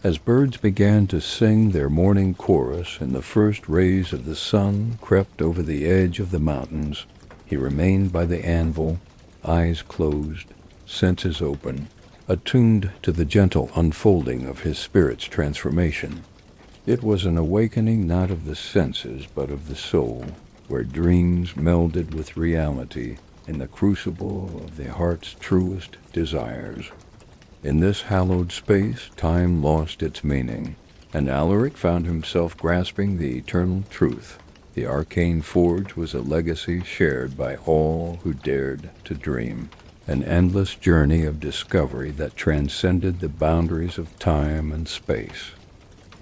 As birds began to sing their morning chorus and the first rays of the sun crept over the edge of the mountains, he remained by the anvil, eyes closed, senses open, attuned to the gentle unfolding of his spirit's transformation. It was an awakening not of the senses but of the soul, where dreams melded with reality in the crucible of the heart's truest desires. In this hallowed space, time lost its meaning, and Alaric found himself grasping the eternal truth. The Arcane Forge was a legacy shared by all who dared to dream, an endless journey of discovery that transcended the boundaries of time and space.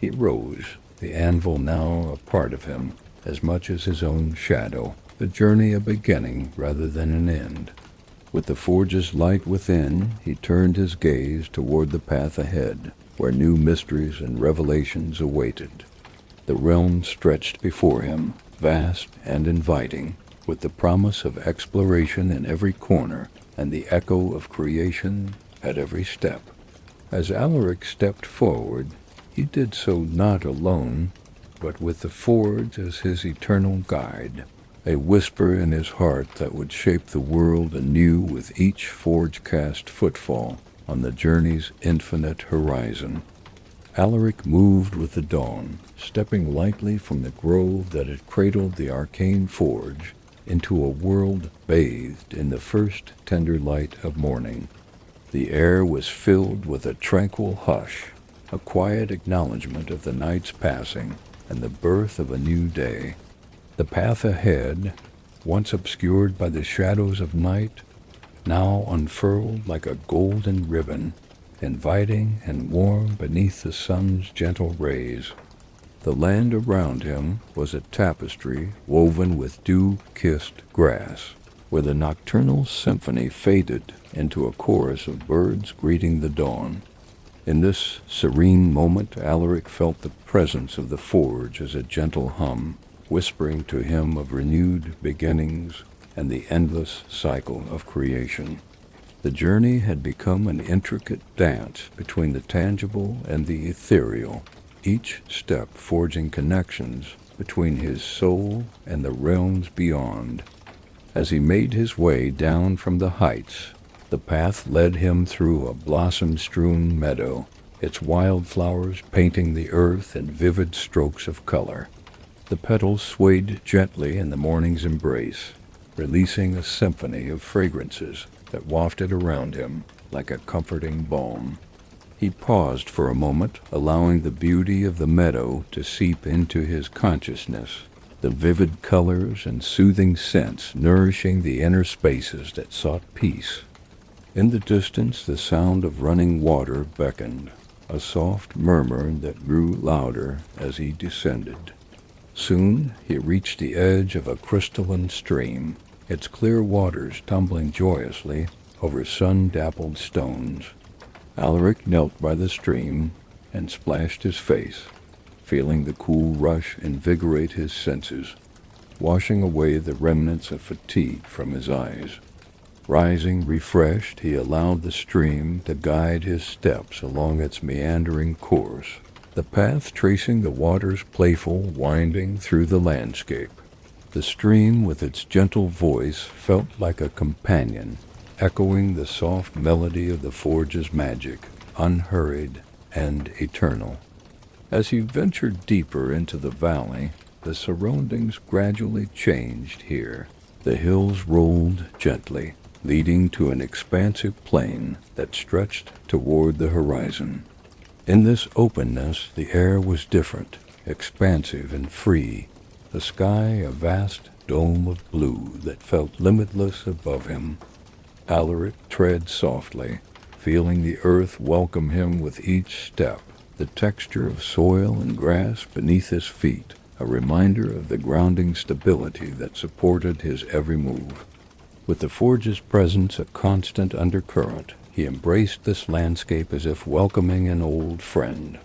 He rose, the anvil now a part of him, as much as his own shadow, the journey a beginning rather than an end. With the forge's light within, he turned his gaze toward the path ahead, where new mysteries and revelations awaited. The realm stretched before him, vast and inviting, with the promise of exploration in every corner and the echo of creation at every step. As Alaric stepped forward, he did so not alone, but with the forge as his eternal guide, a whisper in his heart that would shape the world anew with each forge-cast footfall on the journey's infinite horizon. Alaric moved with the dawn, stepping lightly from the grove that had cradled the Arcane Forge into a world bathed in the first tender light of morning. The air was filled with a tranquil hush, a quiet acknowledgment of the night's passing and the birth of a new day. The path ahead, once obscured by the shadows of night, now unfurled like a golden ribbon, inviting and warm beneath the sun's gentle rays. The land around him was a tapestry woven with dew-kissed grass, where the nocturnal symphony faded into a chorus of birds greeting the dawn. In this serene moment, Alaric felt the presence of the forge as a gentle hum, whispering to him of renewed beginnings and the endless cycle of creation. The journey had become an intricate dance between the tangible and the ethereal, each step forging connections between his soul and the realms beyond. As he made his way down from the heights, the path led him through a blossom-strewn meadow, its wildflowers painting the earth in vivid strokes of color. The petals swayed gently in the morning's embrace, releasing a symphony of fragrances that wafted around him like a comforting balm. He paused for a moment, allowing the beauty of the meadow to seep into his consciousness, the vivid colors and soothing scents nourishing the inner spaces that sought peace. In the distance, the sound of running water beckoned, a soft murmur that grew louder as he descended. Soon he reached the edge of a crystalline stream, its clear waters tumbling joyously over sun-dappled stones. Alaric knelt by the stream and splashed his face, feeling the cool rush invigorate his senses, washing away the remnants of fatigue from his eyes. Rising refreshed, he allowed the stream to guide his steps along its meandering course, the path tracing the water's playful winding through the landscape. The stream, with its gentle voice, felt like a companion, echoing the soft melody of the forge's magic, unhurried and eternal. As he ventured deeper into the valley, the surroundings gradually changed here. The hills rolled gently, leading to an expansive plain that stretched toward the horizon. In this openness, the air was different, expansive and free, the sky a vast dome of blue that felt limitless above him. Alaric tread softly, feeling the earth welcome him with each step, the texture of soil and grass beneath his feet, a reminder of the grounding stability that supported his every move. With the forge's presence a constant undercurrent, he embraced this landscape as if welcoming an old friend.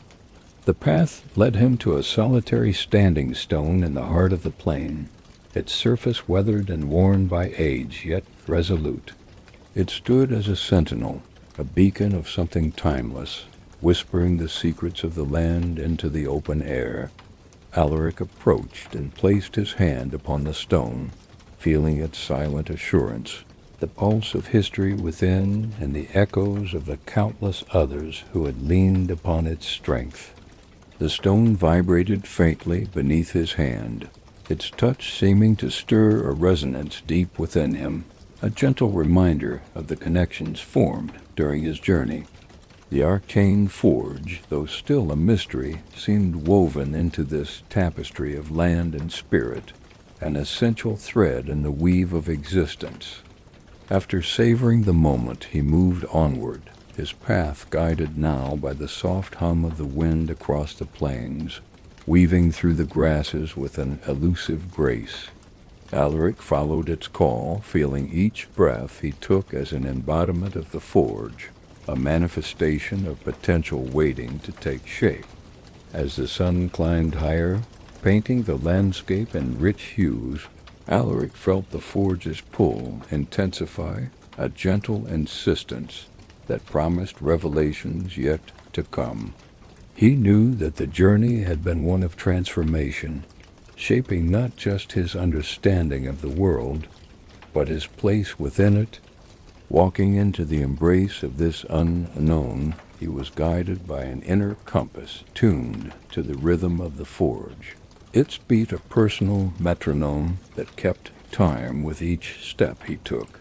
The path led him to a solitary standing stone in the heart of the plain, its surface weathered and worn by age, yet resolute. It stood as a sentinel, a beacon of something timeless, whispering the secrets of the land into the open air. Alaric approached and placed his hand upon the stone, feeling its silent assurance, the pulse of history within and the echoes of the countless others who had leaned upon its strength. The stone vibrated faintly beneath his hand, its touch seeming to stir a resonance deep within him, a gentle reminder of the connections formed during his journey. The Arcane Forge, though still a mystery, seemed woven into this tapestry of land and spirit, an essential thread in the weave of existence. After savoring the moment, he moved onward, his path guided now by the soft hum of the wind across the plains, weaving through the grasses with an elusive grace. Alaric followed its call, feeling each breath he took as an embodiment of the forge, a manifestation of potential waiting to take shape. As the sun climbed higher, painting the landscape in rich hues, Alaric felt the forge's pull intensify, a gentle insistence that promised revelations yet to come. He knew that the journey had been one of transformation, shaping not just his understanding of the world, but his place within it. Walking into the embrace of this unknown, he was guided by an inner compass tuned to the rhythm of the forge. Its beat a personal metronome that kept time with each step he took.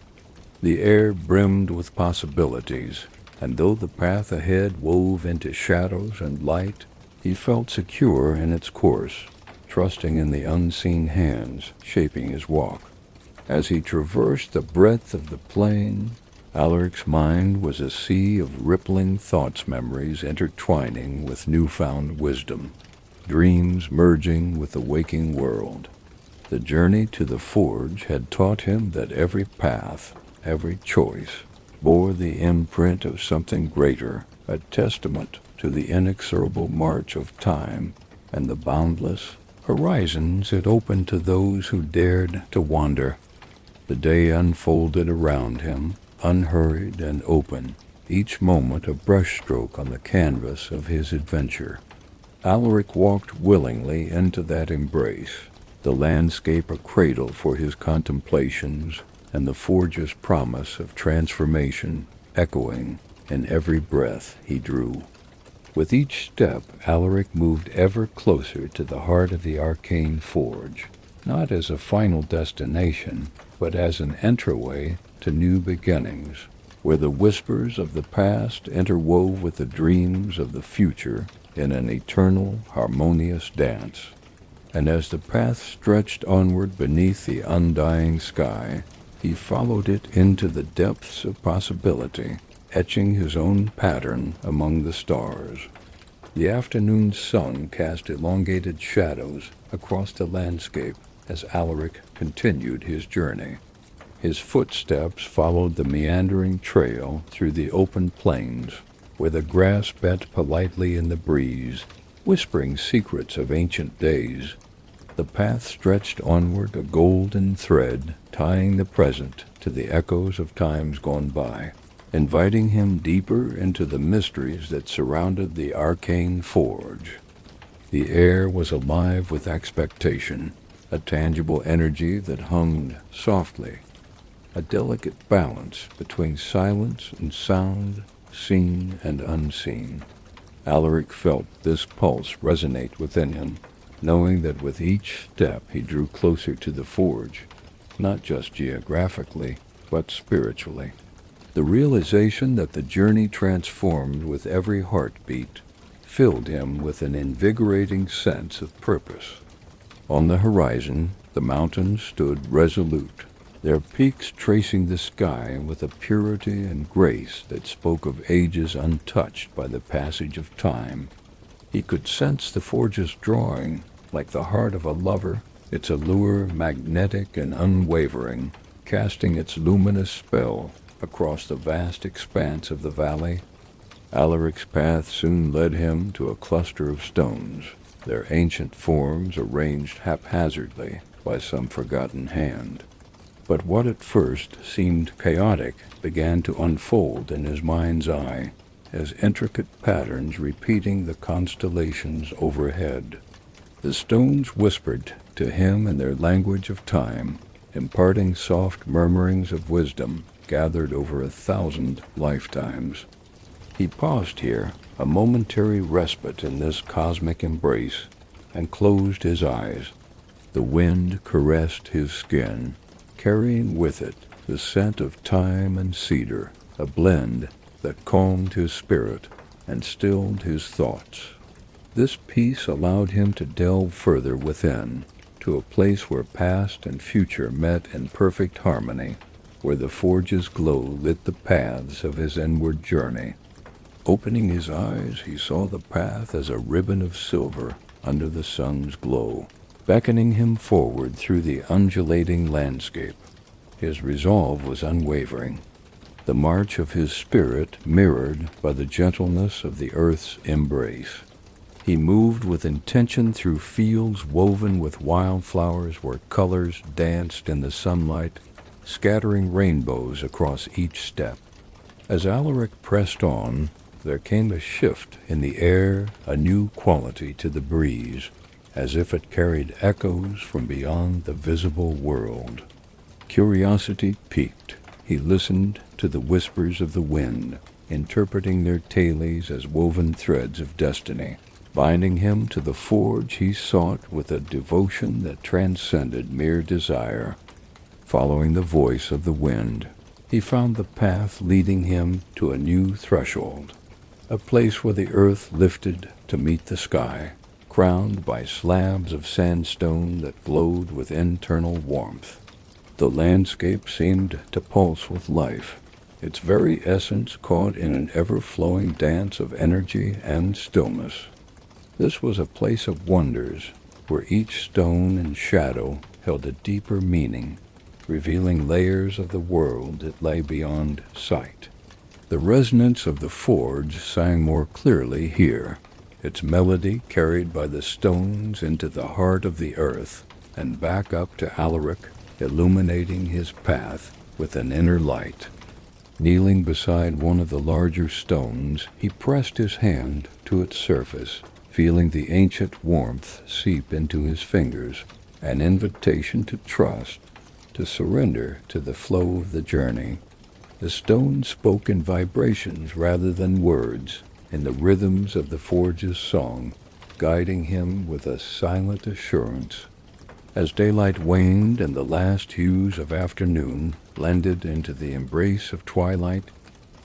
The air brimmed with possibilities, and though the path ahead wove into shadows and light, he felt secure in its course, trusting in the unseen hands shaping his walk. As he traversed the breadth of the plain, Alaric's mind was a sea of rippling thoughts, memories intertwining with newfound wisdom, dreams merging with the waking world. The journey to the forge had taught him that every path, every choice, bore the imprint of something greater, a testament to the inexorable march of time and the boundless horizons it opened to those who dared to wander. The day unfolded around him, unhurried and open, each moment a brushstroke on the canvas of his adventure. Alaric walked willingly into that embrace, the landscape a cradle for his contemplations, and the forge's promise of transformation echoing in every breath he drew. With each step, Alaric moved ever closer to the heart of the Arcane Forge, not as a final destination, but as an entryway to new beginnings, where the whispers of the past interwove with the dreams of the future in an eternal, harmonious dance. And as the path stretched onward beneath the undying sky, he followed it into the depths of possibility, etching his own pattern among the stars. The afternoon sun cast elongated shadows across the landscape as Alaric continued his journey. His footsteps followed the meandering trail through the open plains, where the grass bent politely in the breeze, whispering secrets of ancient days. The path stretched onward, a golden thread tying the present to the echoes of times gone by, inviting him deeper into the mysteries that surrounded the Arcane Forge. The air was alive with expectation, a tangible energy that hummed softly, a delicate balance between silence and sound, seen and unseen. Alaric felt this pulse resonate within him, knowing that with each step he drew closer to the forge, not just geographically, but spiritually. The realization that the journey transformed with every heartbeat filled him with an invigorating sense of purpose. On the horizon, the mountains stood resolute, their peaks tracing the sky with a purity and grace that spoke of ages untouched by the passage of time. He could sense the forge's drawing, like the heart of a lover, its allure magnetic and unwavering, casting its luminous spell across the vast expanse of the valley. Alaric's path soon led him to a cluster of stones, their ancient forms arranged haphazardly by some forgotten hand. But what at first seemed chaotic began to unfold in his mind's eye, as intricate patterns repeating the constellations overhead. The stones whispered to him in their language of time, imparting soft murmurings of wisdom gathered over 1,000 lifetimes. He paused here, a momentary respite in this cosmic embrace, and closed his eyes. The wind caressed his skin, carrying with it the scent of thyme and cedar, a blend that calmed his spirit and stilled his thoughts. This peace allowed him to delve further within, to a place where past and future met in perfect harmony, where the forge's glow lit the paths of his inward journey. Opening his eyes, he saw the path as a ribbon of silver under the sun's glow, beckoning him forward through the undulating landscape. His resolve was unwavering, the march of his spirit mirrored by the gentleness of the earth's embrace. He moved with intention through fields woven with wildflowers where colors danced in the sunlight, scattering rainbows across each step. As Alaric pressed on, there came a shift in the air, a new quality to the breeze, as if it carried echoes from beyond the visible world. Curiosity piqued. He listened to the whispers of the wind, interpreting their tales as woven threads of destiny, binding him to the forge he sought with a devotion that transcended mere desire. Following the voice of the wind, he found the path leading him to a new threshold, a place where the earth lifted to meet the sky, crowned by slabs of sandstone that glowed with internal warmth. The landscape seemed to pulse with life, its very essence caught in an ever-flowing dance of energy and stillness. This was a place of wonders, where each stone and shadow held a deeper meaning, revealing layers of the world that lay beyond sight. The resonance of the forge sang more clearly here, its melody carried by the stones into the heart of the earth and back up to Alaric, illuminating his path with an inner light. Kneeling beside one of the larger stones, he pressed his hand to its surface, feeling the ancient warmth seep into his fingers, an invitation to trust, to surrender to the flow of the journey. The stone spoke in vibrations rather than words, in the rhythms of the forge's song, guiding him with a silent assurance. As daylight waned and the last hues of afternoon blended into the embrace of twilight,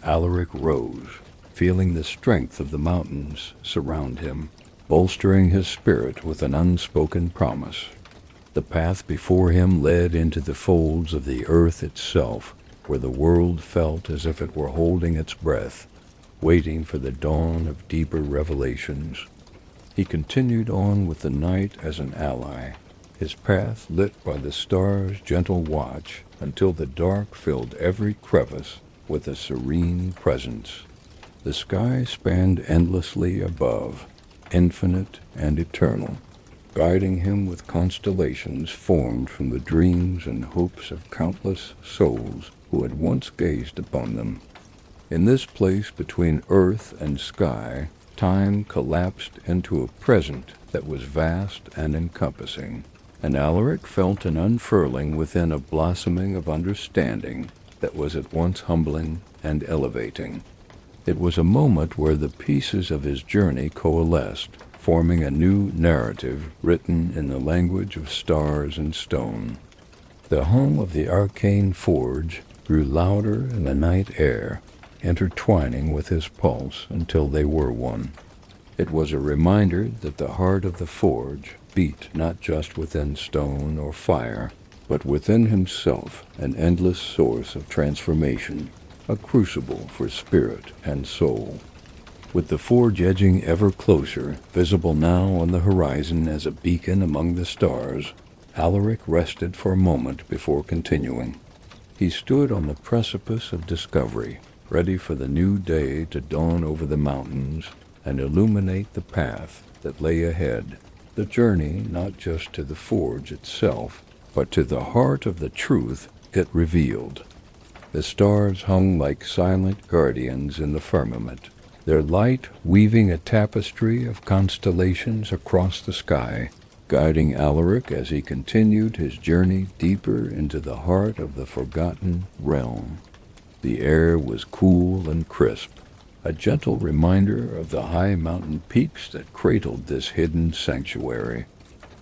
Alaric rose, feeling the strength of the mountains surround him, bolstering his spirit with an unspoken promise. The path before him led into the folds of the earth itself, where the world felt as if it were holding its breath, waiting for the dawn of deeper revelations. He continued on with the night as an ally, his path lit by the stars' gentle watch until the dark filled every crevice with a serene presence. The sky spanned endlessly above, infinite and eternal, guiding him with constellations formed from the dreams and hopes of countless souls who had once gazed upon them. In this place between earth and sky, time collapsed into a present that was vast and encompassing, and Alaric felt an unfurling within a blossoming of understanding that was at once humbling and elevating. It was a moment where the pieces of his journey coalesced, forming a new narrative written in the language of stars and stone. The hum of the Arcane Forge grew louder in the night air, intertwining with his pulse until they were one. It was a reminder that the heart of the forge beat not just within stone or fire, but within himself, an endless source of transformation, a crucible for spirit and soul. With the forge edging ever closer, visible now on the horizon as a beacon among the stars, Alaric rested for a moment before continuing. He stood on the precipice of discovery, ready for the new day to dawn over the mountains and illuminate the path that lay ahead, the journey not just to the forge itself, but to the heart of the truth it revealed. The stars hung like silent guardians in the firmament, their light weaving a tapestry of constellations across the sky, guiding Alaric as he continued his journey deeper into the heart of the forgotten realm. The air was cool and crisp, a gentle reminder of the high mountain peaks that cradled this hidden sanctuary.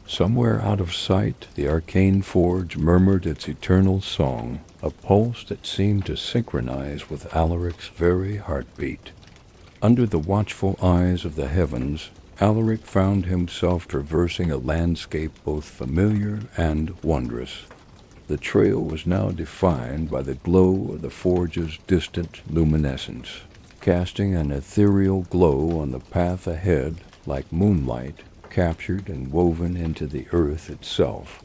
Somewhere out of sight, the Arcane Forge murmured its eternal song, a pulse that seemed to synchronize with Alaric's very heartbeat. Under the watchful eyes of the heavens, Alaric found himself traversing a landscape both familiar and wondrous. The trail was now defined by the glow of the forge's distant luminescence, casting an ethereal glow on the path ahead like moonlight captured and woven into the earth itself.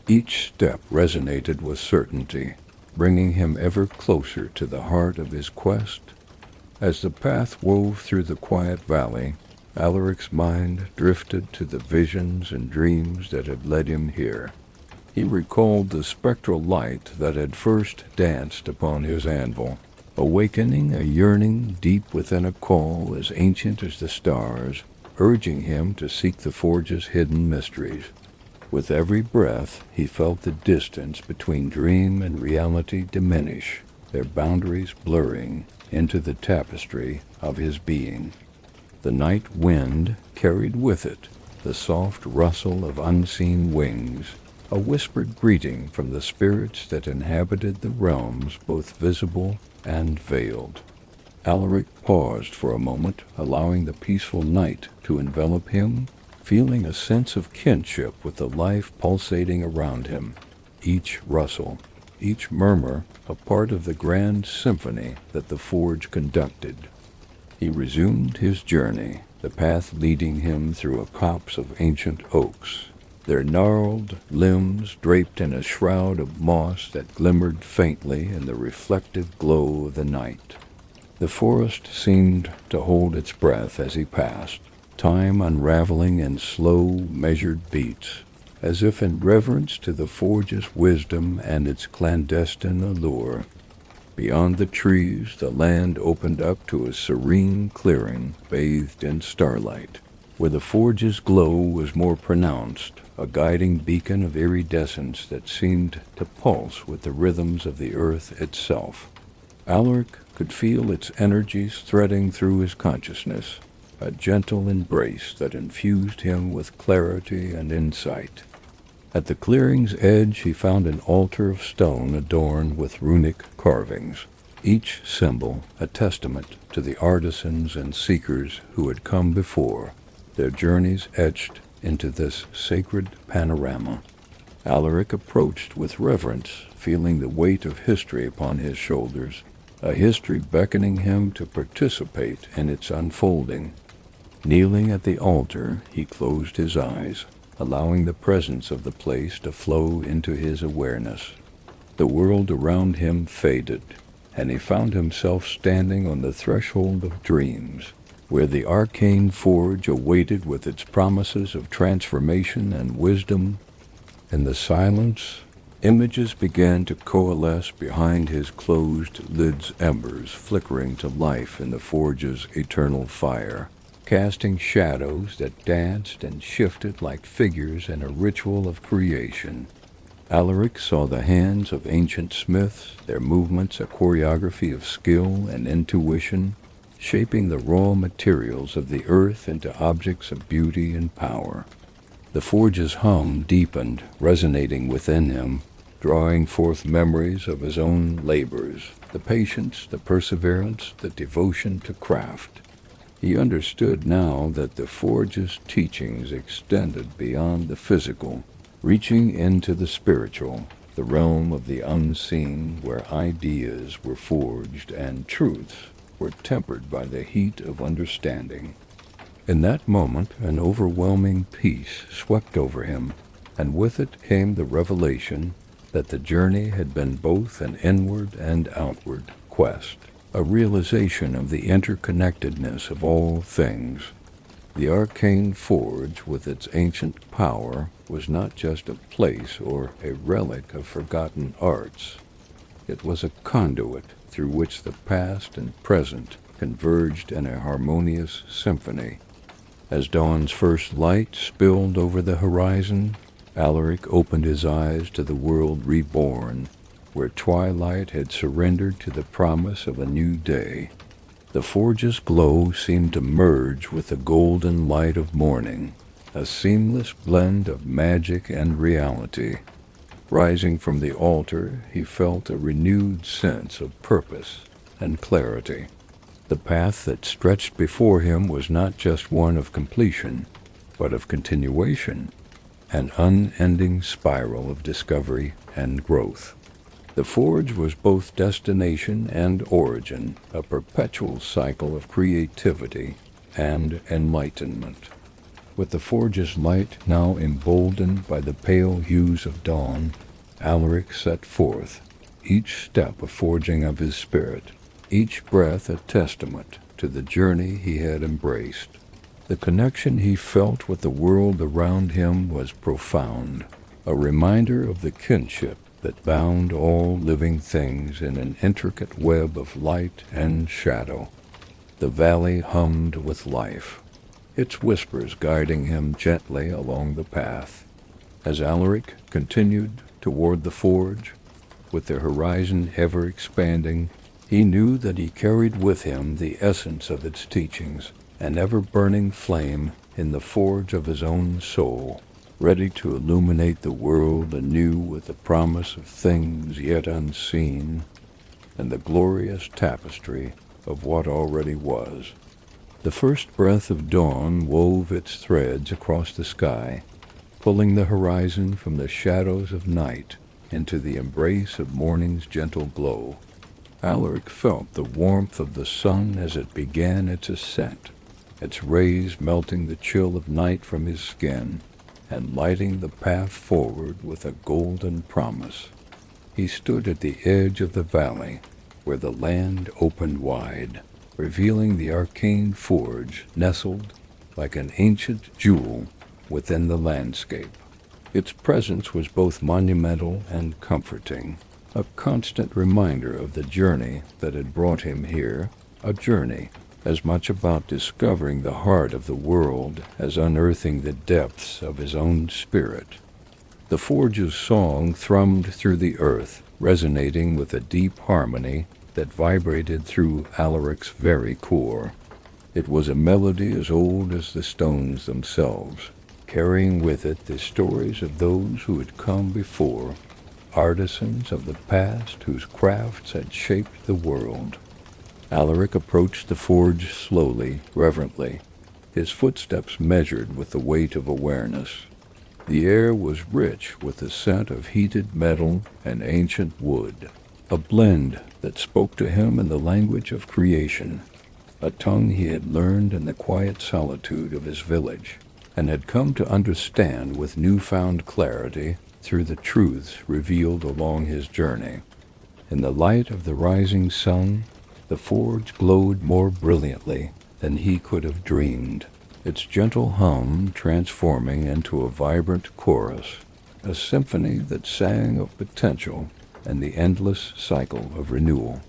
Each step resonated with certainty, bringing him ever closer to the heart of his quest. As the path wove through the quiet valley, Alaric's mind drifted to the visions and dreams that had led him here. He recalled the spectral light that had first danced upon his anvil, awakening a yearning deep within, a call as ancient as the stars, urging him to seek the forge's hidden mysteries. With every breath, he felt the distance between dream and reality diminish, their boundaries blurring into the tapestry of his being. The night wind carried with it the soft rustle of unseen wings, a whispered greeting from the spirits that inhabited the realms both visible and veiled. Alaric paused for a moment, allowing the peaceful night to envelop him, feeling a sense of kinship with the life pulsating around him. Each rustle, each murmur a part of the grand symphony that the forge conducted. He resumed his journey, the path leading him through a copse of ancient oaks, their gnarled limbs draped in a shroud of moss that glimmered faintly in the reflective glow of the night. The forest seemed to hold its breath as he passed, time unraveling in slow, measured beats, as if in reverence to the forge's wisdom and its clandestine allure. Beyond the trees, the land opened up to a serene clearing bathed in starlight, where the forge's glow was more pronounced, a guiding beacon of iridescence that seemed to pulse with the rhythms of the earth itself. Alaric could feel its energies threading through his consciousness, a gentle embrace that infused him with clarity and insight. At the clearing's edge he found an altar of stone adorned with runic carvings, each symbol a testament to the artisans and seekers who had come before, their journeys etched into this sacred panorama. Alaric approached with reverence, feeling the weight of history upon his shoulders, a history beckoning him to participate in its unfolding. Kneeling at the altar, he closed his eyes, allowing the presence of the place to flow into his awareness. The world around him faded, and he found himself standing on the threshold of dreams, where the Arcane Forge awaited with its promises of transformation and wisdom. In the silence, images began to coalesce behind his closed lid's embers, flickering to life in the forge's eternal fire, casting shadows that danced and shifted like figures in a ritual of creation. Alaric saw the hands of ancient smiths, their movements a choreography of skill and intuition, shaping the raw materials of the earth into objects of beauty and power. The forge's hum deepened, resonating within him, drawing forth memories of his own labors, the patience, the perseverance, the devotion to craft. He understood now that the forge's teachings extended beyond the physical, reaching into the spiritual, the realm of the unseen, where ideas were forged and truths were tempered by the heat of understanding. In that moment, an overwhelming peace swept over him, and with it came the revelation that the journey had been both an inward and outward quest, a realization of the interconnectedness of all things. The Arcane Forge, with its ancient power, was not just a place or a relic of forgotten arts. It was a conduit through which the past and present converged in a harmonious symphony. As dawn's first light spilled over the horizon, Alaric opened his eyes to the world reborn, where twilight had surrendered to the promise of a new day. The forge's glow seemed to merge with the golden light of morning, a seamless blend of magic and reality. Rising from the altar, he felt a renewed sense of purpose and clarity. The path that stretched before him was not just one of completion, but of continuation, an unending spiral of discovery and growth. The forge was both destination and origin, a perpetual cycle of creativity and enlightenment. With the forge's light now emboldened by the pale hues of dawn, Alaric set forth, each step a forging of his spirit, each breath a testament to the journey he had embraced. The connection he felt with the world around him was profound, a reminder of the kinship that bound all living things in an intricate web of light and shadow. The valley hummed with life, its whispers guiding him gently along the path. As Alaric continued toward the forge, with the horizon ever expanding, he knew that he carried with him the essence of its teachings, an ever-burning flame in the forge of his own soul, ready to illuminate the world anew with the promise of things yet unseen and the glorious tapestry of what already was. The first breath of dawn wove its threads across the sky, pulling the horizon from the shadows of night into the embrace of morning's gentle glow. Alaric felt the warmth of the sun as it began its ascent, its rays melting the chill of night from his skin and lighting the path forward with a golden promise. He stood at the edge of the valley, where the land opened wide, revealing the Arcane Forge nestled like an ancient jewel within the landscape. Its presence was both monumental and comforting, a constant reminder of the journey that had brought him here, a journey as much about discovering the heart of the world as unearthing the depths of his own spirit. The forge's song thrummed through the earth, resonating with a deep harmony that vibrated through Alaric's very core. It was a melody as old as the stones themselves, carrying with it the stories of those who had come before, artisans of the past whose crafts had shaped the world. Alaric approached the forge slowly, reverently, his footsteps measured with the weight of awareness. The air was rich with the scent of heated metal and ancient wood, a blend that spoke to him in the language of creation, a tongue he had learned in the quiet solitude of his village, and had come to understand with newfound clarity through the truths revealed along his journey. In the light of the rising sun, the forge glowed more brilliantly than he could have dreamed, its gentle hum transforming into a vibrant chorus, a symphony that sang of potential and the endless cycle of renewal.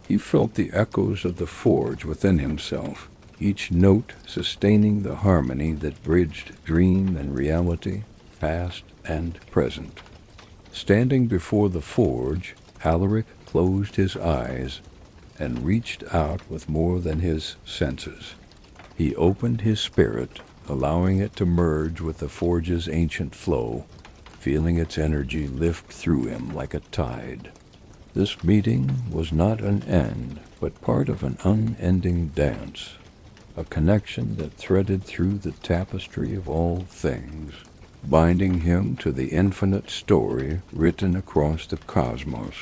He felt the echoes of the forge within himself, each note sustaining the harmony that bridged dream and reality, past and present. Standing before the forge, Alaric closed his eyes and reached out with more than his senses. He opened his spirit, allowing it to merge with the forge's ancient flow, feeling its energy lift through him like a tide. This meeting was not an end, but part of an unending dance, a connection that threaded through the tapestry of all things, binding him to the infinite story written across the cosmos.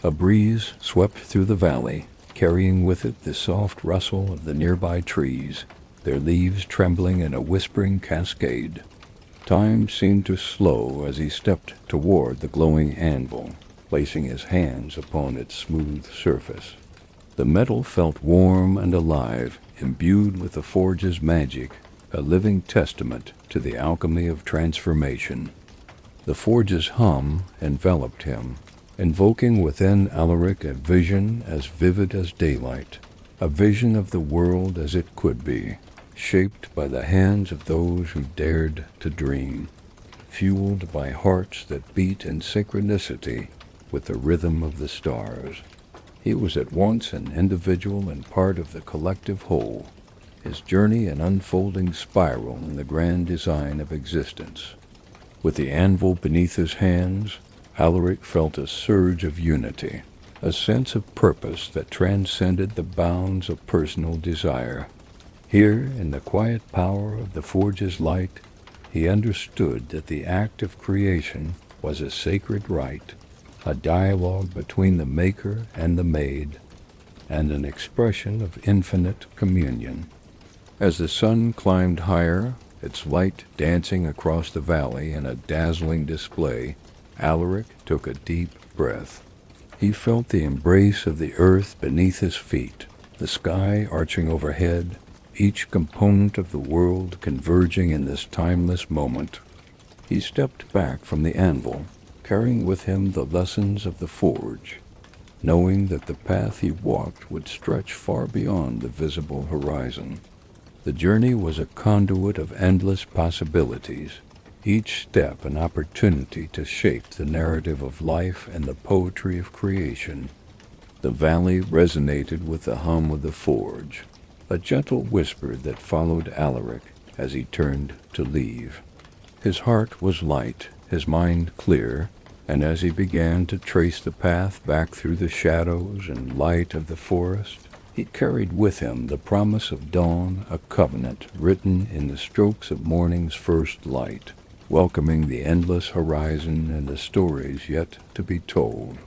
A breeze swept through the valley, carrying with it the soft rustle of the nearby trees, their leaves trembling in a whispering cascade. Time seemed to slow as he stepped toward the glowing anvil, placing his hands upon its smooth surface. The metal felt warm and alive, imbued with the forge's magic, a living testament to the alchemy of transformation. The forge's hum enveloped him, invoking within Alaric a vision as vivid as daylight, a vision of the world as it could be, shaped by the hands of those who dared to dream, fueled by hearts that beat in synchronicity with the rhythm of the stars. He was at once an individual and part of the collective whole, his journey an unfolding spiral in the grand design of existence. With the anvil beneath his hands, Alaric felt a surge of unity, a sense of purpose that transcended the bounds of personal desire. Here, in the quiet power of the forge's light, he understood that the act of creation was a sacred rite, a dialogue between the maker and the made, and an expression of infinite communion. As the sun climbed higher, its light dancing across the valley in a dazzling display, Alaric took a deep breath. He felt the embrace of the earth beneath his feet, the sky arching overhead, each component of the world converging in this timeless moment. He stepped back from the anvil, carrying with him the lessons of the forge, knowing that the path he walked would stretch far beyond the visible horizon. The journey was a conduit of endless possibilities, each step an opportunity to shape the narrative of life and the poetry of creation. The valley resonated with the hum of the forge, a gentle whisper that followed Alaric as he turned to leave. His heart was light, his mind clear, and as he began to trace the path back through the shadows and light of the forest, he carried with him the promise of dawn, a covenant written in the strokes of morning's first light. welcoming the endless horizon and the stories yet to be told.